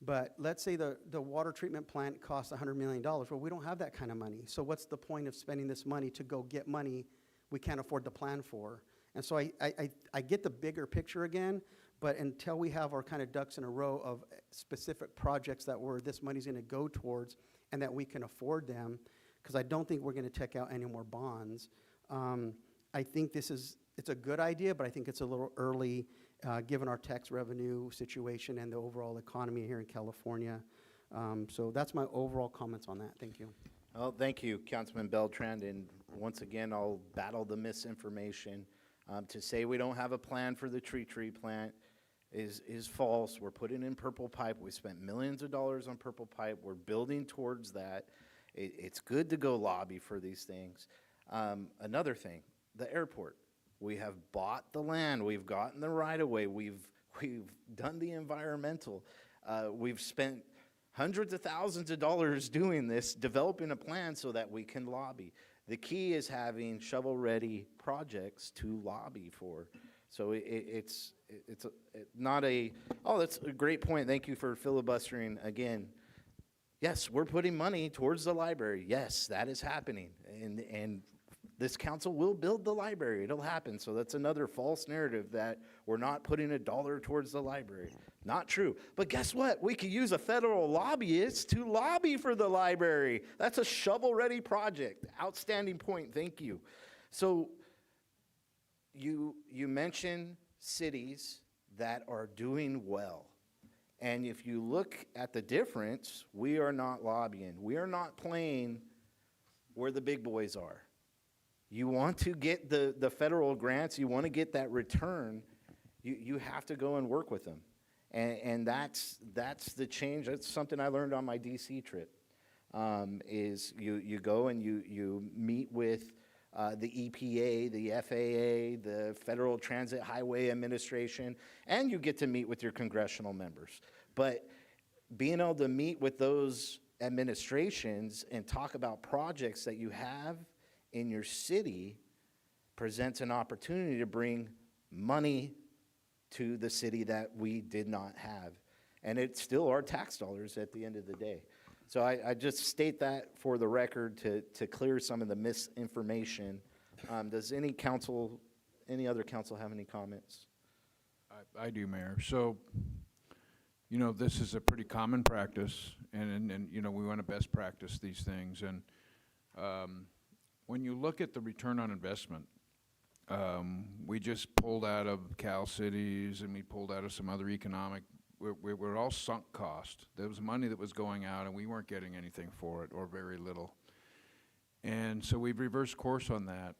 but let's say the water treatment plant costs $100 million. Well, we don't have that kind of money. So what's the point of spending this money to go get money we can't afford to plan for? And so I get the bigger picture again, but until we have our kind of ducks in a row of specific projects that this money's going to go towards and that we can afford them, because I don't think we're going to take out any more bonds. I think it's a good idea, but I think it's a little early given our tax revenue situation and the overall economy here in California. So that's my overall comments on that. Thank you. Well, thank you, Councilman Beltran. And once again, I'll battle the misinformation. To say we don't have a plan for the tree plant is false. We're putting in purple pipe. We spent millions of dollars on purple pipe. We're building towards that. It's good to go lobby for these things. Another thing, the airport. We have bought the land. We've gotten the right-of-way. We've done the environmental. We've spent hundreds of thousands of dollars doing this, developing a plan so that we can lobby. The key is having shovel-ready projects to lobby for. So not a, oh, that's a great point. Thank you for filibustering again. Yes, we're putting money towards the library. Yes, that is happening. And this council will build the library. It'll happen. So that's another false narrative that we're not putting a dollar towards the library. Not true. But guess what? We could use a federal lobbyist to lobby for the library. That's a shovel-ready project. Outstanding point. Thank you. So you mentioned cities that are doing well. And if you look at the difference, we are not lobbying. We are not playing where the big boys are. You want to get the federal grants, you want to get that return, you have to go and work with them. And that's the change. That's something I learned on my DC trip, is you go and you meet with the EPA, the FAA, the Federal Transit Highway Administration, and you get to meet with your congressional members. But being able to meet with those administrations and talk about projects that you have in your city presents an opportunity to bring money to the city that we did not have. And it's still our tax dollars at the end of the day. So I just state that for the record to clear some of the misinformation. Does any other council have any comments? I do, Mayor. So, you know, this is a pretty common practice, and you know, we want to best practice these things. And when you look at the return on investment, we just pulled out of Cal Cities, and we pulled out of some other economic, we're all sunk cost. There was money that was going out, and we weren't getting anything for it, or very little. And so we've reversed course on that.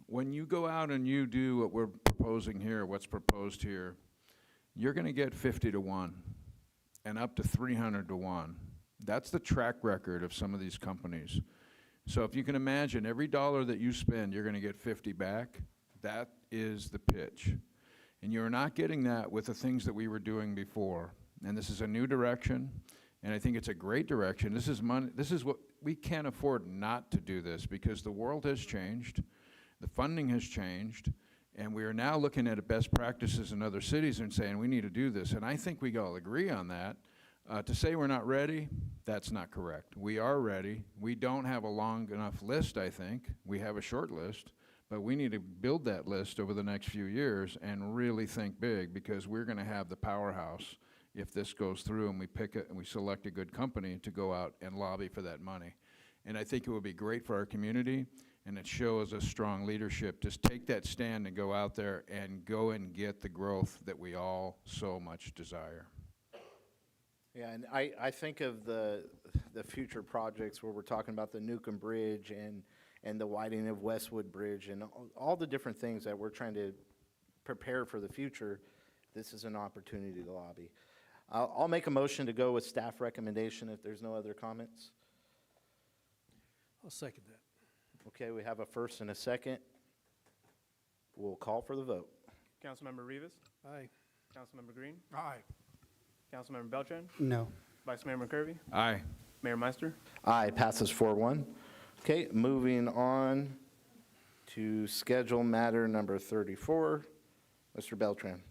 When you go out and you do what we're proposing here, what's proposed here, you're going to get 50 to 1 and up to 300 to 1. That's the track record of some of these companies. So if you can imagine, every dollar that you spend, you're going to get 50 back. That is the pitch. And you're not getting that with the things that we were doing before. And this is a new direction, and I think it's a great direction. This is money. This is what we can't afford not to do this, because the world has changed, the funding has changed, and we are now looking at best practices in other cities and saying we need to do this. And I think we all agree on that. To say we're not ready, that's not correct. We are ready. We don't have a long enough list, I think. We have a short list, but we need to build that list over the next few years and really think big, because we're going to have the powerhouse if this goes through and we pick it and we select a good company to go out and lobby for that money. And I think it would be great for our community, and it shows us strong leadership. Just take that stand and go out there and go and get the growth that we all so much desire. Yeah, and I think of the future projects where we're talking about the Newcomb Bridge and the widening of Westwood Bridge and all the different things that we're trying to prepare for the future. This is an opportunity to lobby. I'll make a motion to go with staff recommendation if there's no other comments. I'll second that. Okay, we have a first and a second. We'll call for the vote. Councilmember Rivas. Aye. Councilmember Green. Aye. Councilmember Beltran. No. Vice Mayor McCurvey. Aye. Mayor Meister. Aye, passes 4-1. Okay, moving on to schedule matter number 34. Mr. Beltran.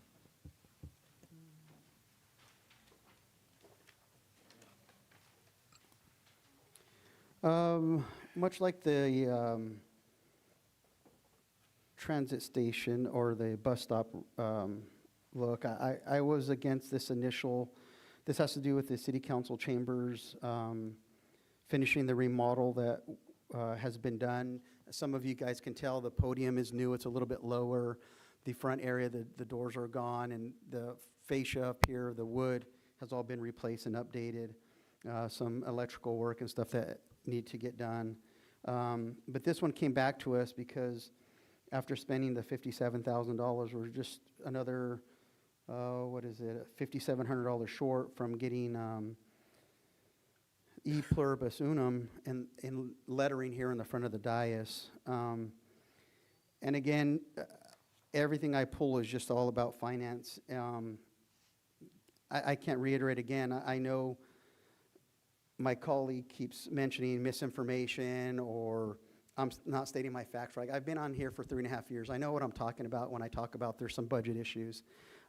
Much like the transit station or the bus stop look, I was against this initial. This has to do with the city council chambers finishing the remodel that has been done. Some of you guys can tell the podium is new. It's a little bit lower. The front area, the doors are gone, and the fascia up here, the wood, has all been replaced and updated. Some electrical work and stuff that need to get done. But this one came back to us because after spending the $57,000, we're just another, $5,700 short from getting E pluribus unum in lettering here in the front of the dais. And again, everything I pull is just all about finance. I can't reiterate again. I know my colleague keeps mentioning misinformation or not stating my facts right. I've been on here for 3.5 years. I know what I'm talking about when I talk about there's some budget issues.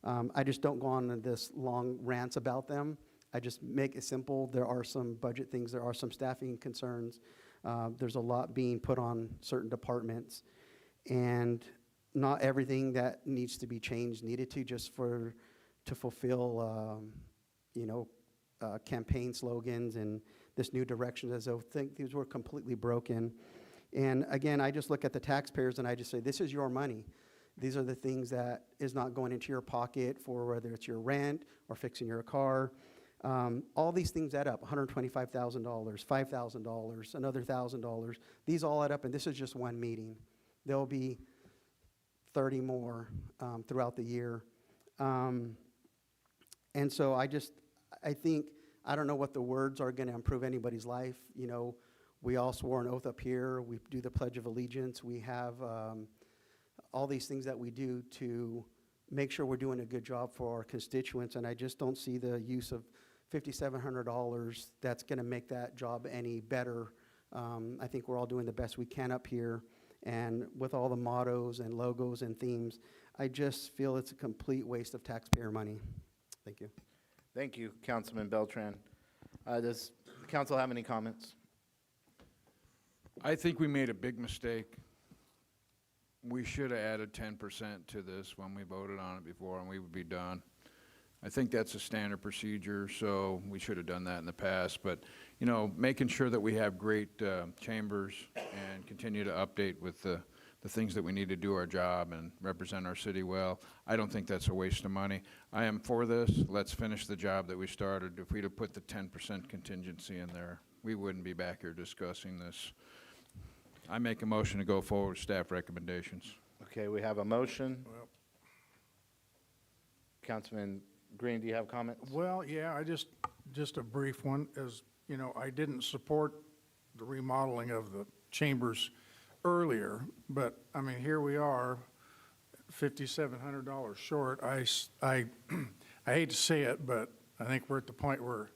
I just don't go on this long rants about them. I just make it simple. There are some budget things. There are some staffing concerns. There's a lot being put on certain departments. And not everything that needs to be changed needed to just to fulfill, campaign slogans and this new direction, as though think these were completely broken. And again, I just look at the taxpayers and I just say, this is your money. These are the things that is not going into your pocket for whether it's your rent or fixing your car. All these things add up, $125,000, $5,000, another $1,000. These all add up, and this is just one meeting. There'll be 30 more throughout the year. And so I think, I don't know what the words are going to improve anybody's life. You know, we all swore an oath up here. We do the Pledge of Allegiance. We have all these things that we do to make sure we're doing a good job for our constituents. And I just don't see the use of $5,700 that's going to make that job any better. I think we're all doing the best we can up here. And with all the mottos and logos and themes, I just feel it's a complete waste of taxpayer money. Thank you. Thank you, Councilman Beltran. Does the council have any comments? I think we made a big mistake. We should have added 10% to this when we voted on it before, and we would be done. I think that's a standard procedure, so we should have done that in the past. But, you know, making sure that we have great chambers and continue to update with the things that we need to do our job and represent our city well, I don't think that's a waste of money. I am for this. Let's finish the job that we started. If we'd have put the 10% contingency in there, we wouldn't be back here discussing this. I make a motion to go forward with staff recommendations. Okay, we have a motion. Well, Councilman Green, do you have comments? well, yeah, just a brief one, as, you know, I didn't support the remodeling of the chambers earlier, but, I mean, here we are, $5,700 short. I hate to say it, but I think we're at the point where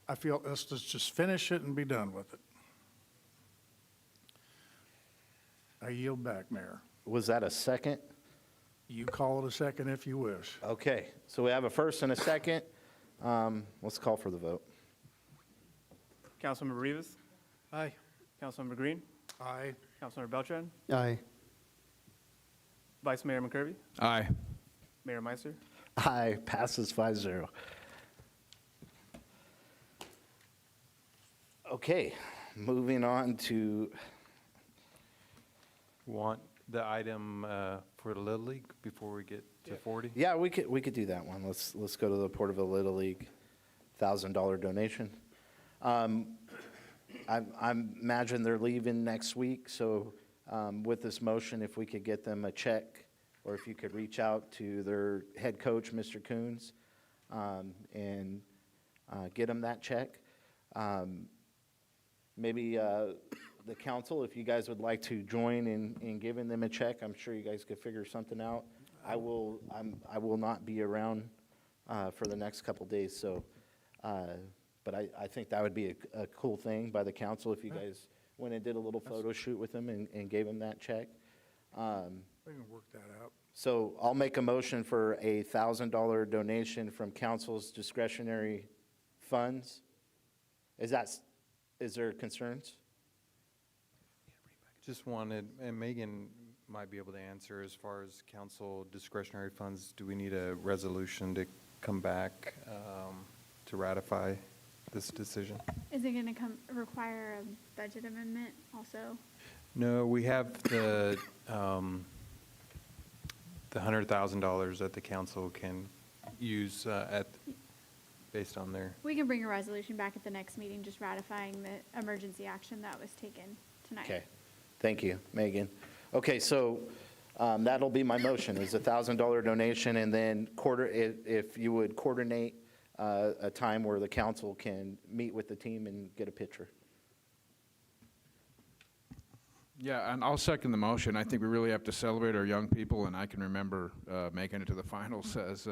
I feel let's just finish it and be done with it. I yield back, Mayor. Was that a second? You call it a second if you wish. Okay, so we have a first and a second. Let's call for the vote. Councilmember Rivas, Aye. Councilmember Green, Aye. Councilmember Beltran, Aye. Vice Mayor McCurvey, Aye. Mayor Meister. Aye, passes 5-0. Okay, moving on to, Want the item for the Little League before we get to 40? yeah, we could do that one. Let's go to the Porterville Little League $1,000 donation. I imagine they're leaving next week, so with this motion, if we could get them a check, or if you could reach out to their head coach, Mr. Coons, and get them that check. Maybe the council, if you guys would like to join in giving them a check, I'm sure you guys could figure something out. I will not be around for the next couple days, so, but I think that would be a cool thing by the council if you guys went and did a little photo shoot with them and gave them that check. We can work that out. So I'll make a motion for a $1,000 donation from council's discretionary funds. Is there concerns? Just wanted, and Megan might be able to answer, as far as council discretionary funds, do we need a resolution to come back to ratify this decision? Is it going to require a budget amendment also? No, we have the $100,000 that the council can use based on their. We can bring a resolution back at the next meeting, just ratifying the emergency action that was taken tonight. Okay, thank you, Megan. Okay, so that'll be my motion, is a $1,000 donation, and then if you would coordinate a time where the council can meet with the team and get a picture. Yeah, and I'll second the motion. I think we really have to celebrate our young people, and I can remember making it to the finals as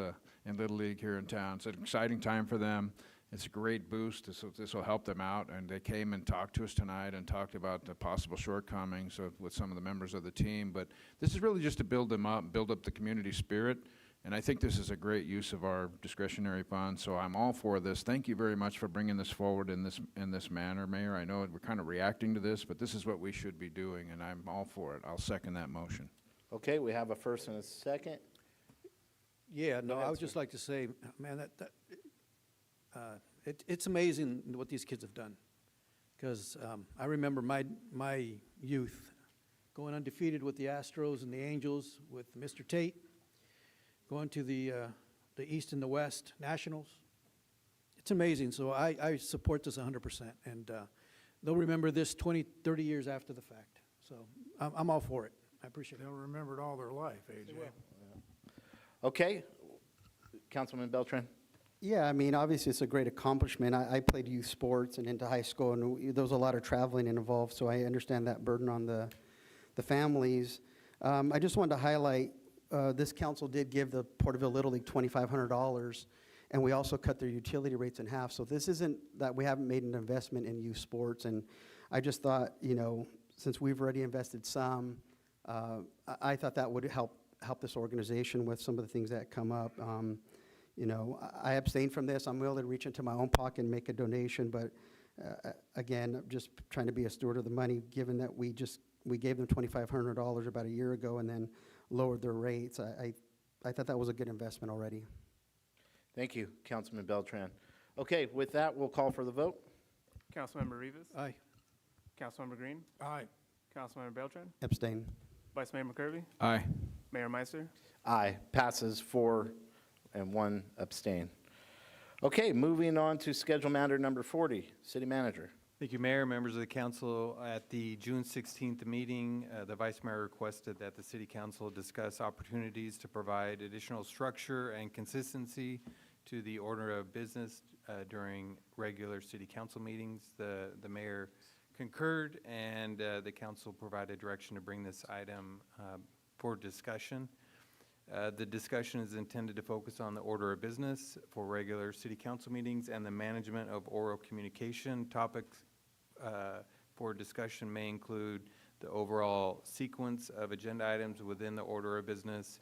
in Little League here in town. It's an exciting time for them, It's a great boost. This will help them out, and they came and talked to us tonight and talked about the possible shortcomings with some of the members of the team. But this is really just to build them up, build up the community spirit, and I think this is a great use of our discretionary funds, so I'm all for this. Thank you very much for bringing this forward in this manner, Mayor. I know we're kind of reacting to this, but this is what we should be doing, and I'm all for it. I'll second that motion. Okay, we have a first and a second. Yeah, no, ahead, I would sir. just like to say, man, it's amazing what these kids have done. Because I remember my youth going undefeated with the Astros and the Angels with Mr. Tate, going to the East and the West Nationals. It's amazing. So I support this 100%. And they'll remember this 20, 30 years after the fact. So I'm all for it. I appreciate it. They'll remember it all their life, AJ. Okay, Councilman Beltran. Yeah, I mean, obviously, it's a great accomplishment. I played youth sports and into high school, and there was a lot of traveling involved, so I understand that burden on the families. I just wanted to highlight, this council did give the Porterville Little League $2,500, and we also cut their utility rates in half. So this isn't that we haven't made an investment in youth sports, and I just thought, you know, since we've already invested some, I thought that would help this organization with some of the things that come up. You know, I abstain from this. I'm willing to reach into my own pocket and make a donation, but again, I'm just trying to be a steward of the money, given that we gave them $2,500 about a year ago and then lowered their rates. I thought that was a good investment already. Thank you, Councilman Beltran. Okay, with that, we'll call for the vote. Councilmember Rivas. Aye. Councilmember Green. Aye. Councilmember Beltran. Abstain. Vice Mayor McCurvey. Aye. Mayor Meister. Aye, passes 4 and 1 abstain. Okay, moving on to schedule matter number 40, City Manager. Thank you, Mayor, members of the council. At the June 16th meeting, the Vice Mayor requested that the City Council discuss opportunities to provide additional structure and consistency to the order of business during regular City Council meetings. The Mayor concurred, and the council provided direction to bring this item for discussion. The discussion is intended to focus on the order of business for regular City Council meetings and the management of oral communication. Topics for discussion may include the overall sequence of agenda items within the order of business,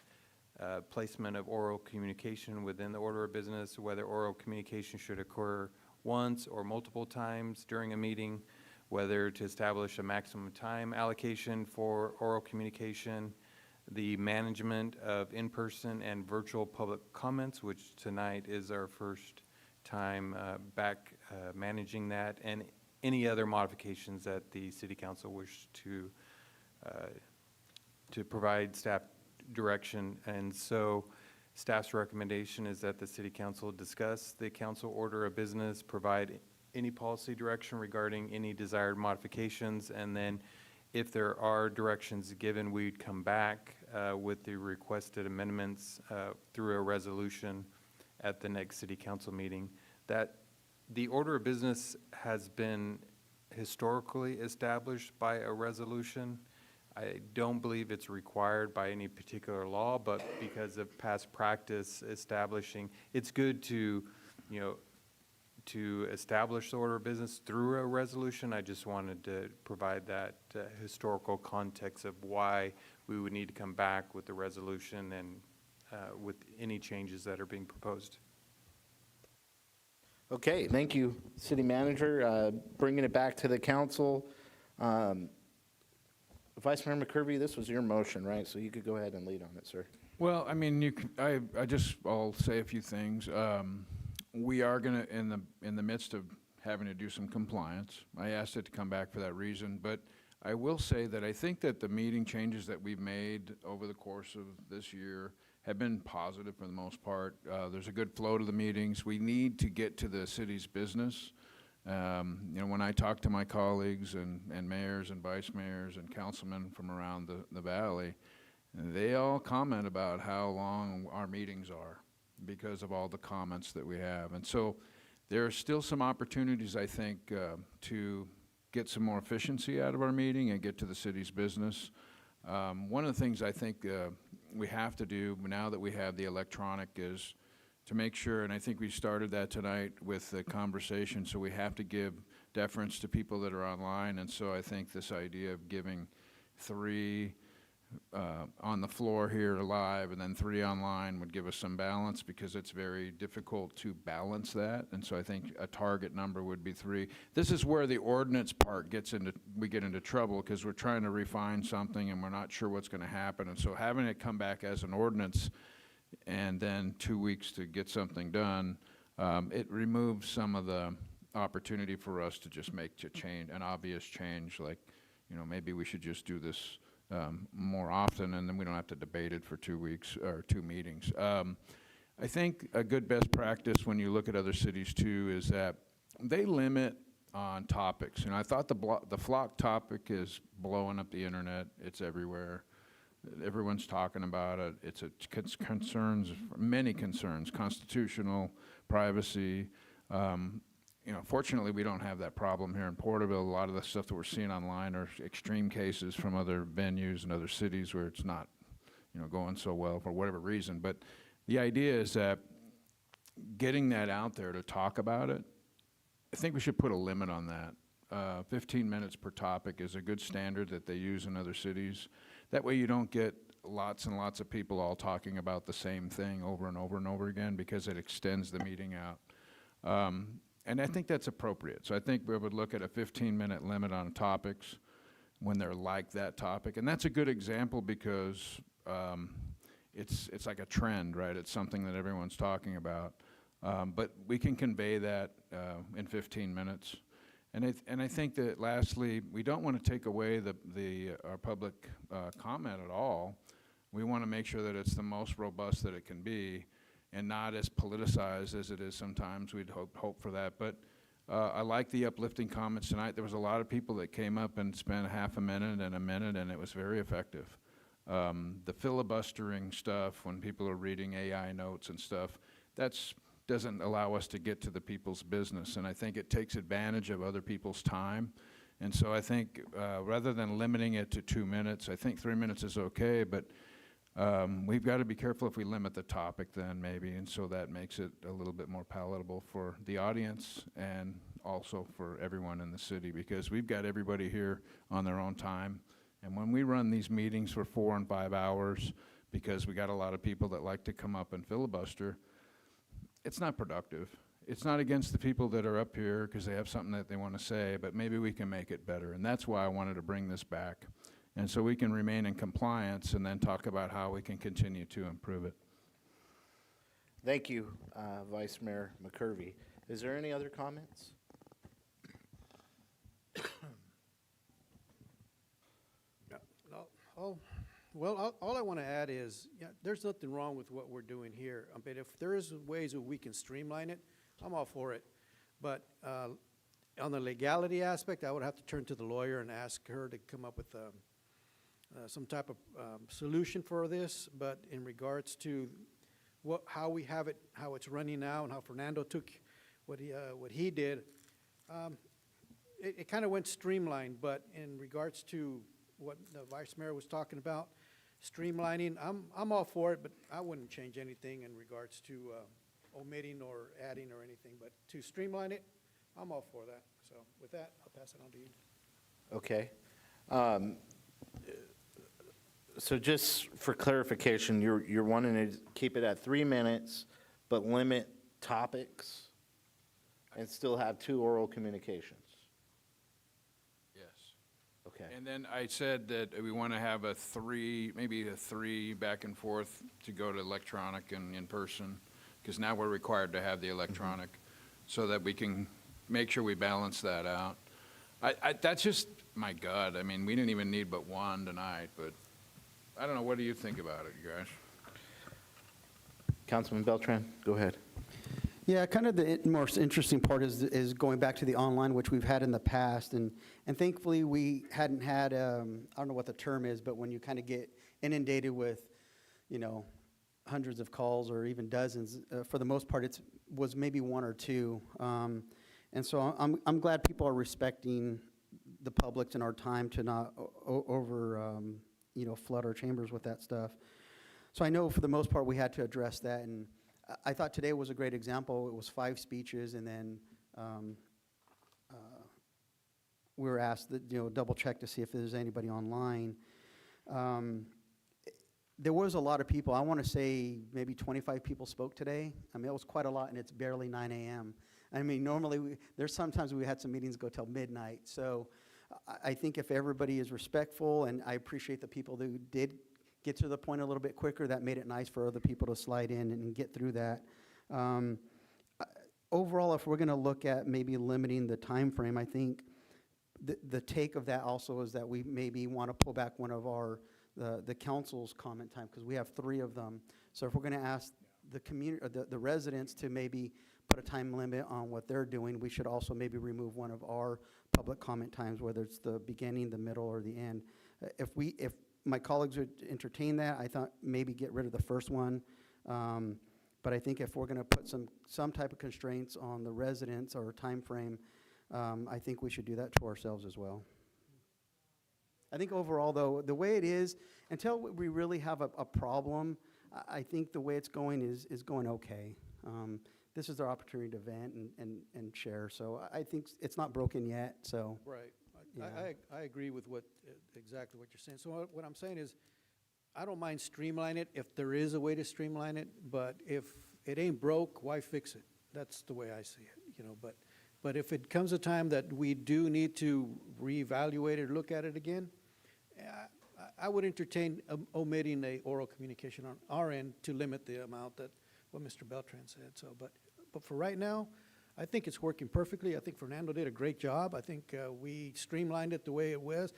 placement of oral communication within the order of business, whether oral communication should occur once or multiple times during a meeting, whether to establish a maximum time allocation for oral communication, the management of in-person and virtual public comments, which tonight is our first time back managing that, and any other modifications that the City Council wish to provide staff direction. And so staff's recommendation is that the City Council discuss the council order of business, provide any policy direction regarding any desired modifications, and then if there are directions given, we'd come back with the requested amendments through a resolution at the next City Council meeting. That the order of business has been historically established by a resolution. I don't believe it's required by any particular law, but because of past practice establishing, it's good to, you know, to establish the order of business through a resolution. I just wanted to provide that historical context of why we would need to come back with the resolution and with any changes that are being proposed. Okay, thank you, City Manager. Bringing it back to the council. Vice Mayor McCurvey, this was your motion, right? So you could go ahead and lead on it, sir. Well, I mean, I'll say a few things. We are going to, in the midst of having to do some compliance. I asked it to come back for that reason, but I will say that I think that the meeting changes that we've made over the course of this year have been positive for the most part. There's a good flow to the meetings. We need to get to the city's business. You know, when I talk to my colleagues and mayors and vice mayors and councilmen from around the valley, they all comment about how long our meetings are because of all the comments that we have. And so there are still some opportunities, I think, to get some more efficiency out of our meeting and get to the city's business. One of the things I think we have to do now that we have the electronic is to make sure, and I think we started that tonight with the conversation, so we have to give deference to people that are online, and so I think this idea of giving 3 on the floor here live and then 3 online would give us some balance, because it's very difficult to balance that, and so I think a target number would be 3. This is where the ordinance part we get into trouble, because we're trying to refine something and we're not sure what's going to happen, and so having it come back as an ordinance and then 2 weeks to get something done, it removes some of the opportunity for us to just make an obvious change, like, maybe we should just do this more often, and then we don't have to debate it for 2 weeks or 2 meetings. I think a good best practice when you look at other cities too is that they limit on topics. I thought the flock topic is blowing up the internet. It's everywhere. Everyone's talking about it. It's many concerns, constitutional, privacy. Fortunately, we don't have that problem here in Porterville. A lot of the stuff that we're seeing online are extreme cases from other venues and other cities where it's not, going so well for whatever reason. But the idea is that getting that out there to talk about it, I think we should put a limit on that. 15 minutes per topic is a good standard that they use in other cities. That way you don't get lots and lots of people all talking about the same thing over and over and over again, because it extends the meeting out. And I think that's appropriate. So I think we would look at a 15-minute limit on topics when they're like that topic. And that's a good example because it's like a trend, right? It's something that everyone's talking about. But we can convey that in 15 minutes. And I think that lastly, we don't want to take away our public comment at all. We want to make sure that it's the most robust that it can be, and not as politicized as it is sometimes. We'd hope for that. But I like the uplifting comments tonight. There was a lot of people that came up and spent half a minute and a minute, and it was very effective. The filibustering stuff, when people are reading AI notes and stuff, doesn't allow us to get to the people's business, and I think it takes advantage of other people's time. And so I think rather than limiting it to 2 minutes, I think 3 minutes is okay, but we've got to be careful if we limit the topic then maybe, and so that makes it a little bit more palatable for the audience and also for everyone in the city, because we've got everybody here on their own time. And when we run these meetings for 4 and 5 hours, because we got a lot of people that like to come up and filibuster, it's not productive. It's not against the people that are up here because they have something that they want to say, but maybe we can make it better. And that's why I wanted to bring this back. And so we can remain in compliance and then talk about how we can continue to improve it. Thank you, Vice Mayor McCurvey. Is there any other comments? All I want to add is, there's nothing wrong with what we're doing here. But if there is ways that we can streamline it, I'm all for it. But on the legality aspect, I would have to turn to the lawyer and ask her to come up with some type of solution for this. But in regards to how we have it, how it's running now, and how Fernando took what he did, it kind of went streamlined. But in regards to what the Vice Mayor was talking about, streamlining, I'm all for it, but I wouldn't change anything in regards to omitting or adding or anything. But to streamline it, I'm all for that. So with that, I'll pass it on to you. Okay. So just for clarification, you're wanting to keep it at 3 minutes, but limit topics and still have 2 oral communications? Yes. Okay. And then I said that we want to have maybe a 3 back and forth to go to electronic and in person, because now we're required to have the electronic, so that we can make sure we balance that out. That's just my gut. I mean, we didn't even need but 1 tonight, but I don't know. What do you think about it, you guys? Councilman Beltran, go ahead. Yeah, kind of the most interesting part is going back to the online, which we've had in the past, and thankfully we hadn't had, I don't know what the term is, but when you kind of get inundated with, hundreds of calls or even dozens, for the most part it was maybe 1 or 2, and so I'm glad people are respecting the public and our time to not flood our chambers with that stuff. So I know for the most part we had to address that, and I thought today was a great example. It was 5 speeches, and then we were asked that, double check to see if there's anybody online. There was a lot of people. I want to say maybe 25 people spoke today. I mean, it was quite a lot, and it's barely 9 a.m. I mean, normally, there's sometimes we had some meetings go till midnight. So I think if everybody is respectful, and I appreciate the people who did get to the point a little bit quicker, that made it nice for other people to slide in and get through that. Overall, if we're going to look at maybe limiting the time frame, I think the take of that also is that we maybe want to pull back one of the council's comment time, because we have 3 of them. So if we're going to ask the community, or the residents to maybe put a time limit on what they're doing, we should also maybe remove one of our public comment times, whether it's the beginning, the middle, or the end. If my colleagues would entertain that, I thought maybe get rid of the first one. But I think if we're going to put some type of constraints on the residents or time frame, I think we should do that to ourselves as well. I think overall, though, the way it is, until we really have a problem, I think the way it's going is going okay. This is our opportunity to vent and share. So I think it's not broken yet. So Right. Yeah. I agree with exactly what you're saying. So what I'm saying is, I don't mind streamlining it if there is a way to streamline it, but if it ain't broke, why fix it? That's the way I see it, But if it comes a time that we do need to reevaluate it or look at it again, I would entertain omitting a oral communication on our end to limit the amount that what Mr. Beltran said. So, but for right now, I think it's working perfectly. I think Fernando did a great job. I think we streamlined it the way it was,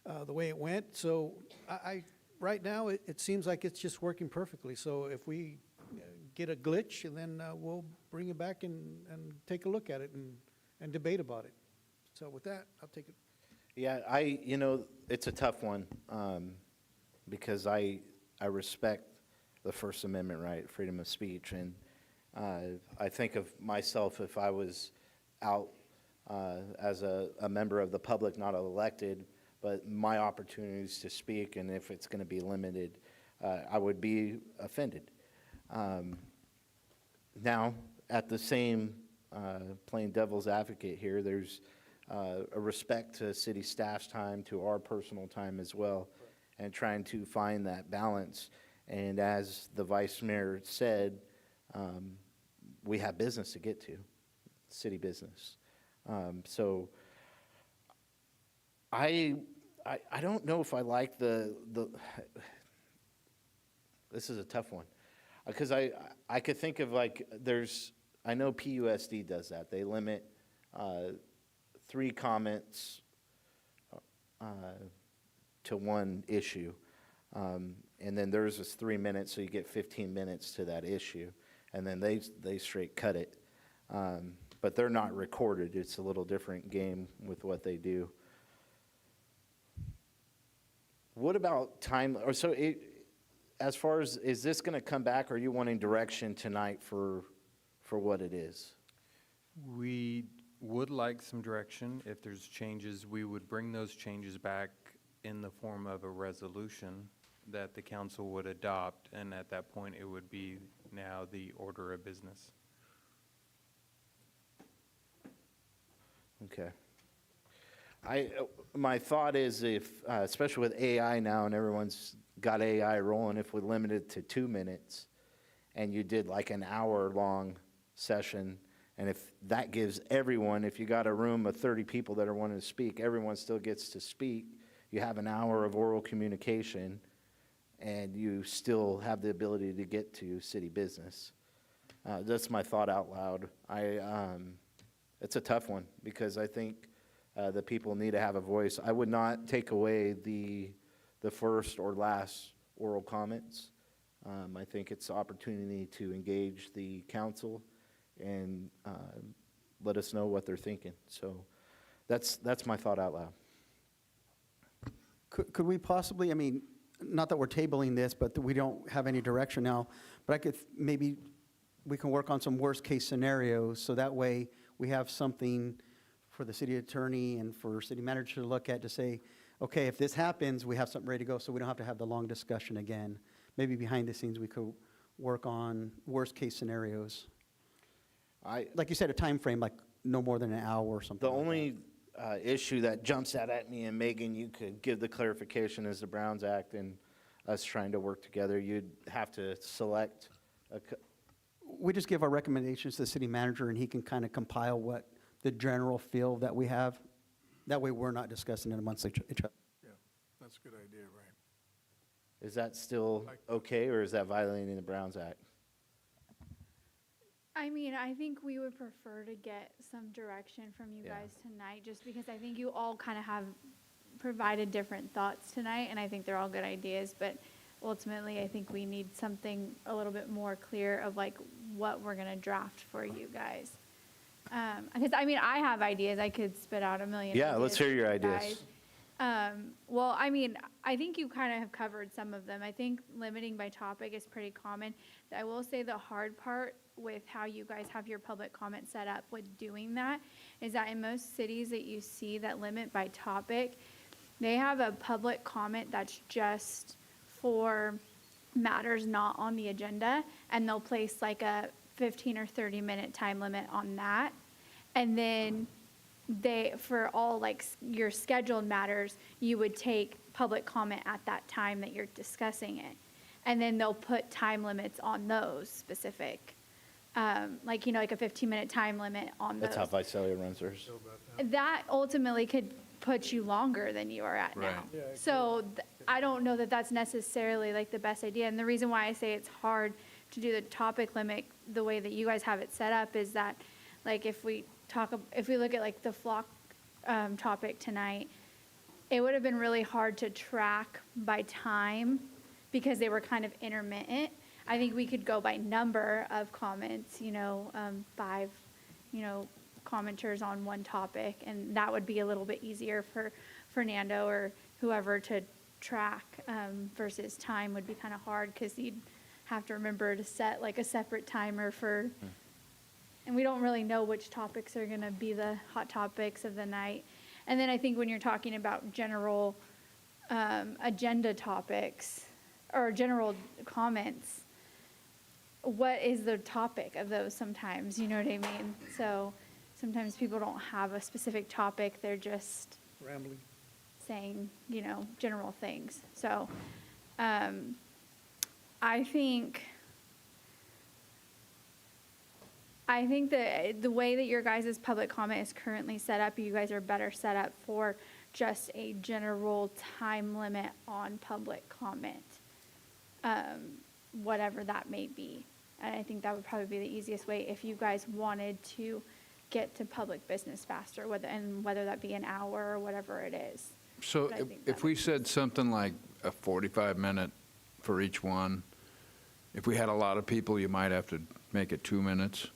the way it went. So right now, it seems like it's just working perfectly. So if we get a glitch, and then we'll bring it back and take a look at it and debate about it. So with that, I'll take it. Yeah, it's a tough one, because I respect the First Amendment right, freedom of speech, and I think of myself if I was out as a member of the public, not elected, but my opportunities to speak, and if it's going to be limited, I would be offended. Now, at the same playing devil's advocate here, there's a respect to city staff's time, to our personal time as well, and trying to find that balance. And as the vice mayor said, we have business to get to, city business. So I don't know if I like the this is a tough one, because I could think of I know PUSD does that. They limit 3 comments to one issue. And then theirs is 3 minutes, so you get 15 minutes to that issue. And then they straight cut it. But they're not recorded. It's a little different game with what they do. What about time? As far as, is this going to come back, or are you wanting direction tonight for what it is? We would like some direction. If there's changes, we would bring those changes back in the form of a resolution that the council would adopt, and at that point, it would be now the order of business. Okay. My thought is, if, especially with AI now, and everyone's got AI rolling, if we limit it to 2 minutes, and you did like an hour-long session, and if that gives everyone, if you got a room of 30 people that are wanting to speak, everyone still gets to speak, you have an hour of oral communication, and you still have the ability to get to city business. That's my thought out loud. It's a tough one, because I think the people need to have a voice. I would not take away the first or last oral comments. I think it's an opportunity to engage the council and let us know what they're thinking. So that's my thought out loud. Could we possibly, I mean, not that we're tabling this, but that we don't have any direction now, but maybe we can work on some worst-case scenarios, so that way we have something for the city attorney and for city manager to look at to say, okay, if this happens, we have something ready to go, so we don't have to have the long discussion again. Maybe behind the scenes we could work on worst-case scenarios. Like you said, a time frame, like no more than an hour or something The like that. only issue that jumps out at me, and Megan, you could give the clarification, is the Browns Act and us trying to work together. You'd have to select We just give our recommendations to the city manager, and he can kind of compile what the general feel that we have. That way, we're not discussing it amongst each other. Yeah, that's a good idea, right? Is that still okay, or is that violating the Browns Act? I mean, I think we would prefer to get some direction from you guys tonight, just because I think you all kind of have provided different thoughts tonight, and I think they're all good ideas, but ultimately, I think we need something a little bit more clear of like what we're gonna draft for you guys. Because I mean, I have ideas. I could spit out a million. Yeah, let's hear your for you ideas. guys. Well, I mean, I think you kind of have covered some of them. I think limiting by topic is pretty common. I will say the hard part with how you guys have your public comment set up with doing that is that in most cities that you see that limit by topic, they have a public comment that's just for matters not on the agenda, and they'll place like a 15 or 30-minute time limit on that. And then for all like your scheduled matters, you would take public comment at that time that you're discussing it. And then they'll put time limits on those specific, like, like a 15-minute time limit on those. That's how Visalia runs theirs. That ultimately could put you longer than you are at Right. now. So I don't know that that's necessarily like the best idea. And the reason why I say it's hard to do the topic limit the way that you guys have it set up is that, like, if we look at like the flock topic tonight, it would have been really hard to track by time because they were kind of intermittent. I think we could go by number of comments, 5, commenters on one topic, and that would be a little bit easier for Fernando or whoever to track, versus time would be kind of hard because you'd have to remember to set like a separate timer for, and we don't really know which topics are going to be the hot topics of the night. And then I think when you're talking about general agenda topics or general comments, what is the topic of those sometimes, you know what I mean? So sometimes people don't have a specific topic, they're just Rambling. saying, general things. So I think that the way that your guys' public comment is currently set up, you guys are better set up for just a general time limit on public comment, whatever that may be. And I think that would probably be the easiest way if you guys wanted to get to public business faster, whether that be an hour or whatever it is. So But I think if we said something like a 45-minute for each one, if we had a lot of people, you might have to make it 2 minutes,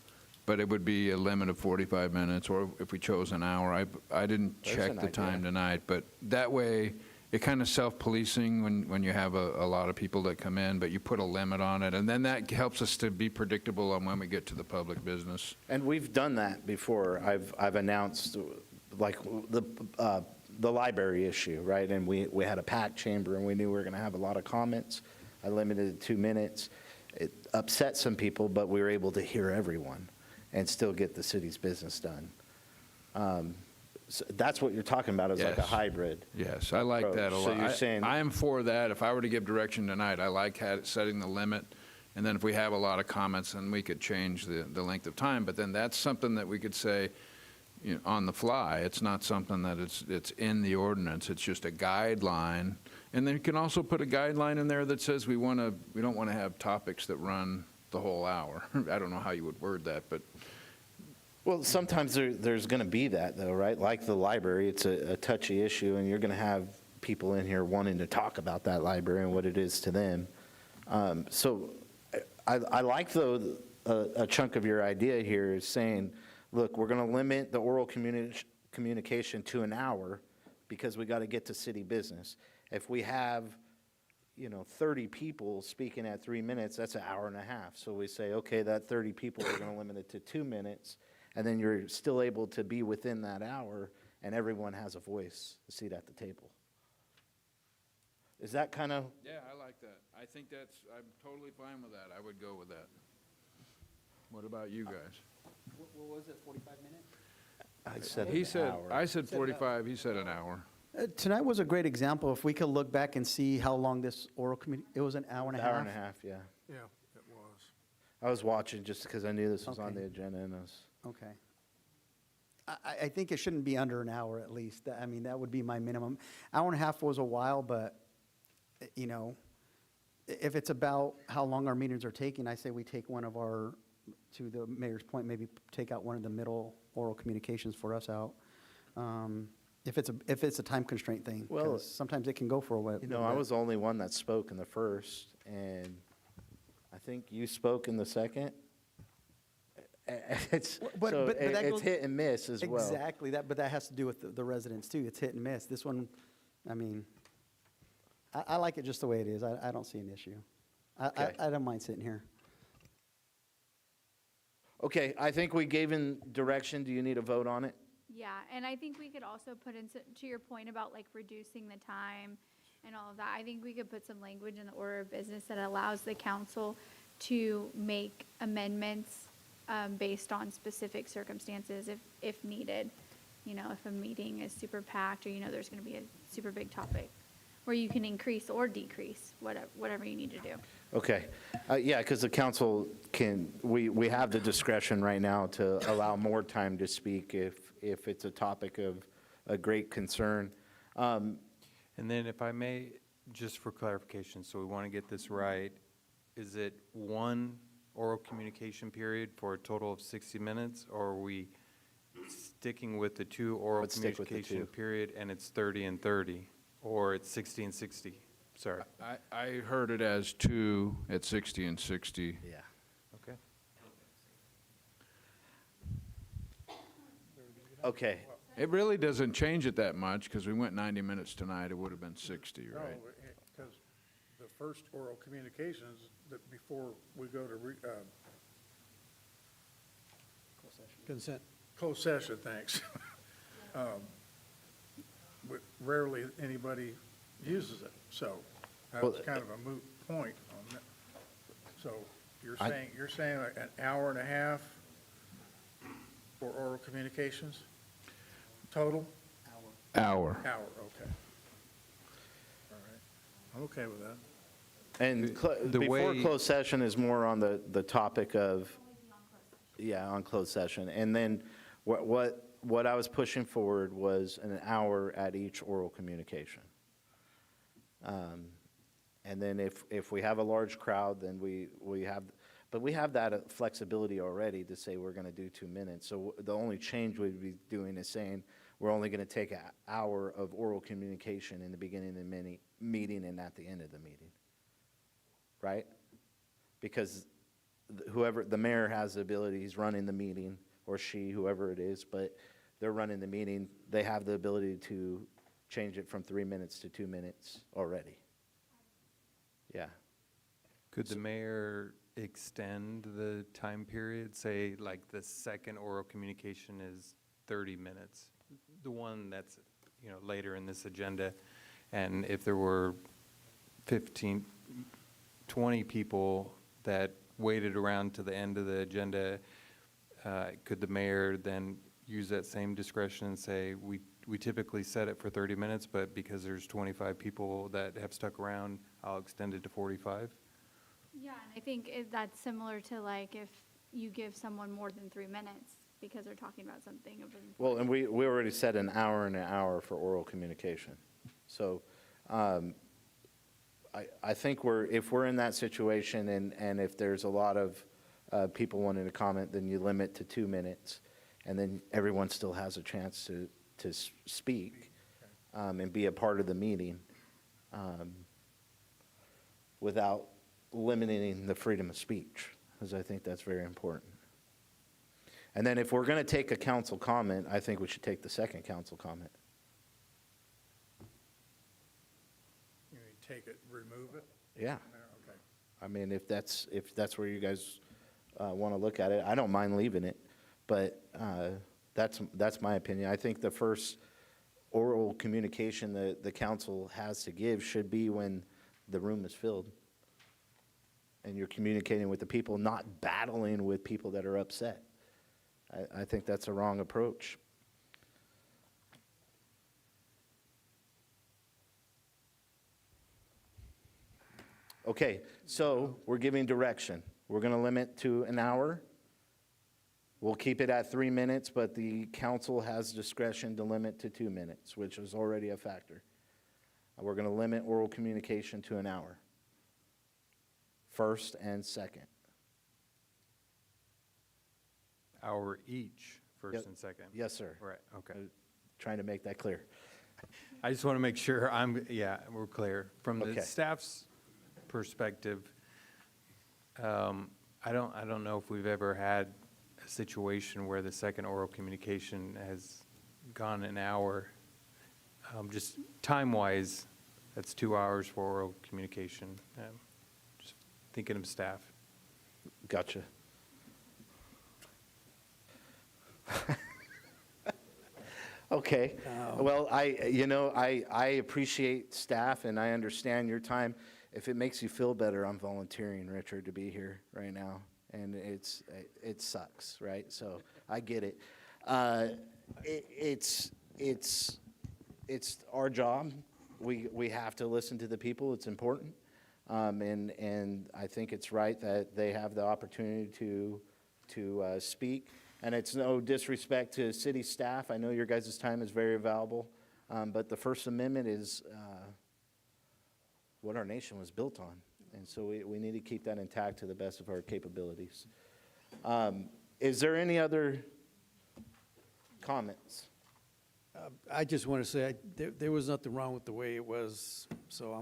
but it would be a limit of 45 minutes, or if we chose an hour. I didn't There's check an the time idea. tonight, but that way, it kind of self-policing when you have a lot of people that come in, but you put a limit on it, and then that helps us to be predictable on when we get to the public business. And we've done that before. I've announced, like, the library issue, right? And we had a packed chamber, and we knew we were going to have a lot of comments. I limited it to 2 minutes. It upset some people, but we were able to hear everyone and still get the city's business done. So that's what you're talking about, is like a Yes. hybrid. Yes, I like that a approach. So lot. you're saying- I am for that. If I were to give direction tonight, I like setting the limit, and then if we have a lot of comments, then we could change the length of time. But then that's something that we could say, on the fly. It's not something that it's in the ordinance. It's just a guideline. And then you can also put a guideline in there that says we don't want to have topics that run the whole hour. I don't know how you would word that, but Well, sometimes there's going to be that, though, right? Like the library, it's a touchy issue, and you're going to have people in here wanting to talk about that library and what it is to them. So I like, though, a chunk of your idea here is saying, look, we're going to limit the oral communication to an hour because we got to get to city business. If we have 30 people speaking at 3 minutes, that's an hour and a half. So we say, okay, that 30 people, we're going to limit it to 2 minutes. And then you're still able to be within that hour, and everyone has a voice, a seat at the table. Is that kind of, Yeah, I like that. I think I'm totally fine with that. I would go with that. What about you guys? What was it, 45 minutes? I said He an said, hour. I said 45, he said an hour. Tonight was a great example. If we could look back and see how long this oral it was an hour and a half. Hour and a half, yeah. Yeah, it was. I was watching just because I knew this was on Okay. the agenda and I was. Okay. I think it shouldn't be under an hour at least. I mean, that would be my minimum. Hour and a half was a while, but, you know, if it's about how long our meetings are taking, I say we take one of our, to the mayor's point, maybe take out one of the middle oral communications for us out. If it's a time constraint thing, Well, 'cause sometimes it can go for a while. You know, I was the only one that spoke in the first, and I think you spoke in the second. It's, But so that it's goes- hit and miss as well. Exactly, but that has to do with the residents too. It's hit and miss. This one, I mean, I like it just the way it is. I don't see an issue. Okay. I don't mind sitting here. Okay, I think we gave in direction. Do you need a vote on it? Yeah, and I think we could also put into, to your point about like reducing the time and all of that, I think we could put some language in the order of business that allows the council to make amendments based on specific circumstances if needed. You know, if a meeting is super packed or, you know, there's going to be a super big topic where you can increase or decrease whatever you need to do. Okay. Yeah, because the council we have the discretion right now to allow more time to speak if it's a topic of a great concern. And then if I may, just for clarification, so we want to get this right, is it one oral communication period for a total of 60 minutes, or are we sticking with the two oral Let's stick with the communication two. period and it's 30 and 30, or it's 60 and 60? Sorry. I heard it as 2 at 60 and 60. Yeah. Okay. Okay. It really doesn't change it that much, because we went 90 minutes tonight, it would have been 60, No, right? because the first oral communications, that before we go to Consent. closed session, thanks. Rarely anybody uses it, so Well, that's kind of a moot point on that. So you're I- saying like an hour and a half for oral communications? Total? Hour. Hour, okay. All right, I'm okay with that. And The before way- closed session is more on the topic of, yeah, on closed session. And then what I was pushing forward was an hour at each oral communication. And then if we have a large crowd, then we have, but we have that flexibility already to say we're going to do 2 minutes. So the only change we'd be doing is saying we're only going to take an hour of oral communication in the beginning of the meeting and at the end of the meeting. Right? Because the mayor has the ability, he's running the meeting, or she, whoever it is, but they're running the meeting, they have the ability to change it from 3 minutes to 2 minutes already. Yeah. Could the mayor extend the time period, say like the second oral communication is 30 minutes? The one that's, you know, later in this agenda, and if there were 15, 20 people that waited around to the end of the agenda, could the mayor then use that same discretion and say, we typically set it for 30 minutes, but because there's 25 people that have stuck around, I'll extend it to 45? Yeah, and I think that's similar to like if you give someone more than 3 minutes because they're talking about something of importance. Well, and we already said an hour and an hour for oral communication. So I think if we're in that situation and if there's a lot of people wanting to comment, then you limit to 2 minutes, and then everyone still has a chance to speak and be a part of the meeting without limiting the freedom of speech, because I think that's very important. And then if we're going to take a council comment, I think we should take the second council comment. You mean take it, remove it? Yeah. Okay. I mean, if that's where you guys want to look at it, I don't mind leaving it, but that's my opinion. I think the first oral communication that the council has to give should be when the room is filled and you're communicating with the people, not battling with people that are upset. I think that's a wrong approach. Okay, so we're giving direction. We're going to limit to an hour. We'll keep it at 3 minutes, but the council has discretion to limit to 2 minutes, which is already a factor. We're going to limit oral communication to an hour. First and second. Hour each, first Yep. and second? Yes, sir. Right, okay. Trying to make that clear. I just want to make sure we're clear. From the Okay. staff's perspective, I don't know if we've ever had a situation where the second oral communication has gone an hour. Just time-wise, that's 2 hours for oral communication. Just thinking of staff. Gotcha. Okay. Well, I appreciate staff and I understand your time. If it makes you feel better, I'm volunteering, Richard, to be here right now. And it sucks, right? So I get it. It's our job. We have to listen to the people. It's important. And I think it's right that they have the opportunity to speak. And it's no disrespect to city staff. I know your guys' time is very valuable. But the First Amendment is what our nation was built on. And so we need to keep that intact to the best of our capabilities. Is there any other comments? I just want to say, there was nothing wrong with the way it was, so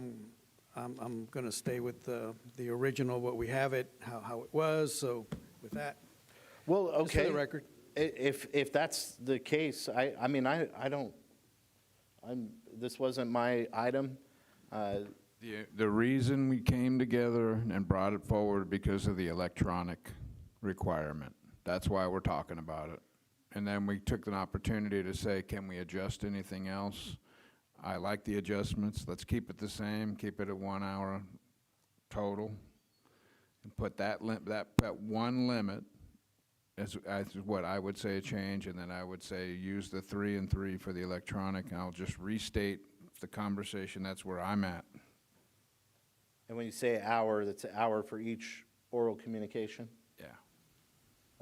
I'm going to stay with the original, what we have it, how it was, so with that. Well, okay. Just for the record. If that's the case, this wasn't my item. The reason we came together and brought it forward because of the electronic requirement. That's why we're talking about it. And then we took an opportunity to say, can we adjust anything else? I like the adjustments. Let's keep it the same, keep it at 1 hour total. And put that one limit as what I would say a change, and then I would say use the 3 and 3 for the electronic, and I'll just restate the conversation. That's where I'm at. And when you say hour, that's an hour for each oral communication? Yeah.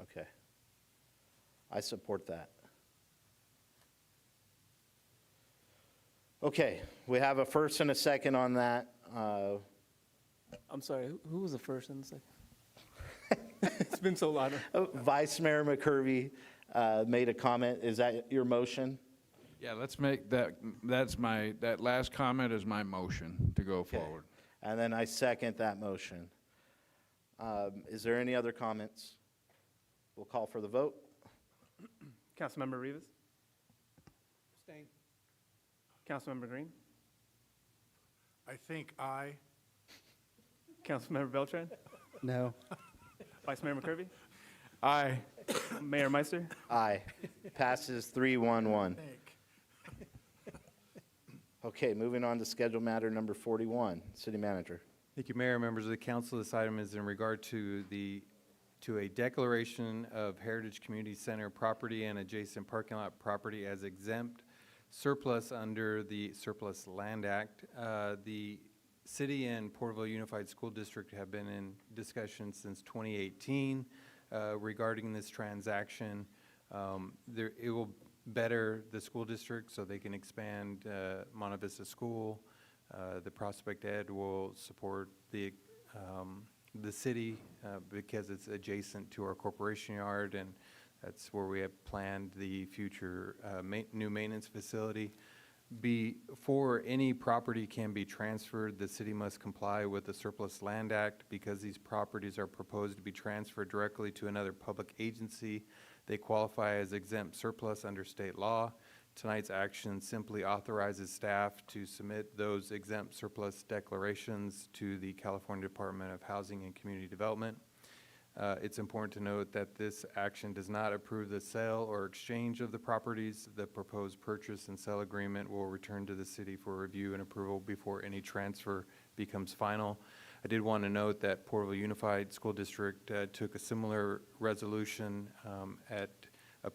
Okay. I support that. Okay, we have a first and a second on that. I'm sorry, who was the first and the second? It's been so long. Vice Mayor McCurvey made a comment. Is that your motion? Yeah, let's make that, that last comment is my motion to go forward. And then I second that motion. Is there any other comments? We'll call for the vote. Councilmember Rivas? Abstain. Councilmember Green? I think aye. Councilmember Beltran? No. Vice Mayor McCurvey? Aye. Mayor Meister? Aye. Passes 3-1-1. Okay, moving on to schedule matter number 41. City Manager. Thank you, Mayor, members of the council. This item is in regard to a declaration of Heritage Community Center property and adjacent parking lot property as exempt surplus under the Surplus Land Act. The city and Porterville Unified School District have been in discussion since 2018 regarding this transaction. It will better the school district so they can expand Monte Vista School. The Prospect Ed will support the city because it's adjacent to our corporation yard, and that's where we have planned the future new maintenance facility. Before any property can be transferred, the city must comply with the Surplus Land Act. Because these properties are proposed to be transferred directly to another public agency, they qualify as exempt surplus under state law. Tonight's action simply authorizes staff to submit those exempt surplus declarations to the California Department of Housing and Community Development. It's important to note that this action does not approve the sale or exchange of the properties. The proposed purchase and sale agreement will return to the city for review and approval before any transfer becomes final. I did want to note that Porterville Unified School District took a similar resolution at a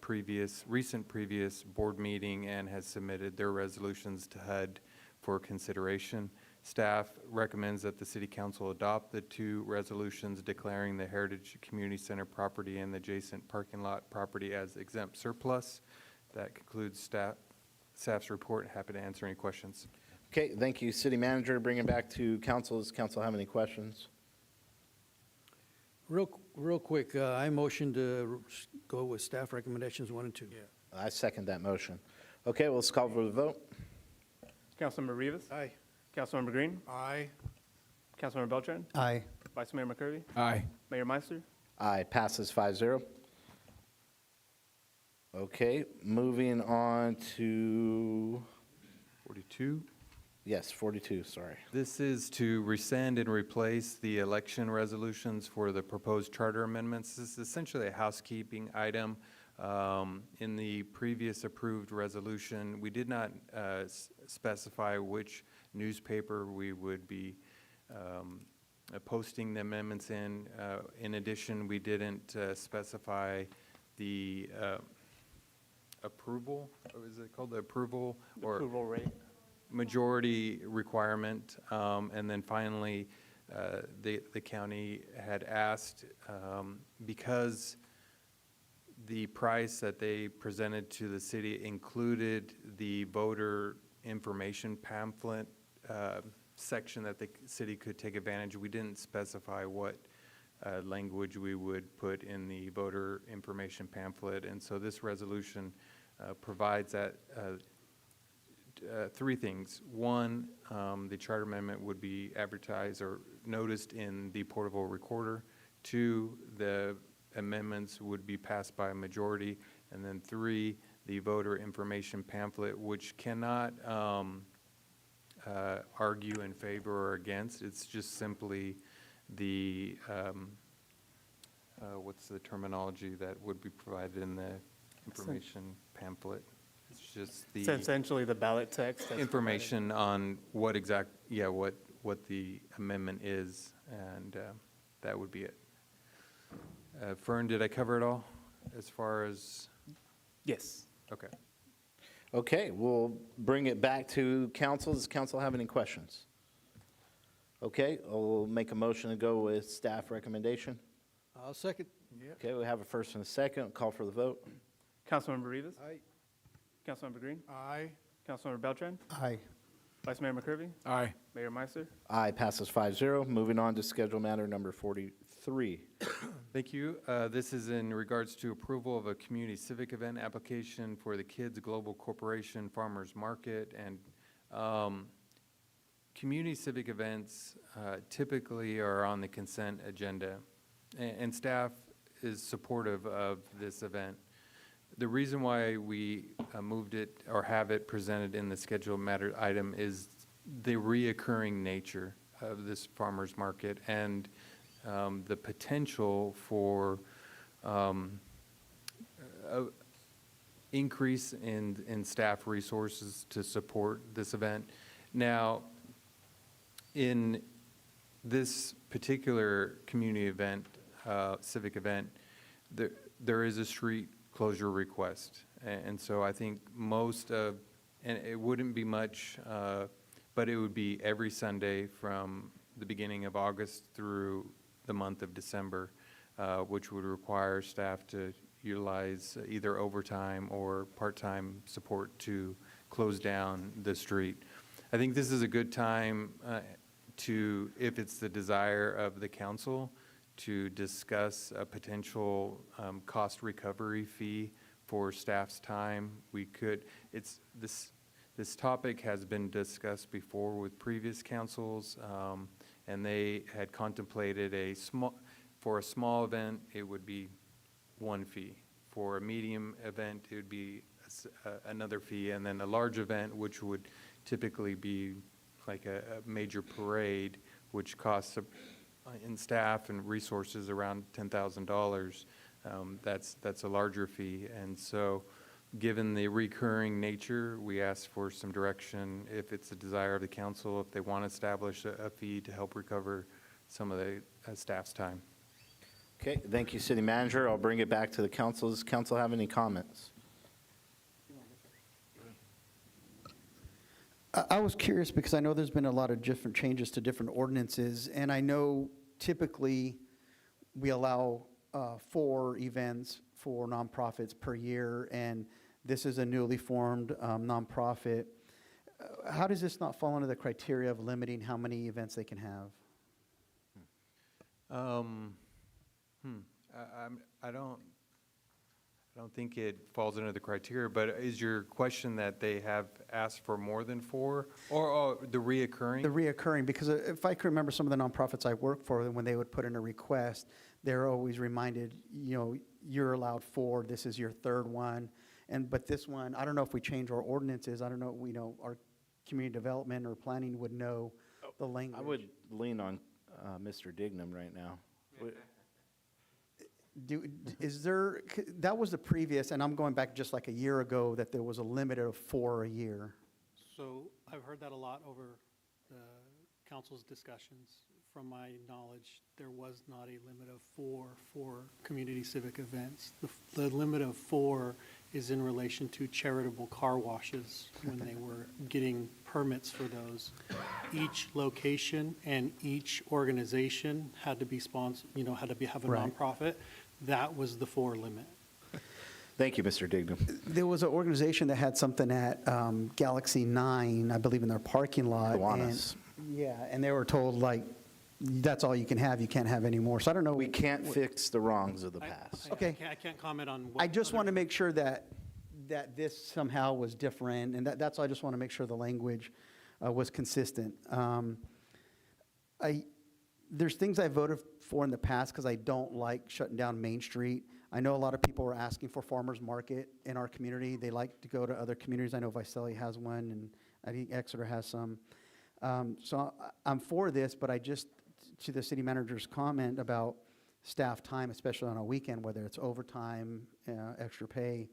recent previous board meeting and has submitted their resolutions to HUD for consideration. Staff recommends that the City Council adopt the two resolutions declaring the Heritage Community Center property and the adjacent parking lot property as exempt surplus. That concludes staff's report. Happy to answer any questions. Okay, thank you, City Manager. Bring it back to council. Does council have any questions? Real quick, I motion to go with staff recommendations 1 and 2. I second that motion. Okay, well, let's call for the vote. Councilmember Rivas. Aye. Councilmember Green. Aye. Councilmember Beltran. Aye. Vice Mayor McCurvey. Aye. Mayor Meister. Aye, passes 5-0. Okay, moving on to, 42. yes, 42, sorry. This is to rescind and replace the election resolutions for the proposed charter amendments. This is essentially a housekeeping item. In the previous approved resolution, we did not specify which newspaper we would be posting the amendments in. In addition, we didn't specify the approval, or is it called the approval? Or Approval rate. majority requirement. And then finally, the county had asked, because the price that they presented to the city included the voter information pamphlet section that the city could take advantage. We didn't specify what language we would put in the voter information pamphlet. And so this resolution provides that three things. One, the charter amendment would be advertised or noticed in the Porterville Recorder. Two, the amendments would be passed by a majority. And then three, the voter information pamphlet, which cannot argue in favor or against. It's just simply the, what's the terminology that would be provided in the information pamphlet? It's just the It's essentially the ballot text. that's information on what what the amendment is, and that would be it. Fern, did I cover it all as far as? Yes. Okay. Okay, we'll bring it back to council. Does council have any questions? Okay, I'll make a motion to go with staff recommendation. I'll second. Okay, we have a first and a second. Call for the vote. Councilmember Rivas. Aye. Councilmember Green. Aye. Councilmember Beltran. Aye. Vice Mayor McCurvey. Aye. Mayor Meister. Aye, passes 5-0. Moving on to schedule matter number 43. Thank you. This is in regards to approval of a community civic event application for the Kids Global Corporation Farmers Market. And community civic events typically are on the consent agenda, and staff is supportive of this event. The reason why we moved it or have it presented in the scheduled matter item is the reoccurring nature of this farmers market and the potential for increase in staff resources to support this event. Now, in this particular community event, civic event, there is a street closure request. And so I think most of, and it wouldn't be much, but it would be every Sunday from the beginning of August through the month of December, which would require staff to utilize either overtime or part-time support to close down the street. I think this is a good time to, if it's the desire of the council, to discuss a potential cost recovery fee for staff's time. We could, this topic has been discussed before with previous councils, and they had contemplated for a small event, it would be one fee. For a medium event, it would be another fee, and then a large event, which would typically be like a major parade, which costs in staff and resources around $10,000, that's a larger fee. And so, given the recurring nature, we ask for some direction if it's a desire of the council, if they want to establish a fee to help recover some of the staff's time. Okay, thank you, City Manager. I'll bring it back to the council. Does council have any comments? I was curious because I know there's been a lot of different changes to different ordinances, and I know typically we allow 4 events for nonprofits per year, and this is a newly formed nonprofit. How does this not fall under the criteria of limiting how many events they can have? I don't think it falls under the criteria, but is your question that they have asked for more than 4, or the reoccurring? The reoccurring, because if I can remember some of the nonprofits I work for, when they would put in a request, they're always reminded, you're allowed 4, this is your 3rd one. But this one, I don't know if we change our ordinances, I don't know, our community development or planning would know the language. I would lean on Mr. Dignam right now. That was the previous, and I'm going back just like a year ago, that there was a limit of 4 a year. So I've heard that a lot over the council's discussions. From my knowledge, there was not a limit of 4 for community civic events. The limit of 4 is in relation to charitable car washes when they were getting permits for those. Each location and each organization had to be sponsored, have a Right. nonprofit. That was the 4 limit. Thank you, Mr. Dignam. There was an organization that had something at Galaxy 9, I believe, in their parking lot. Kiwanis. And they were told, that's all you can have, you can't have any more. So I don't know. We can't fix the wrongs of the past. Okay. I can't comment on what. I just want to make sure that this somehow was different, and that's all. I just want to make sure the language was consistent. There's things I voted for in the past because I don't like shutting down Main Street. I know a lot of people are asking for farmers market in our community. They like to go to other communities. I know Visalia has one, and I think Exeter has some. So I'm for this, but to the city manager's comment about staff time, especially on a weekend, whether it's overtime, extra pay,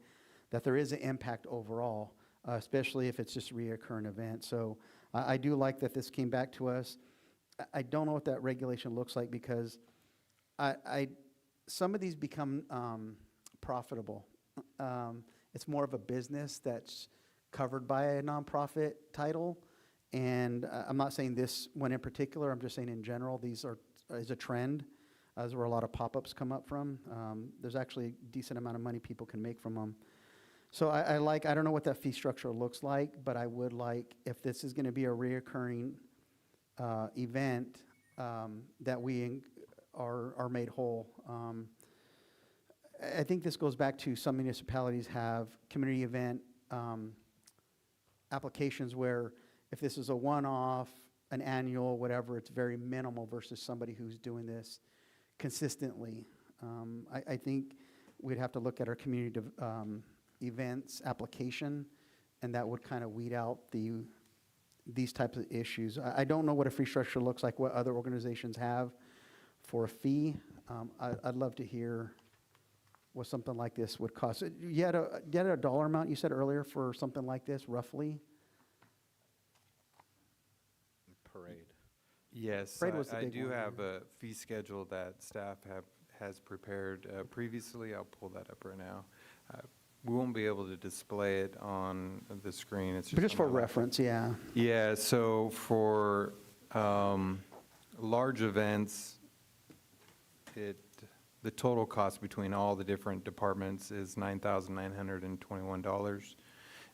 that there is an impact overall, especially if it's just a reoccurring event. So I do like that this came back to us. I don't know what that regulation looks like because some of these become profitable. It's more of a business that's covered by a nonprofit title. And I'm not saying this one in particular, I'm just saying in general, is a trend. That's where a lot of pop-ups come up from. There's actually a decent amount of money people can make from them. So I don't know what that fee structure looks like, but I would like, if this is going to be a reoccurring event, that we are made whole. I think this goes back to some municipalities have community event applications where if this is a one-off, an annual, whatever, it's very minimal versus somebody who's doing this consistently. I think we'd have to look at our community events application, and that would kind of weed out these types of issues. I don't know what a fee structure looks like, what other organizations have for a fee. I'd love to hear what something like this would cost. You had a dollar amount you said earlier for something like this, roughly? Parade. Yes, Parade was the I big do one, have a fee schedule that staff has prepared previously. I'll pull that up right now. We won't be able to display it on the screen. It's But just on for my laptop. reference, yeah. Yeah, so for large events, the total cost between all the different departments is $9,921.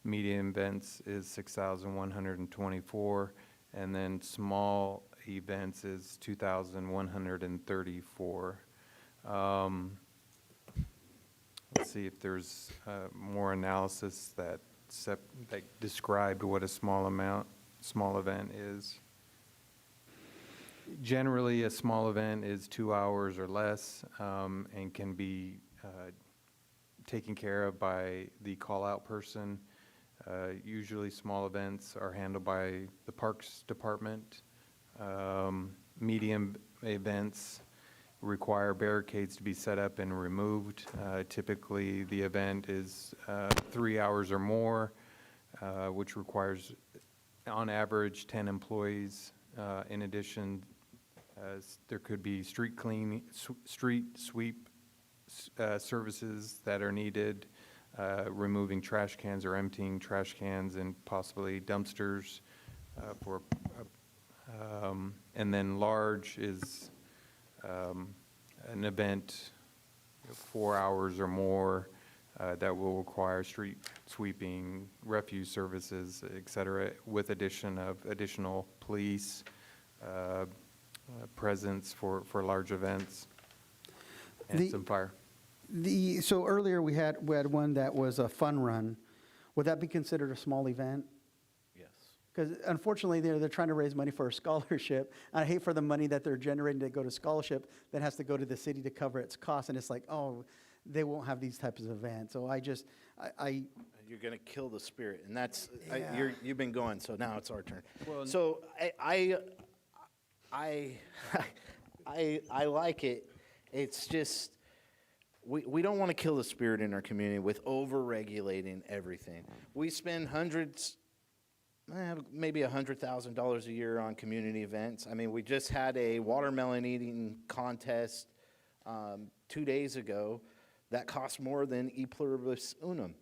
Medium events is $6,124, and then small events is $2,134. Let's see if there's more analysis that described what a small event is. Generally, a small event is 2 hours or less, and can be taken care of by the call-out person. Usually, small events are handled by the Parks Department. Medium events require barricades to be set up and removed. Typically, the event is 3 hours or more, which requires, on average, 10 employees. In addition, there could be street sweep services that are needed, removing trash cans or emptying trash cans and possibly dumpsters and then large is an event 4 hours or more that will require street sweeping, refuse services, et cetera, with additional police presence for large events and some fire. So earlier we had one that was a fun run. Would that be considered a small event? Yes. Because unfortunately, they're trying to raise money for a scholarship. I hate for the money that they're generating to go to scholarship that has to go to the city to cover its costs. And it's like, oh, they won't have these types of events. So You're going to kill the spirit, and that's Yeah. you've been going. So now it's our turn. Well, so I like it. It's just we don't want to kill the spirit in our community with over-regulating everything. We spend hundreds, maybe $100,000 a year on community events. I mean, we just had a watermelon eating contest 2 days ago that cost more than E Pluribus Unum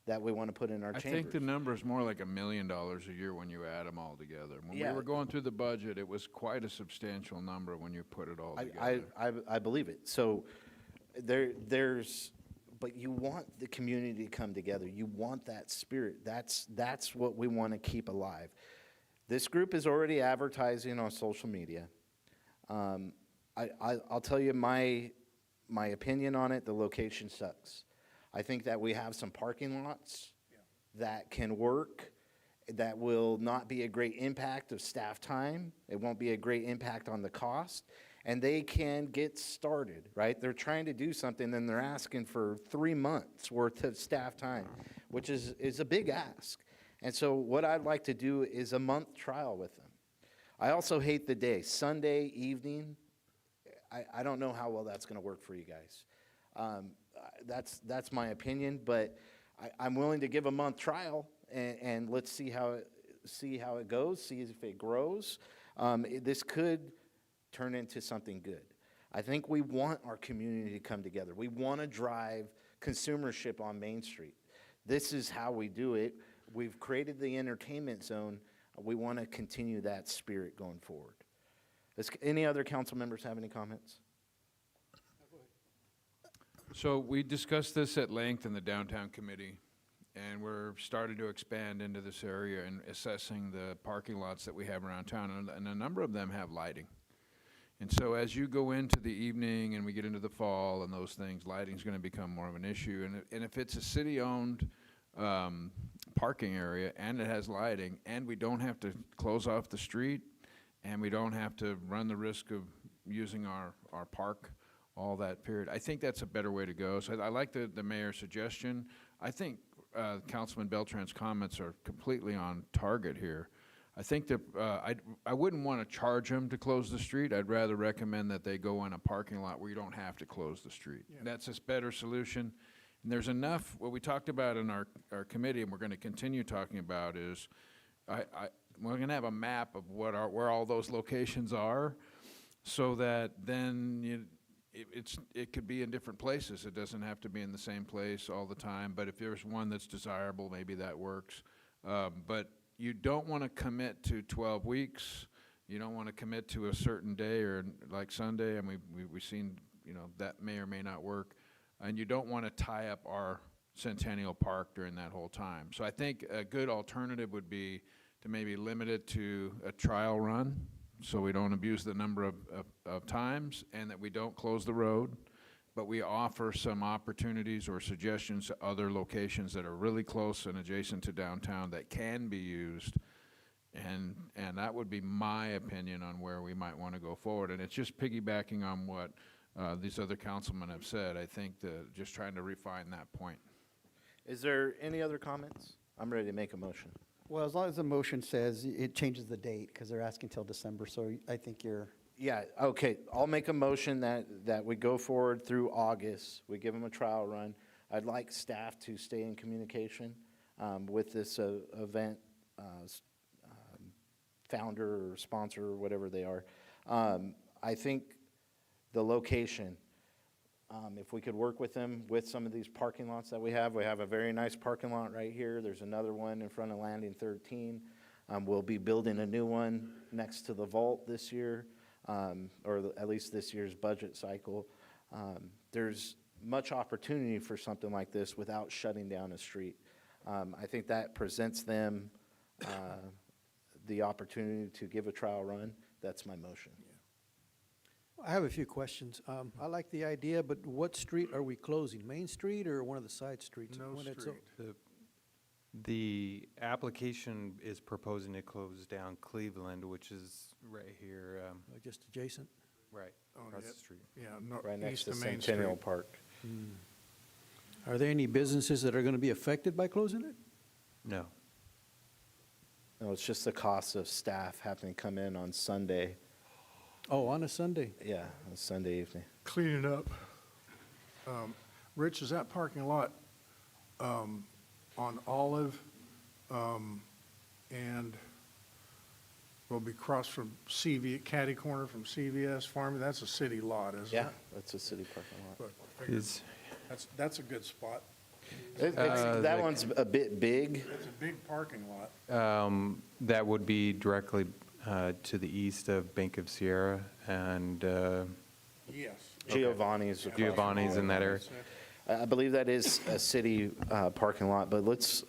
that we want to put in our I chambers. think the number is more like $1 million a year when you add them all together. When Yeah. we were going through the budget, it was quite a substantial number when you put it all together. I believe it. So but you want the community to come together. You want that spirit. That's what we want to keep alive. This group is already advertising on social media. I'll tell you my opinion on it. The location sucks. I think that we have some parking lots that can work, that will not be a great impact of staff time. It won't be a great impact on the cost. And they can get started, right? They're trying to do something, and they're asking for 3 months worth of staff time, which is a big ask. And so what I'd like to do is a month trial with them. I also hate the day, Sunday evening. I don't know how well that's going to work for you guys. That's my opinion, but I'm willing to give a month trial, and let's see how it goes, see if it grows. This could turn into something good. I think we want our community to come together. We want to drive consumership on Main Street. This is how we do it. We've created the entertainment zone. We want to continue that spirit going forward. Any other council members have any comments? So we discussed this at length in the downtown committee, and we're starting to expand into this area and assessing the parking lots that we have around town, and a number of them have lighting. And so as you go into the evening and we get into the fall and those things, lighting's going to become more of an issue. And if it's a city-owned parking area and it has lighting, and we don't have to close off the street, and we don't have to run the risk of using our park all that period, I think that's a better way to go. So I like the mayor's suggestion. I think Councilman Beltran's comments are completely on target here. I think that I wouldn't want to charge them to close the street. I'd rather recommend that they go in a parking lot where you don't have to close the street. Yeah. That's a better solution. And there's enough, what we talked about in our committee, and we're going to continue talking about, is we're going to have a map of where all those locations are, so that then it could be in different places. It doesn't have to be in the same place all the time, but if there's one that's desirable, maybe that works. But you don't want to commit to 12 weeks. You don't want to commit to a certain day, or like Sunday, and we've seen, that may or may not work. And you don't want to tie up our Centennial Park during that whole time. So I think a good alternative would be to maybe limit it to a trial run, so we don't abuse the number of times, and that we don't close the road, but we offer some opportunities or suggestions to other locations that are really close and adjacent to downtown that can be used. And that would be my opinion on where we might want to go forward. And it's just piggybacking on what these other councilmen have said. I think just trying to refine that point. Is there any other comments? I'm ready to make a motion. Well, as long as the motion says it changes the date, because they're asking till December, so I think you're Yeah, okay, I'll make a motion that we go forward through August. We give them a trial run. I'd like staff to stay in communication with this event founder or sponsor or whatever they are. I think the location, if we could work with them with some of these parking lots that we have a very nice parking lot right here. There's another one in front of Landing 13. We'll be building a new one next to the vault this year, or at least this year's budget cycle. There's much opportunity for something like this without shutting down a street. I think that presents them the opportunity to give a trial run. That's my motion. I have a few questions. I like the idea, but what street are we closing? Main Street or one of the side streets? No when it's street. The application is proposing to close down Cleveland, which is right here, Just adjacent? right across the street. Yeah, Right next east to of Main Centennial Street. Park. Are there any businesses that are going to be affected by closing it? No. No, it's just the cost of staff having to come in on Sunday. Oh, on a Sunday? Yeah, on Sunday evening. Cleaning up. Rich, is that parking lot on Olive and will be across from catty corner from CVS Farming? That's a city lot, isn't it? Yeah, that's a city parking lot. But I figured Is, that's a good spot. That one's a bit big. It's a big parking lot. that would be directly to the east of Bank of Sierra and Yes. Giovanni's. Giovanni's in that area. I believe that is a city parking lot, but let's,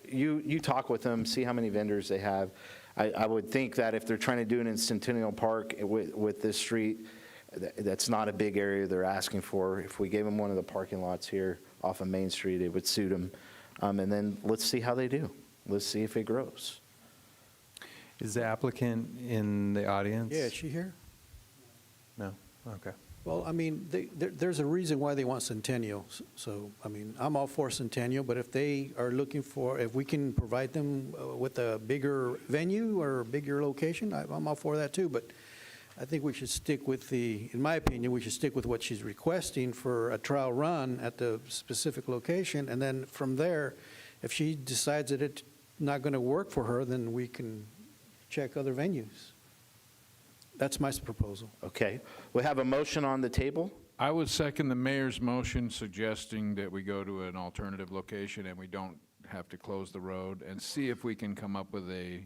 you talk with them, see how many vendors they have. I would think that if they're trying to do it in Centennial Park with this street, that's not a big area they're asking for. If we gave them one of the parking lots here off of Main Street, it would suit them. And then let's see how they do. Let's see if it grows. Is the applicant in the audience? Yeah, is she here? No? Okay. Well, I mean, there's a reason why they want Centennial. So, I mean, I'm all for Centennial, but if they are looking for, if we can provide them with a bigger venue or a bigger location, I'm all for that too. But I think we should stick with in my opinion, we should stick with what she's requesting for a trial run at the specific location. And then from there, if she decides that it's not going to work for her, then we can check other venues. That's my proposal. Okay. We have a motion on the table. I would second the mayor's motion suggesting that we go to an alternative location and we don't have to close the road, and see if we can come up with a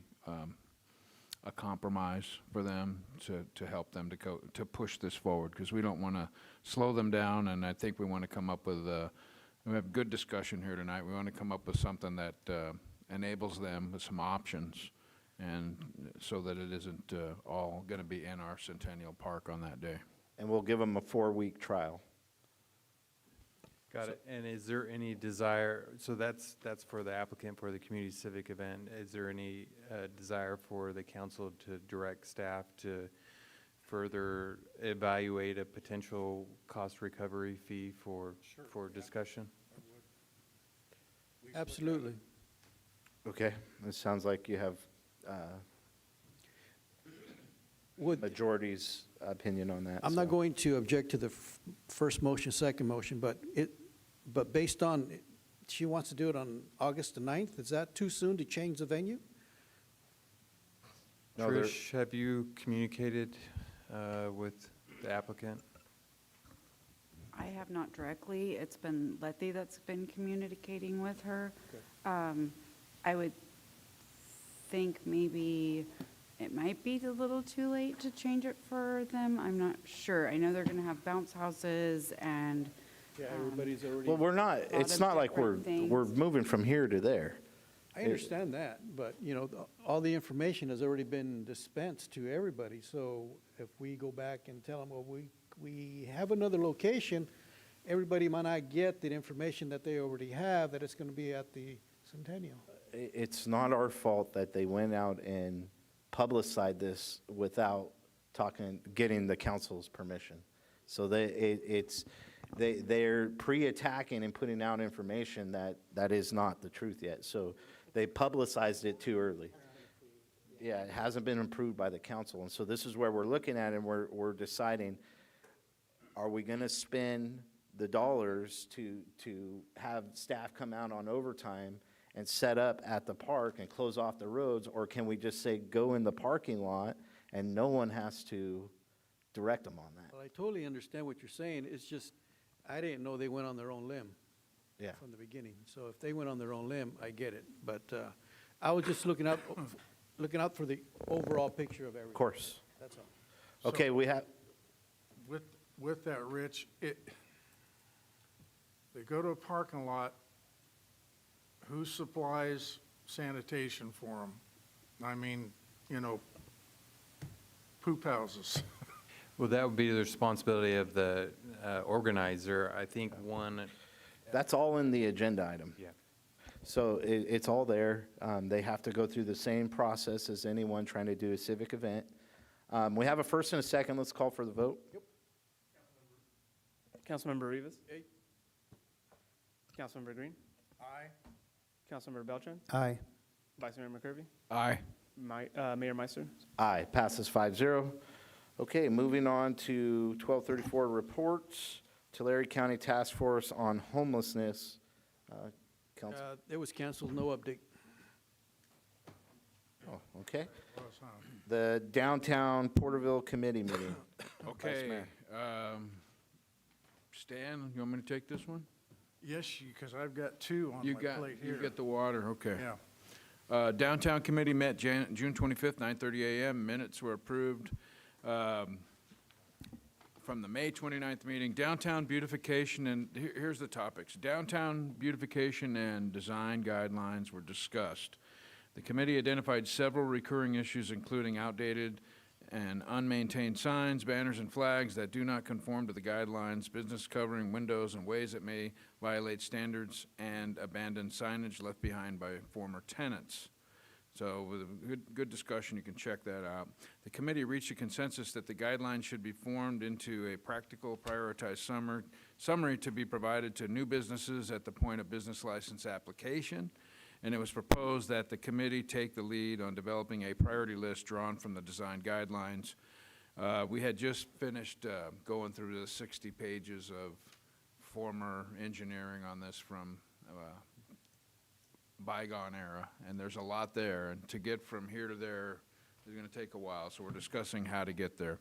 compromise for them to help them to push this forward, because we don't want to slow them down, and I think we want to come up with we have good discussion here tonight. We want to come up with something that enables them with some options, and so that it isn't all going to be in our Centennial Park on that day. And we'll give them a 4-week trial. Got it. And is there any desire, so that's for the applicant for the community civic event. Is there any desire for the council to direct staff to further evaluate a potential cost recovery fee for discussion? Absolutely. Okay. It sounds like you have majority's opinion on that. I'm not going to object to the first motion, second motion, but based on, she wants to do it on August the 9th, is that too soon to change the venue? No, Trish, have you communicated with the applicant? I have not directly. It's been Letty that's been communicating with her. I would think maybe it might be a little too late to change it for them. I'm not sure. I know they're going to have bounce houses and. Yeah, everybody's already. Well, we're not, it's not like we're moving from here to there. I understand that, but, you know, all the information has already been dispensed to everybody. So if we go back and tell them, well, we have another location, everybody might not get the information that they already have, that it's going to be at the Centennial. It's not our fault that they went out and publicized this without getting the council's permission. So they're pre-attacking and putting out information that is not the truth yet. So they publicized it too early. Yeah, it hasn't been approved by the council, and so this is where we're looking at, and we're deciding, are we gonna spend the dollars to have staff come out on overtime and set up at the park and close off the roads, or can we just say, go in the parking lot, and no one has to direct them on that? Well, I totally understand what you're saying. It's just, I didn't know they went on their own limb. Yeah. From the beginning. So if they went on their own limb, I get it. But I was just looking out for the overall picture of everything. Of course. That's all. Okay, we have, With that, Rich, they go to a parking lot, who supplies sanitation for them? I mean, poop houses. Well, that would be the responsibility of the organizer. I think one, that's all in the agenda item. yeah. So it's all there. They have to go through the same process as anyone trying to do a civic event. We have a first and a second. Let's call for the vote. Councilmember Rivas. Yay. Councilmember Green. Aye. Councilmember Beltran. Aye. Vice Mayor McCurvey. Aye. Mayor Meister. Aye, passes 5-0. Okay, moving on to 1234 reports. Tulare County Task Force on Homelessness. Council. It was canceled, no update. Oh, okay. Was, huh? The Downtown Porterville Committee meeting. Vice Okay, Mayor. Stan, you want me to take this one? Yes, because I've got two on You my got, plate here. you got the water, okay. Yeah. Downtown Committee met June 25th, 9:30 a.m. Minutes were approved. From the May 29th meeting, downtown beautification, and here's the topics. Downtown beautification and design guidelines were discussed. The committee identified several recurring issues, including outdated and unmaintained signs, banners, and flags that do not conform to the guidelines, business covering windows in ways that may violate standards, and abandoned signage left behind by former tenants. So with a good discussion, you can check that out. The committee reached a consensus that the guidelines should be formed into a practical, prioritized summary to be provided to new businesses at the point of business license application. And it was proposed that the committee take the lead on developing a priority list drawn from the design guidelines. We had just finished going through the 60 pages of former engineering on this from bygone era, and there's a lot there, and to get from here to there is going to take a while, so we're discussing how to get there.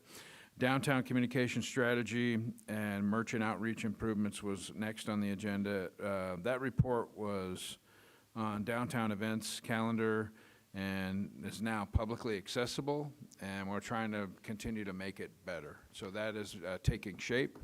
Downtown communication strategy and merchant outreach improvements was next on the agenda. That report was on downtown events calendar and is now publicly accessible, and we're trying to continue to make it better. So that is taking shape,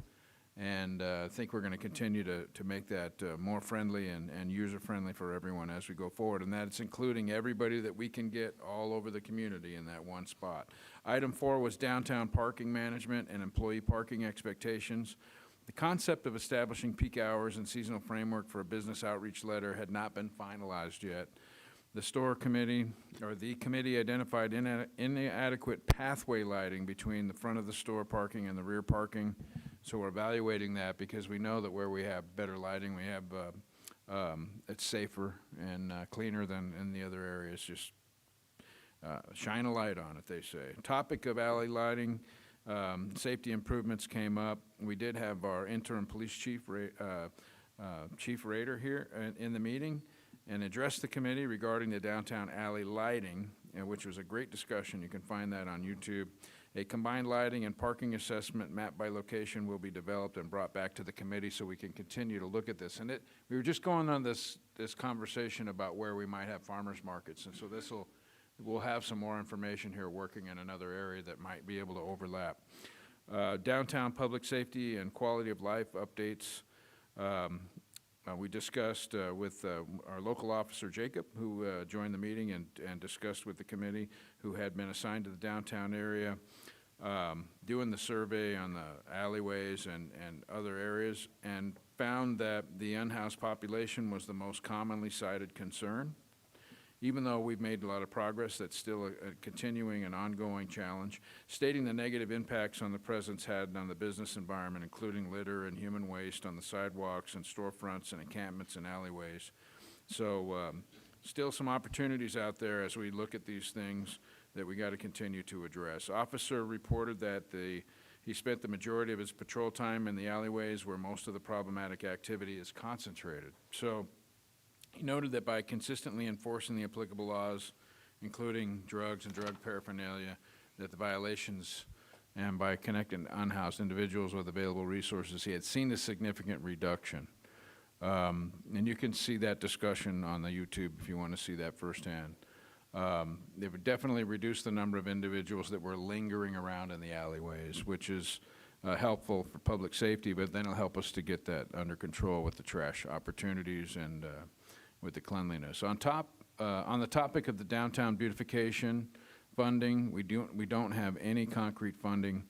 and I think we're going to continue to make that more friendly and user-friendly for everyone as we go forward, and that's including everybody that we can get all over the community in that one spot. Item 4 was downtown parking management and employee parking expectations. The concept of establishing peak hours and seasonal framework for a business outreach letter had not been finalized yet. The committee identified inadequate pathway lighting between the front of the store parking and the rear parking. So we're evaluating that because we know that where we have better lighting, we have, it's safer and cleaner than in the other areas. Just shine a light on it, they say. Topic of alley lighting, safety improvements came up. We did have our interim police chief, Chief Rader here in the meeting and addressed the committee regarding the downtown alley lighting, which was a great discussion. You can find that on YouTube. A combined lighting and parking assessment map by location will be developed and brought back to the committee so we can continue to look at this. And we were just going on this conversation about where we might have farmers markets, and so we'll have some more information here working in another area that might be able to overlap. Downtown public safety and quality of life updates. We discussed with our local officer, Jacob, who joined the meeting and discussed with the committee, who had been assigned to the downtown area, doing the survey on the alleyways and other areas, and found that the unhoused population was the most commonly cited concern. Even though we've made a lot of progress, that's still a continuing and ongoing challenge, stating the negative impacts on the presence had on the business environment, including litter and human waste on the sidewalks and storefronts and encampments and alleyways. So still some opportunities out there as we look at these things that we got to continue to address. Officer reported that he spent the majority of his patrol time in the alleyways where most of the problematic activity is concentrated. So he noted that by consistently enforcing the applicable laws, including drugs and drug paraphernalia, that the violations, and by connecting unhoused individuals with available resources, he had seen a significant reduction. And you can see that discussion on the YouTube if you want to see that firsthand. They've definitely reduced the number of individuals that were lingering around in the alleyways, which is helpful for public safety, but then it'll help us to get that under control with the trash opportunities and with the cleanliness. On the topic of the downtown beautification funding, we don't have any concrete funding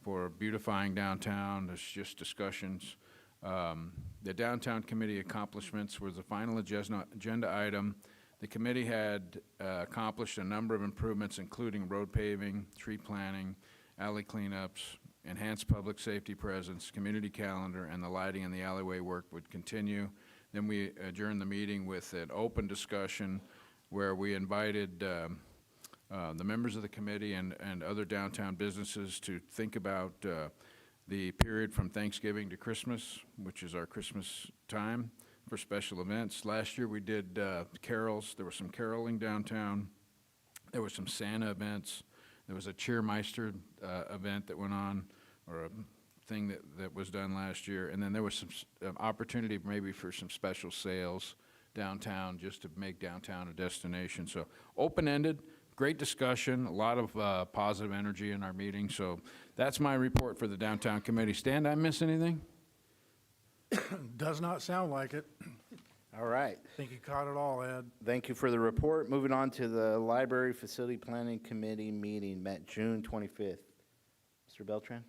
for beautifying downtown. There's just discussions. The downtown committee accomplishments was the final agenda item. The committee had accomplished a number of improvements, including road paving, tree planting, alley cleanups, enhanced public safety presence, community calendar, and the lighting in the alleyway work would continue. Then we adjourned the meeting with an open discussion where we invited the members of the committee and other downtown businesses to think about the period from Thanksgiving to Christmas, which is our Christmas time, for special events. Last year we did carols. There was some caroling downtown. There were some Santa events. There was a Cheermeister event that went on, or a thing that was done last year. And then there was some opportunity maybe for some special sales downtown just to make downtown a destination. So open-ended, great discussion, a lot of positive energy in our meeting. So that's my report for the Downtown Committee. Stan, did I miss anything? Does not sound like it. All right. I think you caught it all, Ed. Thank you for the report. Moving on to the Library Facility Planning Committee meeting, met June 25th. Mr. Beltran?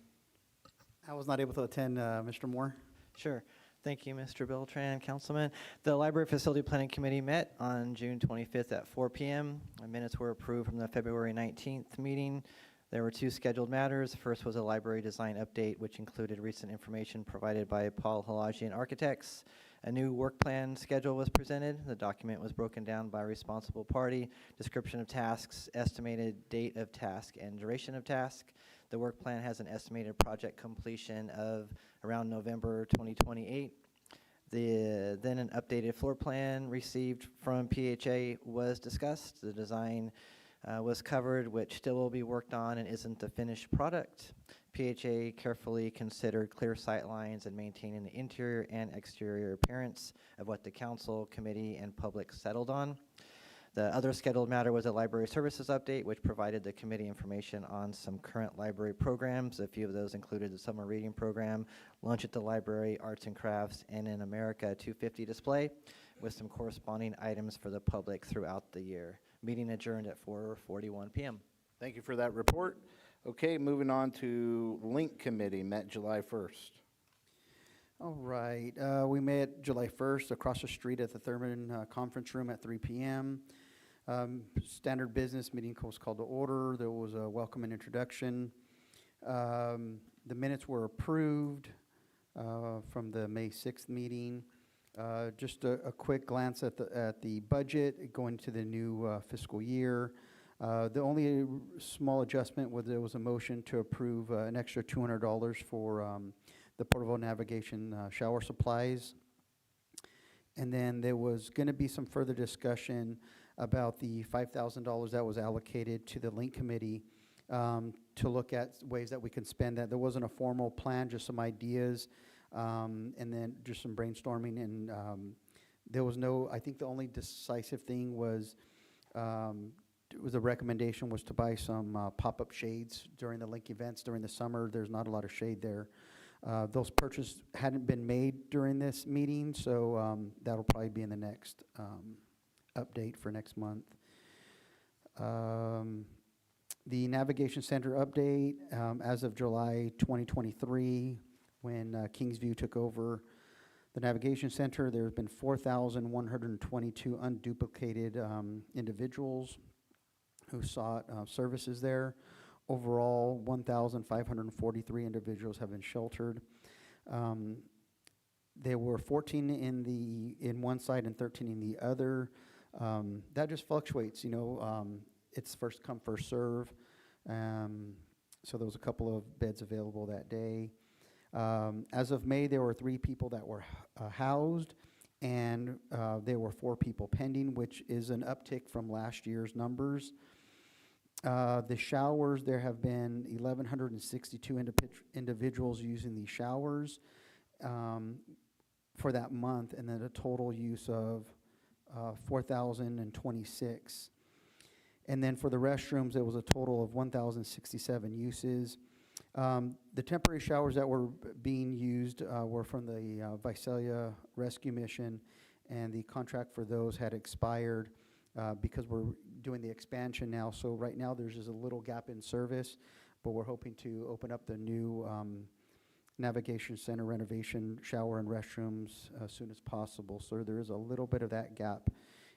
I was not able to attend, Mr. Moore. Sure. Thank you, Mr. Beltran, Councilman. The Library Facility Planning Committee met on June 25th at 4 p.m. The minutes were approved from the February 19th meeting. There were two scheduled matters. The first was a library design update, which included recent information provided by Paul Halajian Architects. A new work plan schedule was presented. The document was broken down by responsible party, description of tasks, estimated date of task, and duration of task. The work plan has an estimated project completion of around November 2028. Then an updated floor plan received from PHA was discussed. The design was covered, which still will be worked on and isn't the finished product. PHA carefully considered clear sight lines and maintaining the interior and exterior appearance of what the council, committee, and public settled on. The other scheduled matter was a library services update, which provided the committee information on some current library programs. A few of those included the summer reading program, lunch at the library, arts and crafts, and an America 250 display, with some corresponding items for the public throughout the year. Meeting adjourned at 4:41 p.m. Thank you for that report. Okay, moving on to Link Committee, met July 1st. All right, we met July 1st across the street at the Thurman Conference Room at 3 p.m. Standard business meeting was called to order. There was a welcome and introduction. The minutes were approved from the May 6th meeting. Just a quick glance at the budget going to the new fiscal year. The only small adjustment was there was a motion to approve an extra $200 for the Porterville navigation shower supplies. And then there was going to be some further discussion about the $5,000 that was allocated to the Link Committee to look at ways that we can spend that. There wasn't a formal plan, just some ideas, and then just some brainstorming. And there was no, I think the only decisive thing was a recommendation was to buy some pop-up shades during the Link events during the summer. There's not a lot of shade there. Those purchases hadn't been made during this meeting, so that'll probably be in the next update for next month. The Navigation Center update, as of July 2023, when Kingsview took over the Navigation Center, there have been 4,122 unduplicated individuals who sought services there. Overall, 1,543 individuals have been sheltered. There were 14 in one side and 13 in the other. That just fluctuates, it's first come, first serve. So there was a couple of beds available that day. As of May, there were 3 people that were housed, and there were 4 people pending, which is an uptick from last year's numbers. The showers, there have been 1,162 individuals using these showers for that month, and then a total use of 4,026. And then for the restrooms, there was a total of 1,067 uses. The temporary showers that were being used were from the Visalia Rescue Mission, and the contract for those had expired because we're doing the expansion now. So right now, there's just a little gap in service, but we're hoping to open up the new Navigation Center renovation shower and restrooms as soon as possible. So there is a little bit of that gap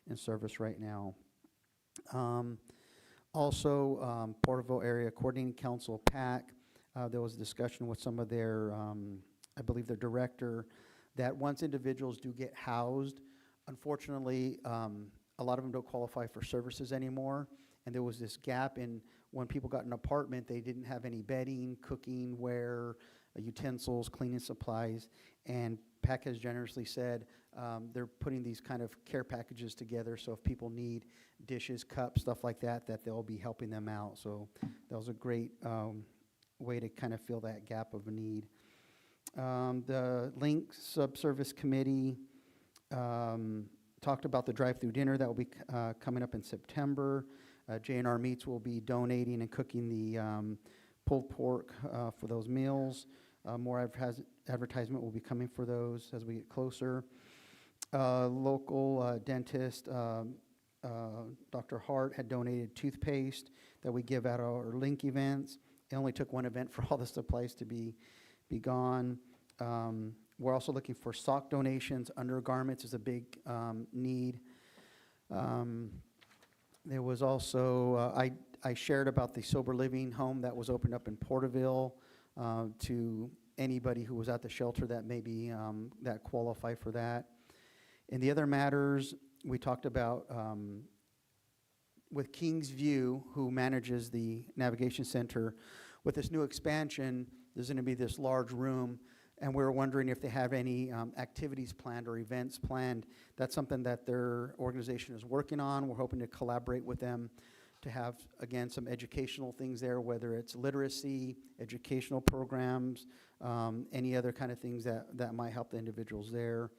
in service right now. Also, Porterville Area Coordinating Council, PAC, there was a discussion with some of their, I believe their director, that once individuals do get housed, unfortunately, a lot of them don't qualify for services anymore. And there was this gap in when people got an apartment, they didn't have any bedding, cooking, wear, utensils, cleaning supplies. And PAC has generously said they're putting these kind of care packages together. So if people need dishes, cups, stuff like that, that they'll be helping them out. So that was a great way to kind of fill that gap of a need. The Link Subservice Committee talked about the drive-through dinner that will be coming up in September. J&R Meats will be donating and cooking the pulled pork for those meals. More advertisement will be coming for those as we get closer. Local dentist, Dr. Hart, had donated toothpaste that we give at our Link events. It only took one event for all the supplies to be gone. We're also looking for sock donations. Undergarments is a big need. There was also, I shared about the sober living home that was opened up in Porterville to anybody who was at the shelter that maybe that qualify for that. In the other matters, we talked about with Kings View, who manages the Navigation Center, with this new expansion, there's going to be this large room, and we were wondering if they have any activities planned or events planned. That's something that their organization is working on. We're hoping to collaborate with them to have, again, some educational things there, whether it's literacy, educational programs, any other kind of things that might help the individuals there.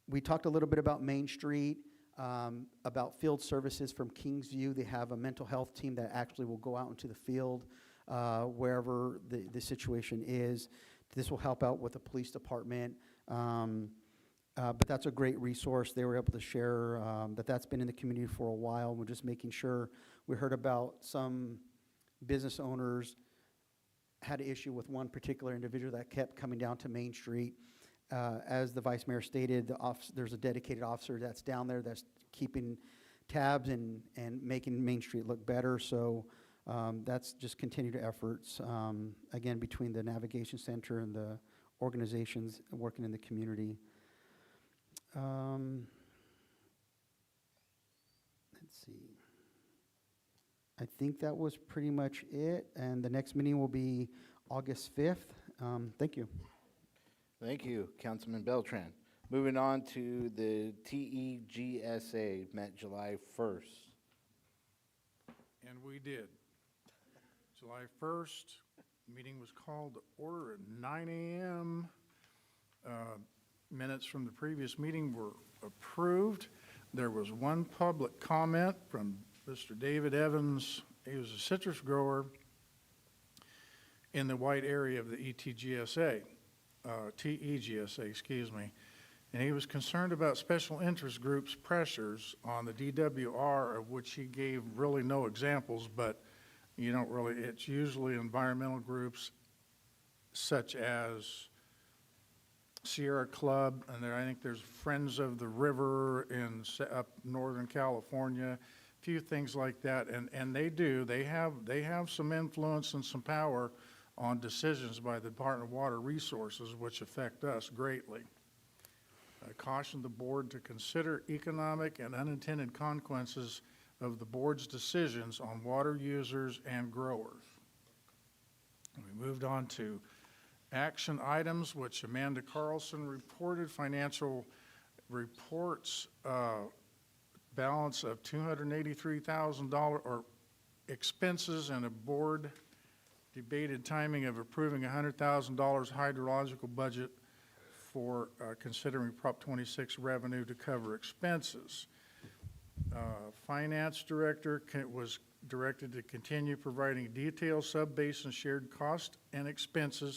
We talked a little bit about Main Street, about field services from Kingsview. They have a mental health team that actually will go out into the field wherever the situation is. This will help out with the police department. But that's a great resource. They were able to share that's been in the community for a while. We're just making sure. We heard about some business owners had an issue with one particular individual that kept coming down to Main Street. As the vice mayor stated, there's a dedicated officer that's down there that's keeping tabs and making Main Street look better. So that's just continued efforts, again, between the Navigation Center and the organizations working in the community. Let's see. I think that was pretty much it, and the next meeting will be August 5th. Thank you. Thank you, Councilman Beltran. Moving on to the TEGSA, met July 1st. And we did. July 1st, meeting was called to order at 9 a.m. Minutes from the previous meeting were approved. There was one public comment from Mr. David Evans. He was a citrus grower in the white area of the TEGSA, excuse me. And he was concerned about special interest groups' pressures on the DWR, of which he gave really no examples, but you don't really, it's usually environmental groups such as Sierra Club, and I think there's Friends of the River in up Northern California, a few things like that, and they have some influence and some power on decisions by the Department of Water Resources, which affect us greatly. cautioned the board to consider economic and unintended consequences of the board's decisions on water users and growers. We moved on to action items, which Amanda Carlson reported. Financial reports, balance of $283,000 or expenses, and a board debated timing of approving $100,000 hydrological budget for considering Prop 26 revenue to cover expenses. Finance director was directed to continue providing detailed sub-basin shared cost and expense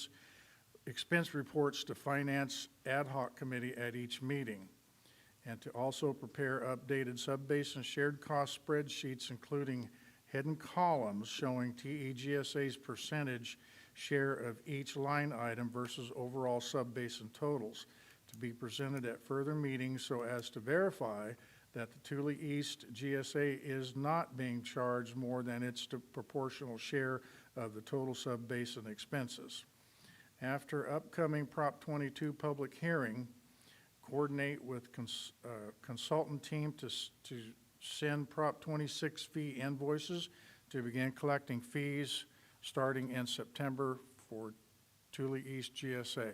reports to Finance Ad Hoc Committee at each meeting, and to also prepare updated sub-basin shared cost spreadsheets, including hidden columns showing TEGSA's percentage share of each line item versus overall sub-basin totals, to be presented at further meetings so as to verify that the Thule East GSA is not being charged more than its proportional share of the total sub-basin expenses. After upcoming Prop 22 public hearing, coordinate with consultant team to send Prop 26 fee invoices to begin collecting fees starting in September for Thule East GSA.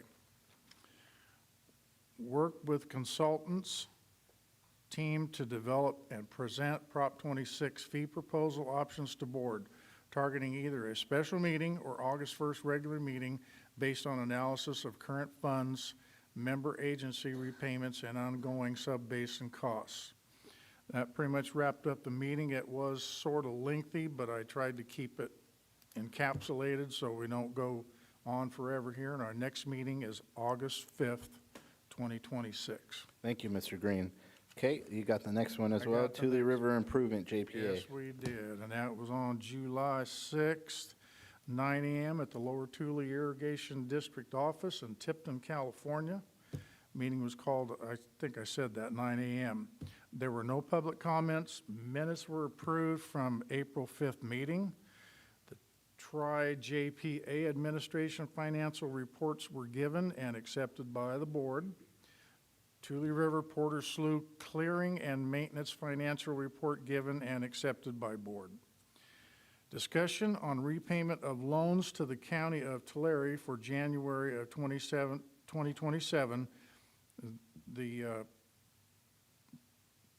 Work with consultants team to develop and present Prop 26 fee proposal options to board, targeting either a special meeting or August 1st regular meeting based on analysis of current funds, member agency repayments, and ongoing sub-basin costs. That pretty much wrapped up the meeting. It was sort of lengthy, but I tried to keep it encapsulated so we don't go on forever here. And our next meeting is August 5th, 2026. Thank you, Mr. Green. Okay, you got the next one as I well, got the Thule next River Improvement, JPA. Yes, we did, and that was on July 6th, 9 a.m. at the Lower Thule Irrigation District Office in Tipton, California. Meeting was called, I think I said that, 9 a.m. There were no public comments. Minutes were approved from April 5th meeting. The Tri-JPA administration financial reports were given and accepted by the board. Thule River Porter Slough clearing and maintenance financial report given and accepted by board. Discussion on repayment of loans to the county of Tulare for January of 2027. The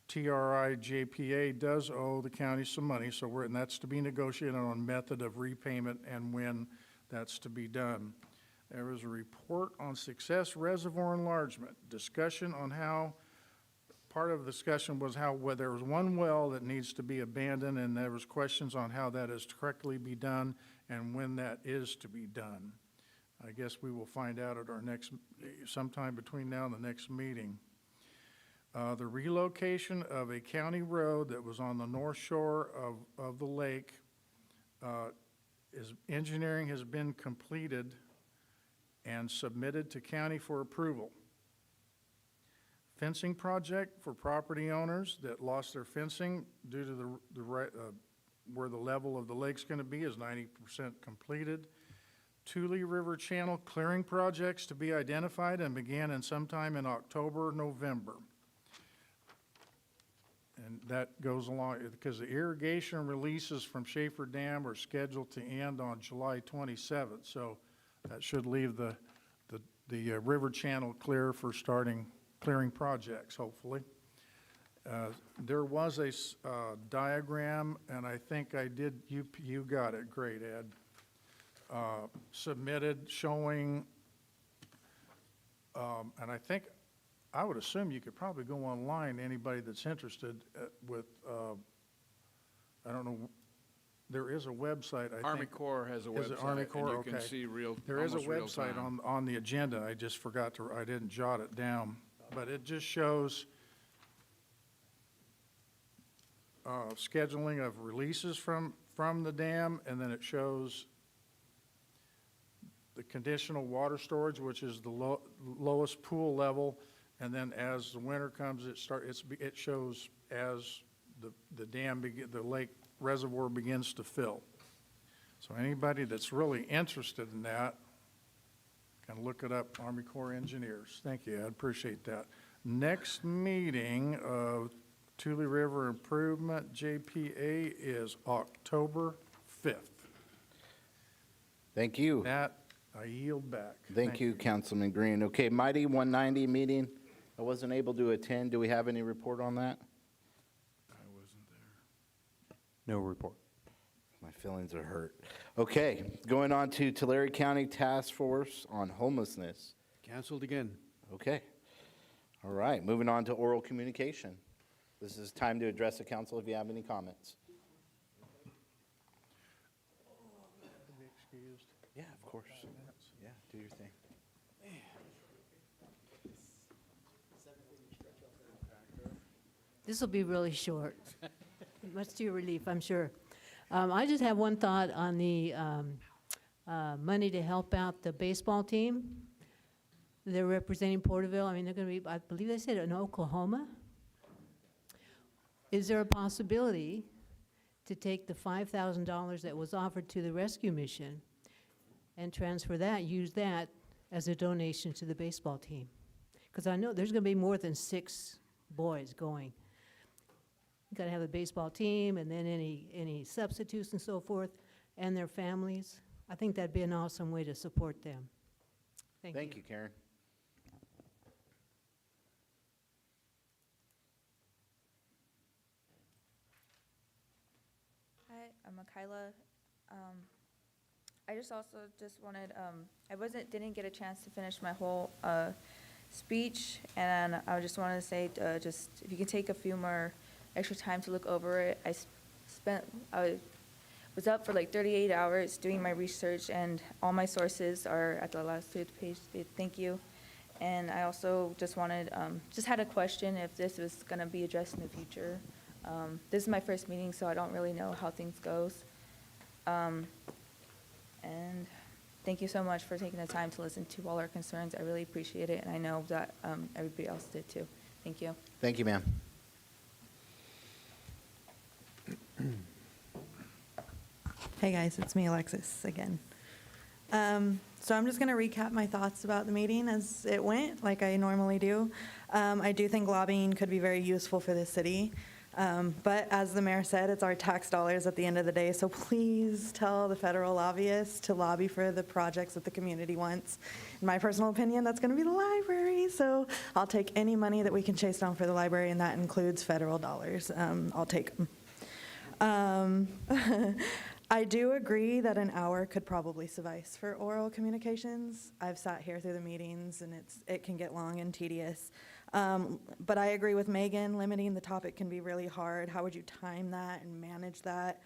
TRI-JPA does owe the county some money, so and that's to be negotiated on method of repayment and when that's to be done. There was a report on Success Reservoir enlargement. Discussion on how, part of the discussion was how, where there was one well that needs to be abandoned, and there was questions on how that is to correctly be done and when that is to be done. I guess we will find out at our next, sometime between now and the next meeting. The relocation of a county road that was on the north shore of the lake, engineering has been completed and submitted to county for approval. Fencing project for property owners that lost their fencing due to where the level of the lake's going to be is 90% completed. Thule River Channel clearing projects to be identified and began in sometime in October, November. And that goes along because the irrigation releases from Schaefer Dam are scheduled to end on July 27th. So that should leave the river channel clear for starting clearing projects, hopefully. There was a diagram, and I think I did, you got it, great, Ed, submitted showing, and I would assume you could probably go online, anybody that's interested with, I don't know, there is a website, I think. Army Corps has a website. Is it Army Corps? And you can Okay. see There is a almost real website time. on the agenda. I just forgot to, I didn't jot it down. But it just shows scheduling of releases from the dam, and then it shows the conditional water storage, which is the lowest pool level, and then as the winter comes, it shows as the dam, the lake reservoir begins to fill. So anybody that's really interested in that can look it up, Army Corps Engineers. Thank you, I appreciate that. Next meeting of Tule River Improvement, JPA, is October 5th. Thank you. That, I yield back. Thank you, Councilman Green. Okay, Mighty 190 meeting, I wasn't able to attend. Do we have any report on that? I wasn't there. No report. My feelings are hurt. Okay, going on to Tulare County Task Force on Homelessness. Canceled again. Okay. All right, moving on to oral communication. This is time to address the council if you have any comments. Be excused. Yeah, of course. Yeah, do your thing. This will be really short, much to your relief, I'm sure. I just have one thought on the money to help out the baseball team. They're representing Porterville. I mean, they're going to be, I believe they said in Oklahoma. Is there a possibility to take the $5,000 that was offered to the rescue mission and transfer that, use that as a donation to the baseball team? Because I know there's going to be more than 6 boys going. You got to have the baseball team and then any substitutes and so forth and their families. I think that'd be an awesome way to support them. Thank you, Karen. Hi, I'm Mikaela. I just wanted, I didn't get a chance to finish my whole speech, and I just wanted to say, just if you can take a few more extra time to look over it. I was up for like 38 hours doing my research, and all my sources are at the last page. Thank you. And I also just had a question if this was going to be addressed in the future. This is my first meeting, so I don't really know how things goes. And thank you so much for taking the time to listen to all our concerns. I really appreciate it, and I know that everybody else did too. Thank you. Thank you, ma'am. Hey guys, it's me, Alexis, again. So I'm just going to recap my thoughts about the meeting as it went, like I normally do. I do think lobbying could be very useful for the city. But as the mayor said, it's our tax dollars at the end of the day, so please tell the federal lobbyists to lobby for the projects that the community wants. In my personal opinion, that's going to be the library, so I'll take any money that we can chase down for the library, and that includes federal dollars. I'll take them. I do agree that an hour could probably suffice for oral communications. I've sat here through the meetings, and it can get long and tedious. But I agree with Megan, limiting the topic can be really hard. How would you time that and manage that?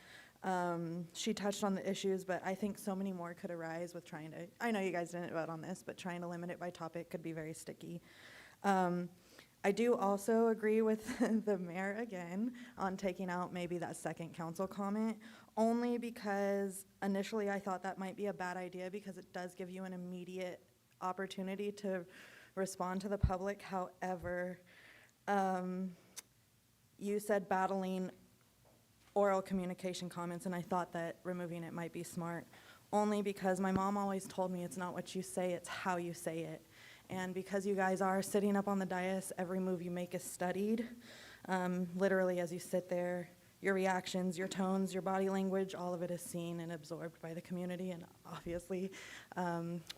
She touched on the issues, but I think so many more could arise with trying to, I know you guys didn't vote on this, but trying to limit it by topic could be very sticky. I do also agree with the mayor again on taking out maybe that second council comment, only because initially I thought that might be a bad idea because it does give you an immediate opportunity to respond to the public. However, you said battling oral communication comments, and I thought that removing it might be smart, only because my mom always told me it's not what you say, it's how you say it. And because you guys are sitting up on the dais, every move you make is studied. Literally, as you sit there, your reactions, your tones, your body language, all of it is seen and absorbed by the community, and obviously,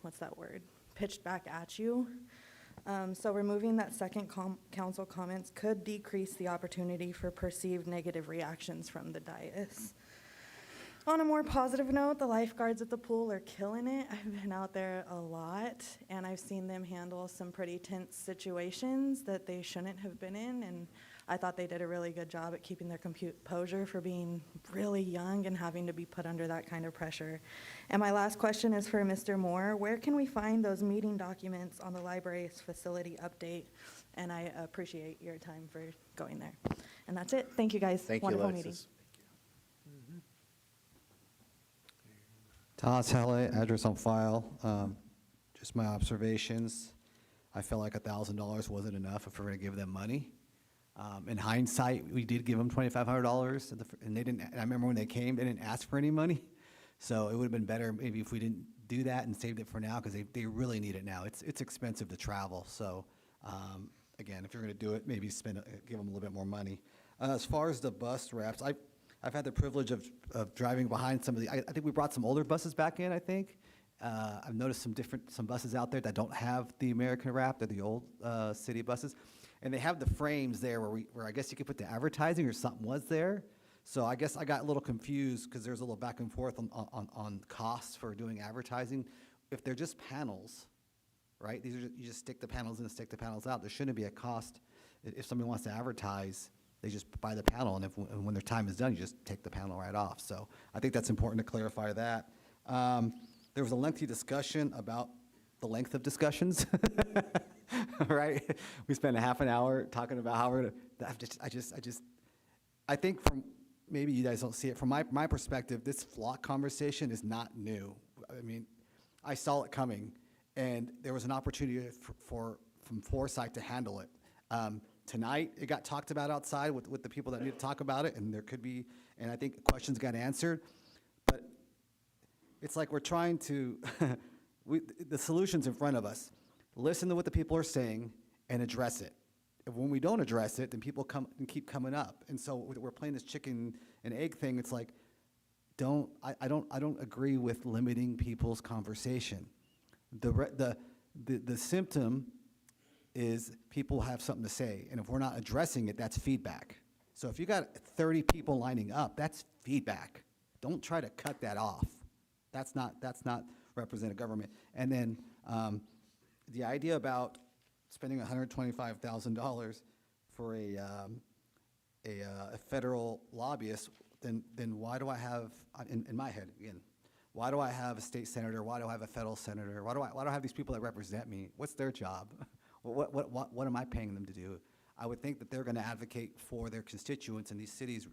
what's that word? Pitched back at you. So removing that second council comments could decrease the opportunity for perceived negative reactions from the dais. On a more positive note, the lifeguards at the pool are killing it. I've been out there a lot, and I've seen them handle some pretty tense situations that they shouldn't have been in, and I thought they did a really good job at keeping their composure for being really young and having to be put under that kind of pressure. And my last question is for Mr. Moore. Where can we find those meeting documents on the library's facility update? And I appreciate your time for going there. And that's it. Thank you, guys. Thank Wonderful you, meeting. Alexis. Todd Tele, address on file. Just my observations. I felt like $1,000 wasn't enough if we're going to give them money. In hindsight, we did give them $2,500, and they didn't. I remember when they came, they didn't ask for any money. So it would have been better maybe if we didn't do that and saved it for now, because they really need it now. It's expensive to travel. So again, if you're going to do it, maybe give them a little bit more money. As far as the bus wraps, I've had the privilege of driving behind some of the, I think we brought some older buses back in, I think. I've noticed some buses out there that don't have the American wrap, they're the old city buses. And they have the frames there where I guess you could put the advertising or something was there. So I guess I got a little confused because there's a little back and forth on costs for doing advertising. If they're just panels, right? You just stick the panels in and stick the panels out. There shouldn't be a cost. If somebody wants to advertise, they just buy the panel, and when their time is done, you just take the panel right off. So I think that's important to clarify that. There was a lengthy discussion about the length of discussions, right? We spent a half an hour talking about how we're gonna, I think from, maybe you guys don't see it, from my perspective, this flock conversation is not new. I mean, I saw it coming, and there was an opportunity from Foresight to handle it. Tonight, it got talked about outside with the people that need to talk about it, and there could be, and I think questions got answered. But it's like we're trying to, the solution's in front of us. Listen to what the people are saying and address it. And when we don't address it, then people come and keep coming up. And so we're playing this chicken and egg thing. It's like, I don't agree with limiting people's conversation. The symptom is people have something to say, and if we're not addressing it, that's feedback. So if you got 30 people lining up, that's feedback. Don't try to cut that off. That's not representative government. And then the idea about spending $125,000 for a federal lobbyist, then why do I have, in my head again, why do I have a state senator? Why do I have a federal senator? Why do I have these people that represent me? What's their job? What am I paying them to do? I would think that they're going to advocate for their constituents, and these cities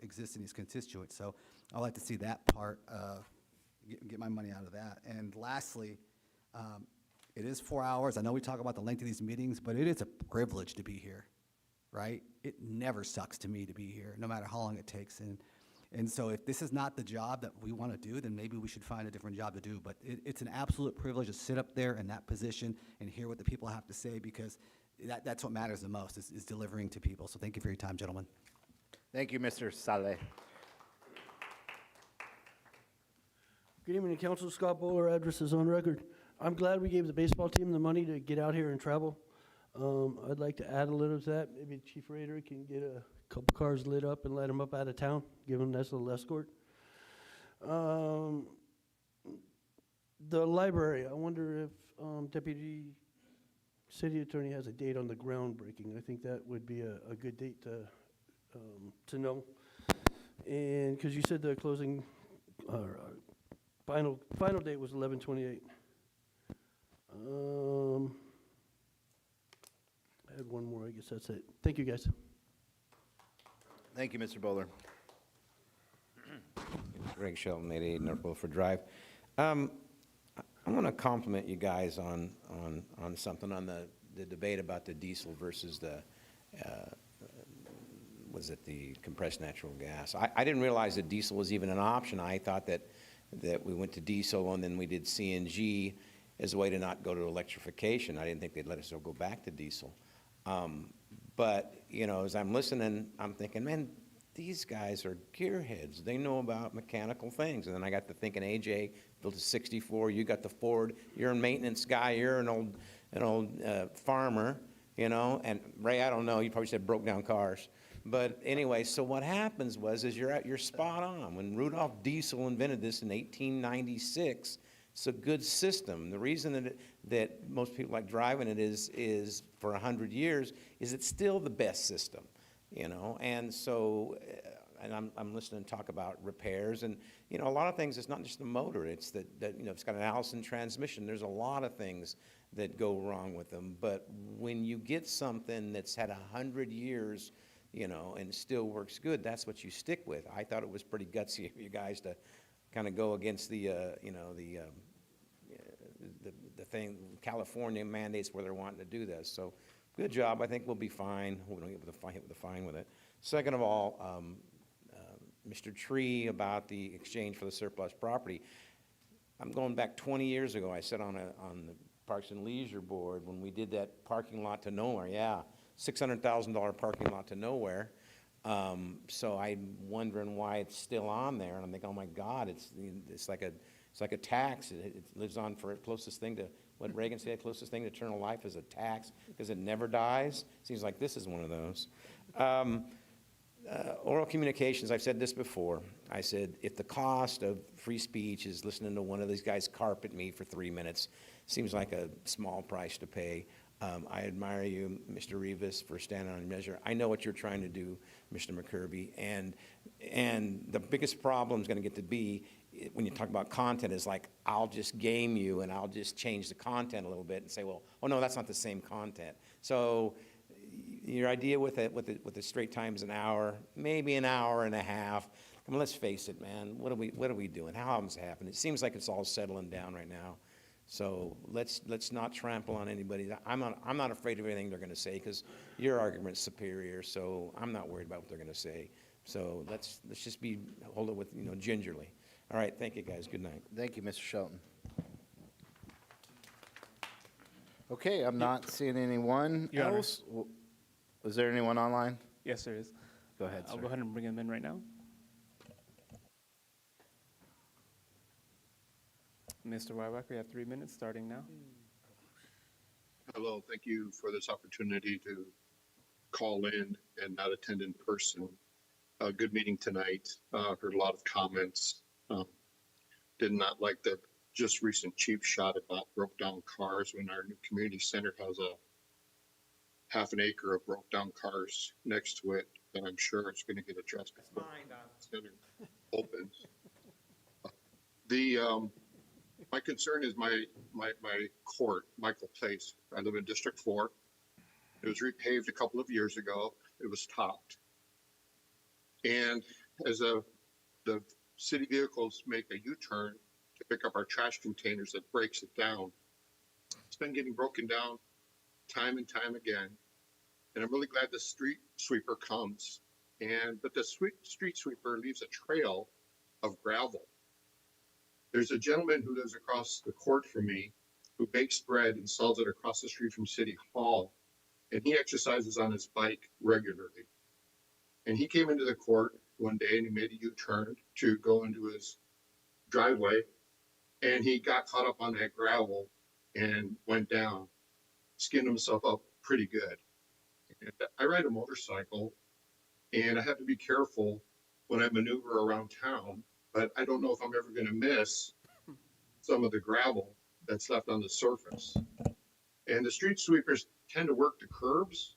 exist in these constituents. So I'd like to see that part, get my money out of that. And lastly, it is 4 hours. I know we talk about the length of these meetings, but it is a privilege to be here, right? It never sucks to me to be here, no matter how long it takes. And so if this is not the job that we want to do, then maybe we should find a different job to do. But it's an absolute privilege to sit up there in that position and hear what the people have to say, because that's what matters the most, is delivering to people. So thank you for your time, gentlemen. Thank you, Mr. Saleh. Good evening, Council. Scott Bowler, address is on record. I'm glad we gave the baseball team the money to get out here and travel. I'd like to add a little to that. Maybe Chief Rader can get a couple cars lit up and let them up out of town, give them a nice little escort. The library, I wonder if Deputy City Attorney has a date on the groundbreaking. I think that would be a good date to know. And because you said the closing, final date was 11/28. I had one more, I guess that's it. Thank you, guys. Thank you, Mr. Bowler. Greg Shelton, 88 North Wilford Drive. I want to compliment you guys on something, on the debate about the diesel versus the, was it the compressed natural gas? I didn't realize that diesel was even an option. I thought that we went to diesel and then we did CNG as a way to not go to electrification. I didn't think they'd let us go back to diesel. But, you know, as I'm listening, I'm thinking, man, these guys are gearheads. They know about mechanical things. And then I got to thinking, AJ built a 64, you got the Ford, you're a maintenance guy, you're an old farmer, you know, and Ray, I don't know, you probably said broke down cars. But anyway, so what happens is you're spot on. When Rudolph Diesel invented this in 1896, it's a good system. The reason that most people like driving it is for 100 years is it's still the best system, you know. And so, and I'm listening to talk about repairs, and you know, a lot of things. It's not just the motor. It's that you know, it's got an Allison transmission. There's a lot of things that go wrong with them. But when you get something that's had 100 years, you know, and still works good, that's what you stick with. I thought it was pretty gutsy of you guys to kind of go against the, you know, the thing, California mandates where they're wanting to do this. So good job. I think we'll be fine. We don't get hit with the fine with it. Second of all, Mr. Tree, about the exchange for the surplus property. I'm going back 20 years ago. I sat on the Parks and Leisure Board when we did that parking lot to nowhere, yeah, $600,000 parking lot to nowhere. So I'm wondering why it's still on there, and I'm thinking, oh my God, it's like a tax. It lives on for closest thing to, what Reagan said, closest thing to eternal life is a tax, because it never dies. Seems like this is one of those. Oral communications, I've said this before. I said, if the cost of free speech is listening to one of these guys carpet me for 3 minutes, seems like a small price to pay. I admire you, Mr. Rivas, for standing on your measure. I know what you're trying to do, Mr. McCurby, and the biggest problem is going to get to be, when you talk about content, is like, I'll just game you and I'll just change the content a little bit and say, well, oh no, that's not the same content. So your idea with the straight times an hour, maybe an hour and a half. I mean, let's face it, man. What are we doing? How has it happened? It seems like it's all settling down right now. So let's not trample on anybody. I'm not afraid of anything they're going to say, because your argument's superior. So I'm not worried about what they're going to say. So let's just hold it with, gingerly. All right, thank you guys. Good night. Thank you, Mr. Shelton. Okay, I'm not seeing anyone Your Honor. else. Is there anyone online? Yes, there is. Go ahead, I'll sir. go ahead and bring him in right now. Mr. Wywacker, you have 3 minutes, starting now. Hello, thank you for this opportunity to call in and not attend in person. Good meeting tonight. Heard a lot of comments. Did not like the just recent cheap shot about broke down cars, when our new community center has a half an acre of broke down cars next to it, and I'm sure it's going to get addressed before the center opens. My concern is my court, Michael Place. I live in District 4. It was repaved a couple of years ago. It was topped. And as the city vehicles make a U-turn to pick up our trash containers, that breaks it down. It's been getting broken down time and time again. And I'm really glad the street sweeper comes. But the street sweeper leaves a trail of gravel. There's a gentleman who lives across the court from me who bakes bread and sells it across the street from City Hall. And he exercises on his bike regularly. And he came into the court one day and he made a U-turn to go into his driveway. And he got caught up on that gravel and went down, skinned himself up pretty good. And I ride a motorcycle and I have to be careful when I maneuver around town, but I don't know if I'm ever going to miss some of the gravel that's left on the surface. And the street sweepers tend to work the curbs,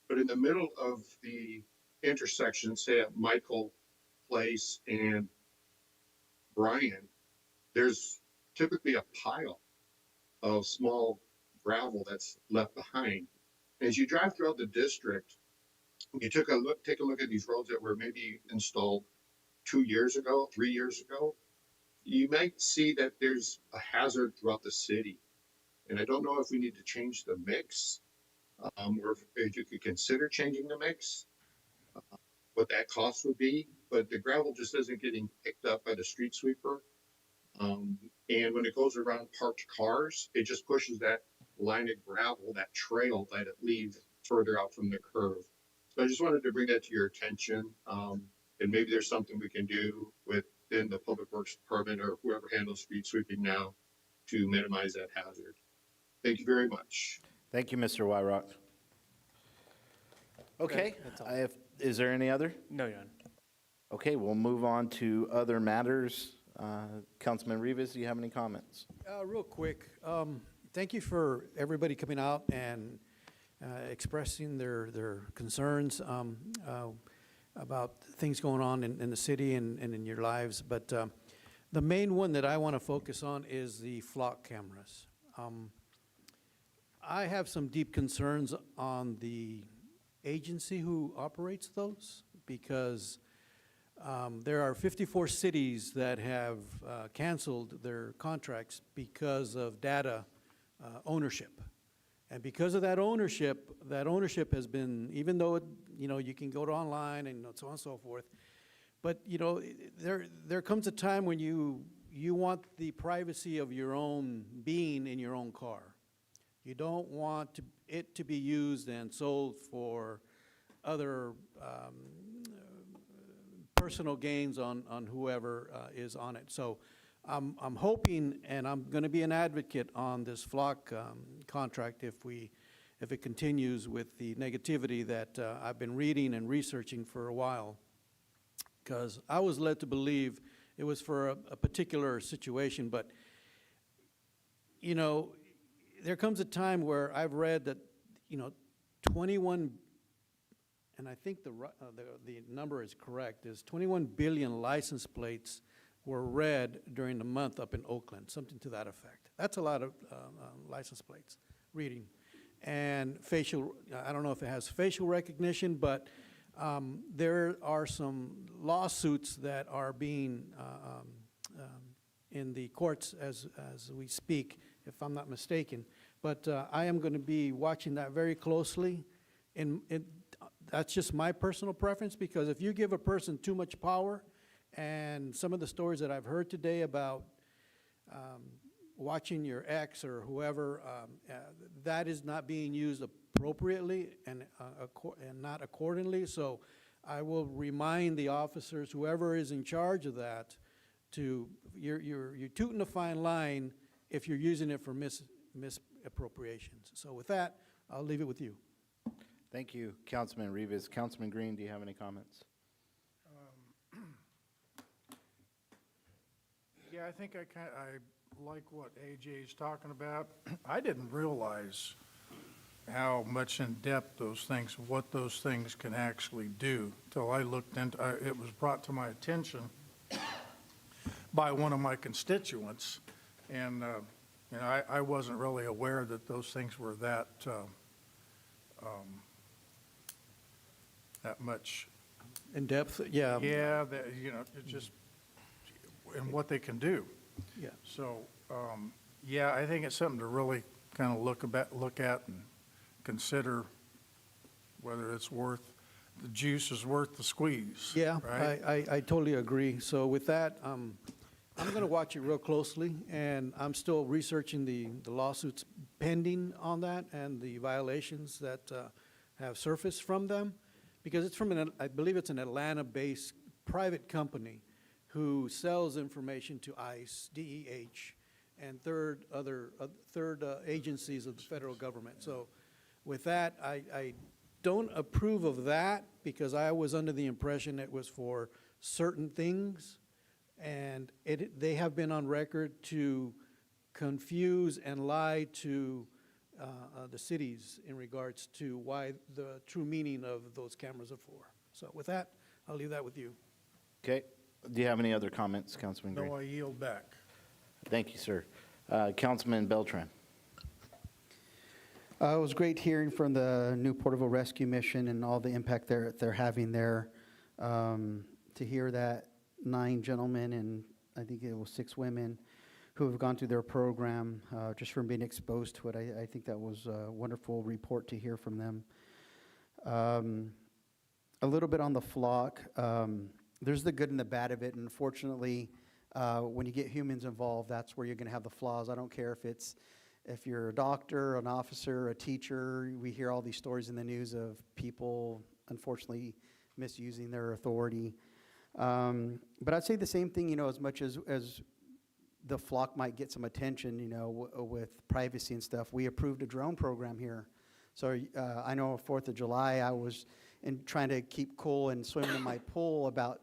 but in the middle of the intersection, say at Michael Place and Bryan, there's typically a pile of small gravel that's left behind. As you drive throughout the district, you take a look at these roads that were maybe installed 2 years ago, 3 years ago, you might see that there's a hazard throughout the city. And I don't know if we need to change the mix, or if you could consider changing the mix, what that cost would be. But the gravel just isn't getting picked up by the street sweeper. And when it goes around parked cars, it just pushes that line of gravel, that trail that it leaves further out from the curve. So I just wanted to bring that to your attention. And maybe there's something we can do within the Public Works Department or whoever handles street sweeping now to minimize that hazard. Thank you very much. Thank you, Mr. Wyrock. Okay, That's all. is there any other? No, Your Honor. Okay, we'll move on to other matters. Councilman Rivas, do you have any comments? Real quick, thank you for everybody coming out and expressing their concerns about things going on in the city and in your lives. But the main one that I want to focus on is the flock cameras. I have some deep concerns on the agency who operates those, because there are 54 cities that have canceled their contracts because of data ownership. And because of that ownership has been, even though you can go to online and so on and so forth, but there comes a time when you want the privacy of your own being in your own car. You don't want it to be used and sold for other personal gains on whoever is on it. So I'm hoping, and I'm going to be an advocate on this flock contract if it continues with the negativity that I've been reading and researching for a while, because I was led to believe it was for a particular situation. But, you know, there comes a time where I've read that, you know, 21, and I think the number is correct, is 21 billion license plates were read during the month up in Oakland, something to that effect. That's a lot of license plates reading. And facial, I don't know if it has facial recognition, but there are some lawsuits that are being in the courts as we speak, if I'm not mistaken. But I am going to be watching that very closely. And that's just my personal preference, because if you give a person too much power, and some of the stories that I've heard today about watching your ex or whoever, that is not being used appropriately and not accordingly. So I will remind the officers, whoever is in charge of that, you're tooting a fine line if you're using it for misappropriations. So with that, I'll leave it with you. Thank you, Councilman Rivas. Councilman Green, do you have any comments? Yeah, I think I like what AJ is talking about. I didn't realize how much in depth what those things can actually do till I looked into it. Was brought to my attention by one of my constituents, and you know, I wasn't really aware that those things were that much in depth. Yeah. Yeah, that, you know, it just and what they can do. Yeah. So, yeah, I think it's something to really kind of look at and consider whether it's worth, the juice is worth the squeeze. Yeah, right? I totally agree. So with that, I'm going to watch it real closely, and I'm still researching the lawsuits pending on that and the violations that have surfaced from them, because it's from I believe it's an Atlanta-based private company who sells information to ICE, DEH, and third agencies of the federal government. So with that, I don't approve of that, because I was under the impression it was for certain things, and they have been on record to confuse and lie to the cities in regards to why the true meaning of those cameras are for. So with that, I'll leave that with you. Okay. Do you have any other comments, Councilman Green? No, I yield back. Thank you, sir. Councilman Beltran. It was great hearing from the new Porterville Rescue Mission and all the impact they're having there. To hear that 9 gentlemen and I think it was 6 women who have gone through their program just from being exposed to it, I think that was a wonderful report to hear from them. A little bit on the flock. There's the good and the bad of it, and unfortunately, when you get humans involved, that's where you're going to have the flaws. I don't care if you're a doctor, an officer, a teacher. We hear all these stories in the news of people, unfortunately, misusing their authority. But I'd say the same thing, you know, as much as the flock might get some attention, you know, with privacy and stuff. We approved a drone program here. So I know 4th of July, I was trying to keep cool and swimming in my pool about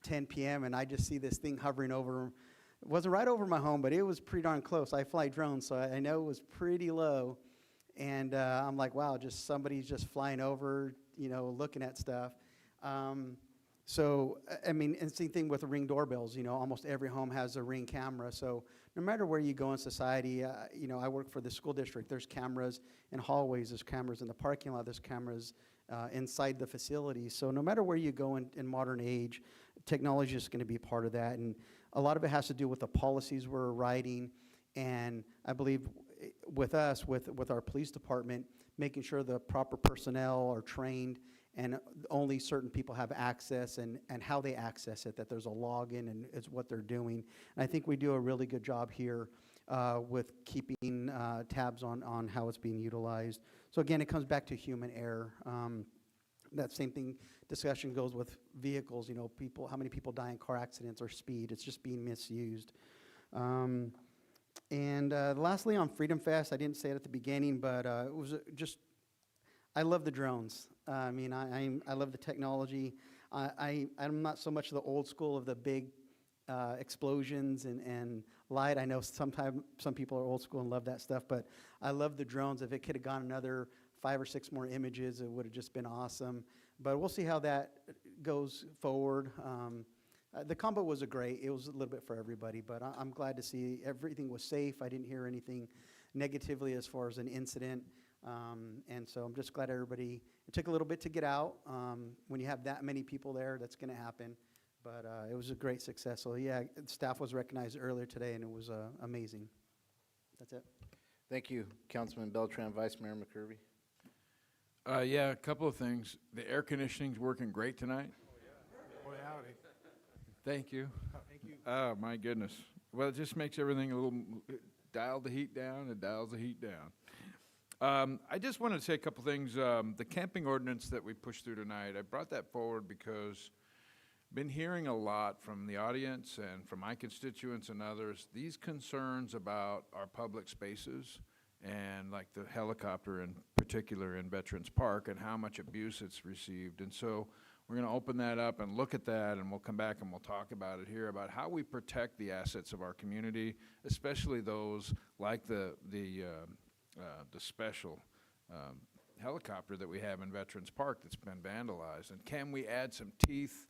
10 p.m. and I just see this thing hovering over. It wasn't right over my home, but it was pretty darn close. I fly drones, so I know it was pretty low. And I'm like, wow, just somebody's just flying over, you know, looking at stuff. So, I mean, and same thing with the Ring doorbells. You know, almost every home has a Ring camera. So no matter where you go in society, you know, I work for the school district. There's cameras in hallways. There's cameras in the parking lot. There's cameras inside the facility. So no matter where you go in modern age, technology is going to be part of that. And a lot of it has to do with the policies we're writing. And I believe with us, with our police department, making sure the proper personnel are trained and only certain people have access and how they access it, that there's a login and it's what they're doing. And I think we do a really good job here with keeping tabs on how it's being utilized. So again, it comes back to human error. That same discussion goes with vehicles, how many people die in car accidents or speed. It's just being misused. And lastly, on Freedom Fest, I didn't say it at the beginning, but it was I love the drones. I mean, I love the technology. I'm not so much the old school of the big explosions and light. I know some people are old school and love that stuff, but I love the drones. If it could have gone another 5 or 6 more images, it would have just been awesome. But we'll see how that goes forward. The combo was it was a little bit for everybody, but I'm glad to see everything was safe. I didn't hear anything negatively as far as an incident. And so I'm just glad it took a little bit to get out. When you have that many people there, that's going to happen. But it was a great success. So yeah, staff was recognized earlier today, and it was amazing. That's it. Thank you, Councilman Beltran. Vice Mayor McCurvey. Yeah, a couple of things. The air conditioning's working great tonight. Boy, howdy. Thank you. Thank you. Oh, my goodness. Well, it just makes everything a little, dial the heat down, it dials the heat down. I just wanted to say a couple things. The camping ordinance that we pushed through tonight, I brought that forward because been hearing a lot from the audience and from my constituents and others, these concerns about our public spaces and like the helicopter in particular in Veterans Park and how much abuse it's received. And so we're going to open that up and look at that, and we'll come back and we'll talk about it here, about how we protect the assets of our community, especially those like the special helicopter that we have in Veterans Park that's been vandalized. And can we add some teeth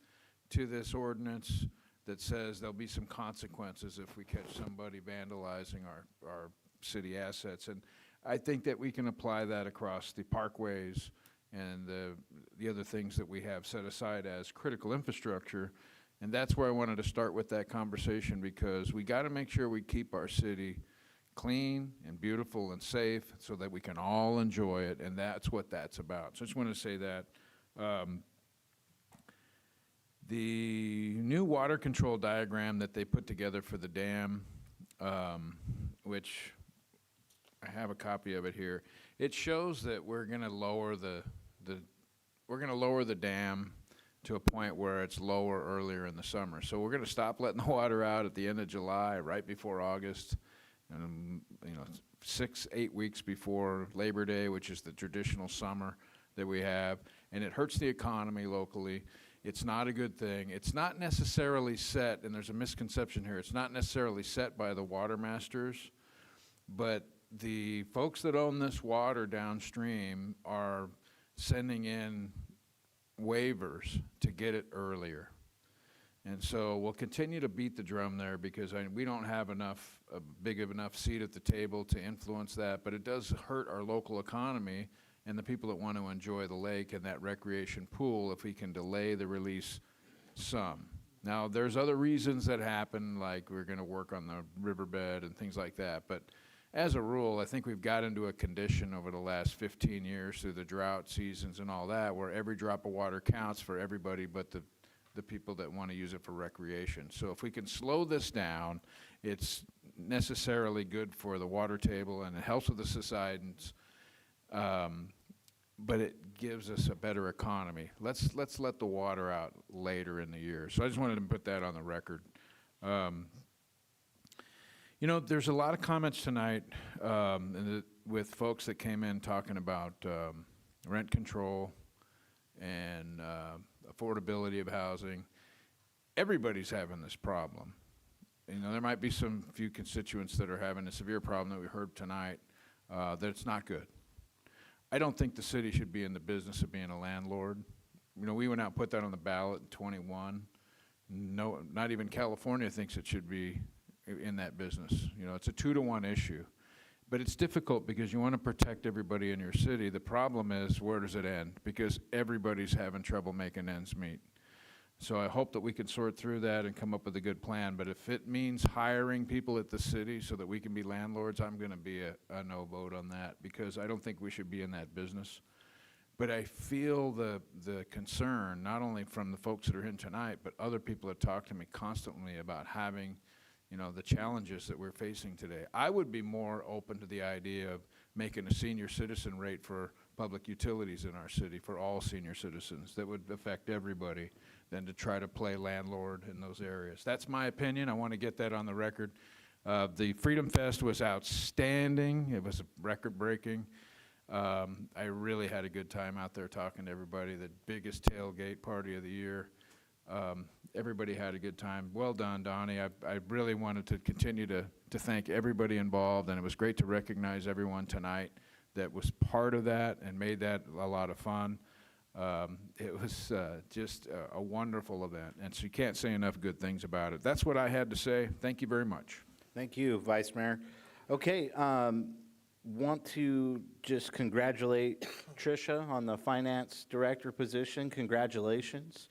to this ordinance that says there'll be some consequences if we catch somebody vandalizing our city assets? And I think that we can apply that across the parkways and the other things that we have set aside as critical infrastructure. And that's where I wanted to start with that conversation, because we got to make sure we keep our city clean and beautiful and safe so that we can all enjoy it, and that's what that's about. So I just want to say that. The new water control diagram that they put together for the dam, which I have a copy of it here, it shows that we're going to lower the dam to a point where it's lower earlier in the summer. So we're going to stop letting the water out at the end of July, right before August, and 6-8 weeks before Labor Day, which is the traditional summer that we have, and it hurts the economy locally. It's not a good thing. It's not necessarily set, and there's a misconception here, it's not necessarily set by the water masters, but the folks that own this water downstream are sending in waivers to get it earlier. And so we'll continue to beat the drum there, because we don't have a big of enough seat at the table to influence that, but it does hurt our local economy and the people that want to enjoy the lake and that recreation pool if we can delay the release some. Now, there's other reasons that happen, like we're going to work on the riverbed and things like that, but as a rule, I think we've got into a condition over the last 15 years through the drought seasons and all that, where every drop of water counts for everybody but the people that want to use it for recreation. So if we can slow this down, it's necessarily good for the water table and it helps with the subsidence. But it gives us a better economy. Let's let the water out later in the year. So I just wanted to put that on the record. There's a lot of comments tonight with folks that came in talking about rent control and affordability of housing. Everybody's having this problem. There might be some few constituents that are having a severe problem that we heard tonight that it's not good. I don't think the city should be in the business of being a landlord. We went out and put that on the ballot in 21. No, not even California thinks it should be in that business. It's a 2-to-1 issue. But it's difficult because you want to protect everybody in your city. The problem is, where does it end? Because everybody's having trouble making ends meet. So I hope that we can sort through that and come up with a good plan. But if it means hiring people at the city so that we can be landlords, I'm going to be a no vote on that, because I don't think we should be in that business. But I feel the concern, not only from the folks that are in tonight, but other people that talk to me constantly about having the challenges that we're facing today. I would be more open to the idea of making a senior citizen rate for public utilities in our city for all senior citizens that would affect everybody than to try to play landlord in those areas. That's my opinion. I want to get that on the record. The Freedom Fest was outstanding. It was record-breaking. I really had a good time out there talking to everybody. The biggest tailgate party of the year. Everybody had a good time. Well done, Donnie. I really wanted to continue to thank everybody involved, and it was great to recognize everyone tonight that was part of that and made that a lot of fun. It was just a wonderful event, and so you can't say enough good things about it. That's what I had to say. Thank you very much. Thank you, Vice Mayor. Okay, want to just congratulate Tricia on the Finance Director position. Congratulations.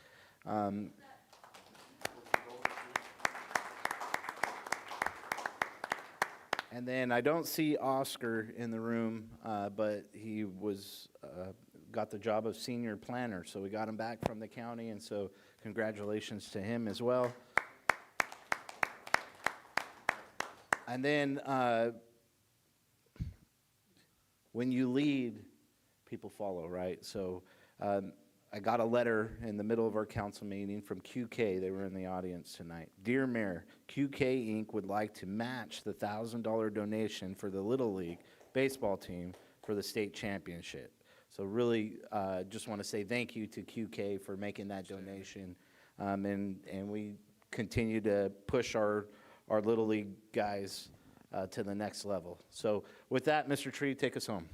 And then I don't see Oscar in the room, but he was got the job of senior planner, so we got him back from the county, and so congratulations to him as well. And then when you lead, people follow, right? So I got a letter in the middle of our council meeting from QK. They were in the audience tonight. Dear Mayor, QK Inc. would like to match the $1,000 donation for the Little League baseball team for the state championship. So really just want to say thank you to QK for making that donation. And we continue to push our Little League guys to the next level. So with that, Mr. Tree, take us home.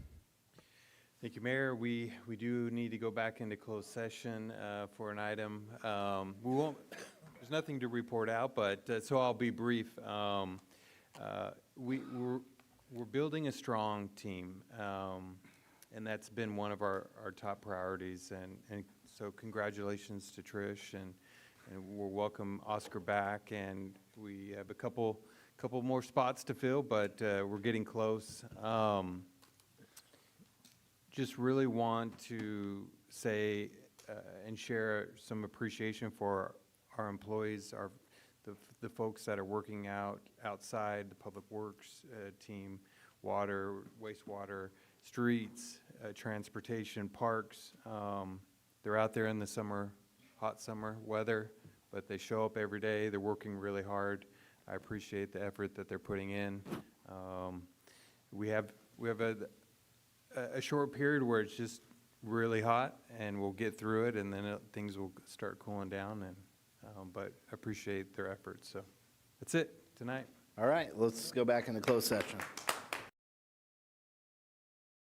Thank you, Mayor. We do need to go back into closed session for an item. We won't. There's nothing to report out, but so I'll be brief. We're building a strong team, and that's been one of our top priorities. And so congratulations to Trish, and we'll welcome Oscar back. And we have a couple more spots to fill, but we're getting close. Just really want to say and share some appreciation for our employees, the folks that are working outside, the public works team, water, wastewater, streets, transportation, parks. They're out there in the summer, hot summer weather, but they show up every day. They're working really hard. I appreciate the effort that they're putting in. We have a short period where it's just really hot, and we'll get through it, and then things will start cooling down. And but appreciate their efforts. So that's it tonight. All right, let's go back into closed session.